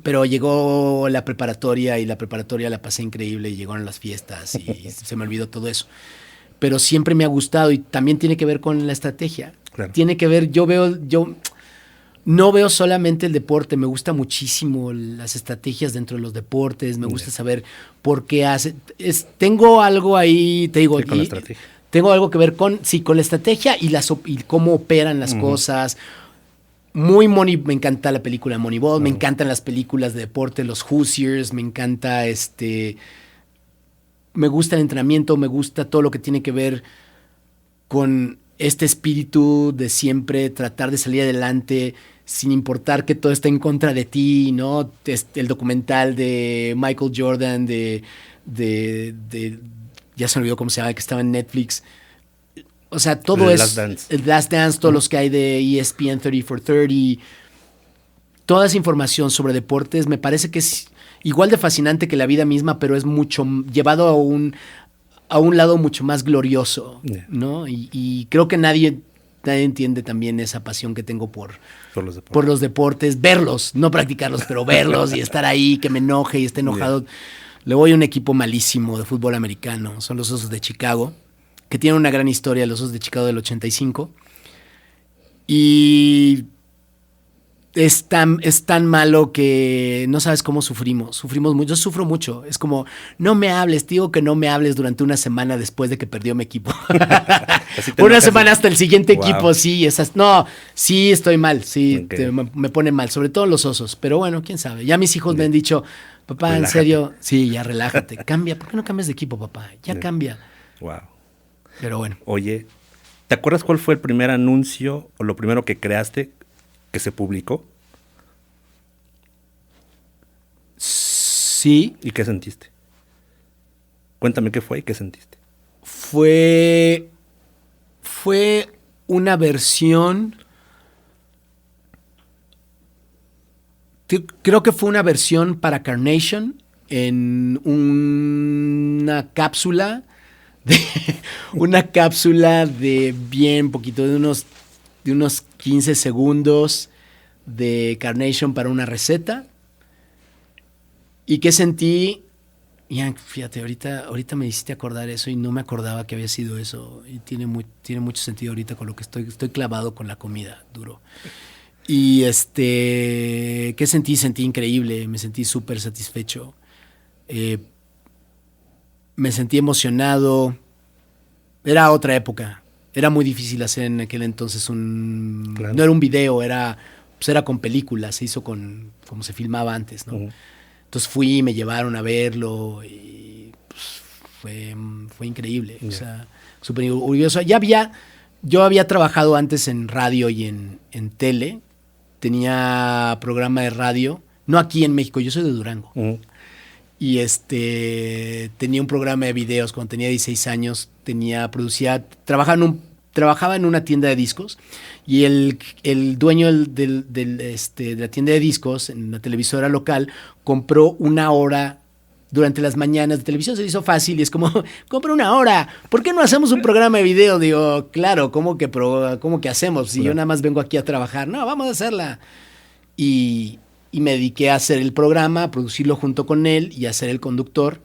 Pero llegó la preparatoria y la preparatoria la pasé increíble y llegaron las fiestas y se me olvidó todo eso. Pero siempre me ha gustado y también tiene que ver con la estrategia. Claro. Tiene que ver, yo no veo solamente el deporte, me gusta muchísimo las estrategias dentro de los deportes, me gusta saber por qué tengo algo ahí, te digo, con la estrategia. Tengo algo que ver con la estrategia y cómo operan las cosas. Me encanta la película Moneyball, me encantan las películas de deporte, los Hoosiers, me encanta me gusta el entrenamiento, me gusta todo lo que tiene que ver con este espíritu de siempre tratar de salir adelante sin importar que todo esté en contra de ti, ¿no? El documental de Michael Jordan ya se me olvidó cómo se llama, que estaba en Netflix. O sea, todo es el Last Dance, todos los que hay de ESPN 30 for 30. Toda esa información sobre deportes me parece que es igual de fascinante que la vida misma, pero es mucho llevado a un lado mucho más glorioso, ¿no? Y creo que nadie entiende también esa pasión que tengo por los deportes, verlos, no practicarlos, pero verlos y estar ahí, que me enoje y esté enojado. Le voy a un equipo malísimo de fútbol americano, son los Osos de Chicago, que tienen una gran historia, los Osos de Chicago del 85. Y es tan malo que no sabes cómo sufrimos mucho. Yo sufro mucho. Es como, no me hables, te digo que no me hables durante una semana después de que perdió mi equipo. Una semana hasta el siguiente equipo, sí. Sí, estoy mal, sí, okay. Me pone mal, sobre todo los Osos. Pero bueno, quién sabe. Ya mis hijos me han dicho, papá, relájate. En serio, sí, ya relájate. Cambia, ¿por qué no cambias de equipo, papá? Ya cambia. Wow. Pero bueno. Oye, ¿te acuerdas cuál fue el primer anuncio o lo primero que creaste que se publicó? Sí, Sí. ¿Y qué sentiste? Cuéntame qué fue y qué sentiste. Fue una versión. Creo que fue una versión para Carnation en una cápsula de bien poquito, de unos 15 segundos de Carnation para una receta. ¿Y qué sentí? Ya, fíjate, ahorita me hiciste acordar eso y no me acordaba que había sido eso. Y tiene mucho sentido ahorita con lo que estoy clavado con la comida, duro. Y ¿qué sentí? Sentí increíble, me sentí súper satisfecho. Me sentí emocionado. Era otra época. Era muy difícil hacer en aquel entonces Claro. No era un video, era con películas, se hizo como se filmaba antes, ¿no? Uh-huh. Entonces fui, me llevaron a verlo y pues, fue increíble. Yeah. O sea, súper orgulloso. Yo había trabajado antes en radio y en tele. Tenía programa de radio, no aquí en México, yo soy de Durango. Uh-huh. Y tenía un programa de videos cuando tenía 16 años, trabajaba en una tienda de discos y el dueño de la tienda de discos en la televisora local compró una hora durante las mañanas de televisión. Se le hizo fácil y es como, compra una hora, ¿por qué no hacemos un programa de video? Digo, claro, ¿cómo que hacemos? Si yo nada más vengo aquí a trabajar, no, vamos a hacerla. Y me dediqué a hacer el programa, a producirlo junto con él y a ser el conductor.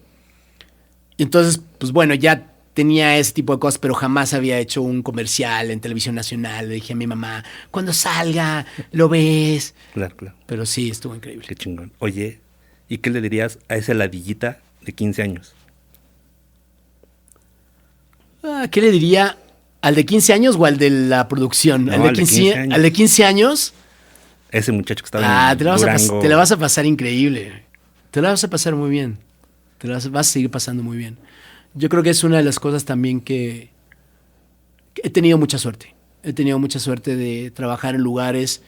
Y entonces, pues bueno, ya tenía ese tipo de cosas, pero jamás había hecho un comercial en televisión nacional. Le dije a mi mamá, cuando salga, lo ves. Claro, claro. Pero sí, estuvo increíble. Qué chingón. Oye, ¿y qué le dirías a esa ladillita de 15 años? ¿Qué le diría? ¿Al de 15 años o al de la producción? No, al de 15 años. ¿Al de 15 años? Ese muchacho que estaba en te Durango. la vas a pasar increíble. Te la vas a pasar muy bien. Vas a seguir pasando muy bien. Yo creo que es una de las cosas también que he tenido mucha suerte. He tenido mucha suerte de trabajar en lugares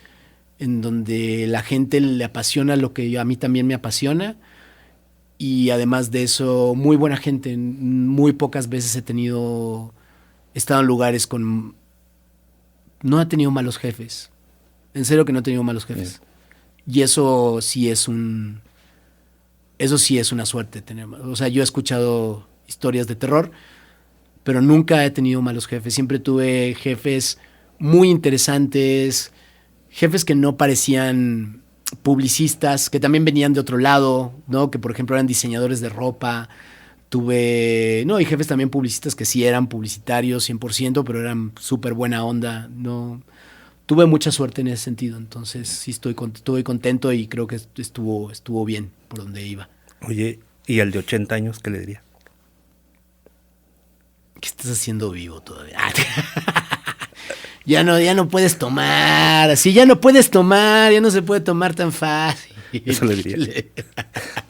en donde la gente le apasiona lo que a mí también me apasiona. Y además de eso, muy buena gente. Muy pocas veces he estado en lugares con... No he tenido malos jefes. En serio que no he tenido malos jefes. Y eso sí es una suerte tener. O sea, yo he escuchado historias de terror, pero nunca he tenido malos jefes. Siempre tuve jefes muy interesantes, jefes que no parecían publicistas, que también venían de otro lado, ¿no? Que por ejemplo eran diseñadores de ropa. Y jefes también publicistas que sí eran publicitarios 100%, pero eran súper buena onda, ¿no? Tuve mucha suerte en ese sentido, entonces sí estuve contento y creo que estuvo bien por donde iba. Oye, ¿y al de 80 años qué le diría? ¿Qué estás haciendo vivo todavía? Ya no puedes tomar, así ya no puedes tomar, ya no se puede tomar tan fácil. Eso le diría.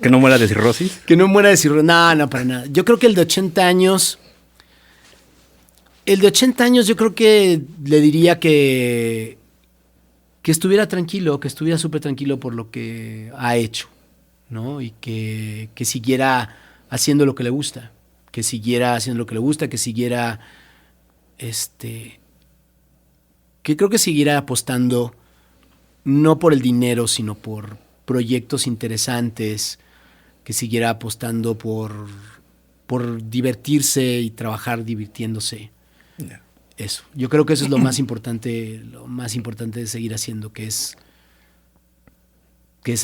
¿Que no muera de cirrosis? Que no muera de cirrosis, no, para nada. Yo creo que el de 80 años yo creo que le diría que estuviera tranquilo, que estuviera súper tranquilo por lo que ha hecho, ¿no? Y que siguiera haciendo lo que le gusta, que siguiera que creo que siguiera apostando no por el dinero, sino por proyectos interesantes, que siguiera apostando por divertirse y trabajar divirtiéndose. Yeah. Eso. Yo creo que eso es lo más importante de seguir haciendo, que es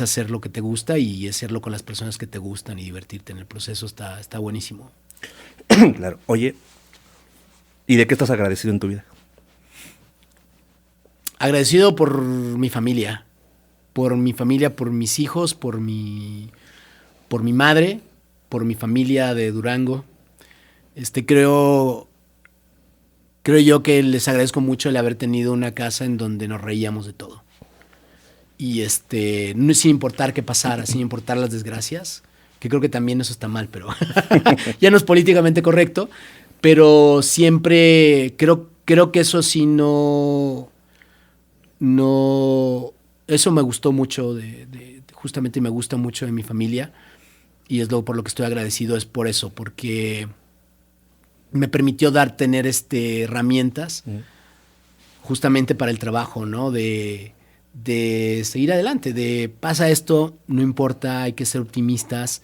hacer lo que te gusta y hacerlo con las personas que te gustan y divertirte en el proceso. Está buenísimo. Claro. Oye, ¿y de qué estás agradecido en tu vida? Agradecido por mi familia, por mis hijos, por mi madre, por mi familia de Durango. Creo yo que les agradezco mucho el haber tenido una casa en donde nos reíamos de todo. Y no, sin importar qué pasara, sin importar las desgracias, que creo que también eso está mal, pero ya no es políticamente correcto, pero siempre creo que eso sí no, eso me gustó mucho justamente me gusta mucho de mi familia, y es lo por lo que estoy agradecido, es por eso, porque me permitió tener herramientas justamente para el trabajo, ¿no? De seguir adelante, de pasa esto, no importa, hay que ser optimistas,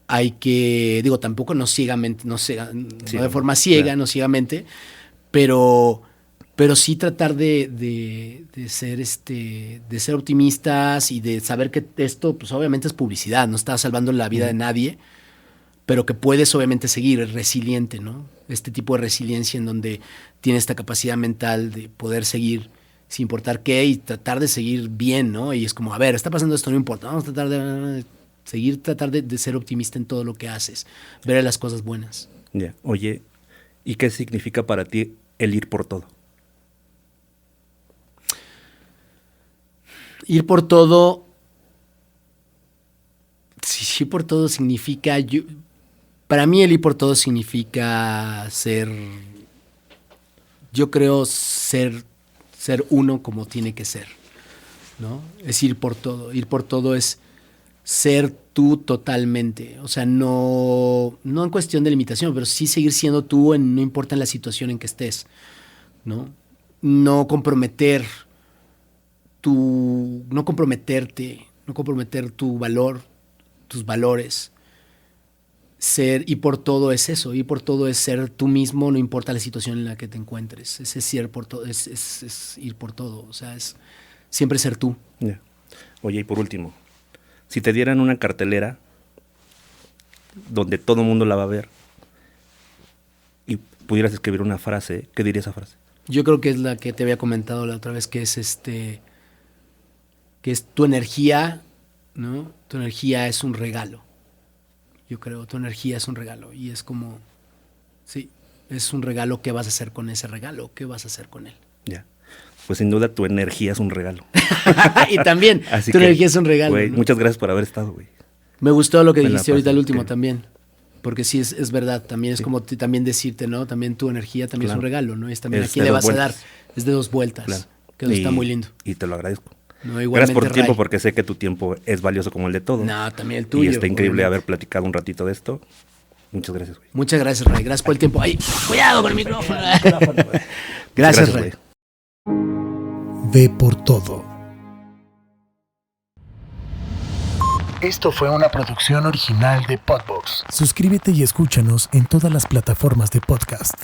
hay que, tampoco no ciegamente, no de forma ciega, claro. No ciegamente, pero sí tratar de ser optimistas y de saber que esto, pues obviamente es publicidad, no está salvando la vida de nadie, pero que puedes obviamente seguir resiliente, ¿no? Este tipo de resiliencia en donde tienes esta capacidad mental de poder seguir sin importar qué y tratar de seguir bien, ¿no? Y es como, a ver, está pasando esto, no importa, vamos a tratar de seguir, tratar de ser optimista en todo lo que haces, ver las cosas buenas. Ya, oye, ¿y qué significa para ti el ir por todo? Ir por todo, sí, por todo significa, para mí el ir por todo significa yo creo ser uno como tiene que ser, ¿no? Es ir por todo es ser tú totalmente, o sea, no en cuestión de limitación, pero sí seguir siendo tú no importa en la situación en que estés, ¿no? No comprometer tu valor, tus valores. Ir por todo es eso, ir por todo es ser tú mismo, no importa la situación en la que te encuentres. Es ir por todo, es ir por todo, o sea, es siempre ser tú. Yeah. Oye, y por último, si te dieran una cartelera donde todo el mundo la va a ver y pudieras escribir una frase, ¿qué diría esa frase? Yo creo que es la que te había comentado la otra vez, que es que es tu energía, ¿no? Tu energía es un regalo. Yo creo, tu energía es un regalo y es como, sí, es un regalo. ¿Qué vas a hacer con ese regalo? ¿Qué vas a hacer con él? Ya, pues sin duda tu energía es un regalo. Y también, tu energía es un regalo. Güey, ¿no? Muchas gracias por haber estado, güey. Me gustó lo que dijiste ahorita el último también, porque sí, es verdad, también es como también decirte, ¿no? También tu energía también es un regalo, ¿no? Es también a quién le vas a dar, es de 2 vueltas, claro. Que está muy lindo. Y te lo agradezco. No, gracias por tu tiempo, porque sé que tu tiempo es valioso como el de todos. No, también el tuyo. Y está increíble haber platicado un ratito de esto. Muchas gracias, güey. Muchas gracias, Ray. Gracias por el tiempo. ¡Ay! ¡Cuidado con el micrófono! Gracias, Ray. Ve por todo. Esto fue una producción original de Podbox. Suscríbete y escúchanos en todas las plataformas de podcast.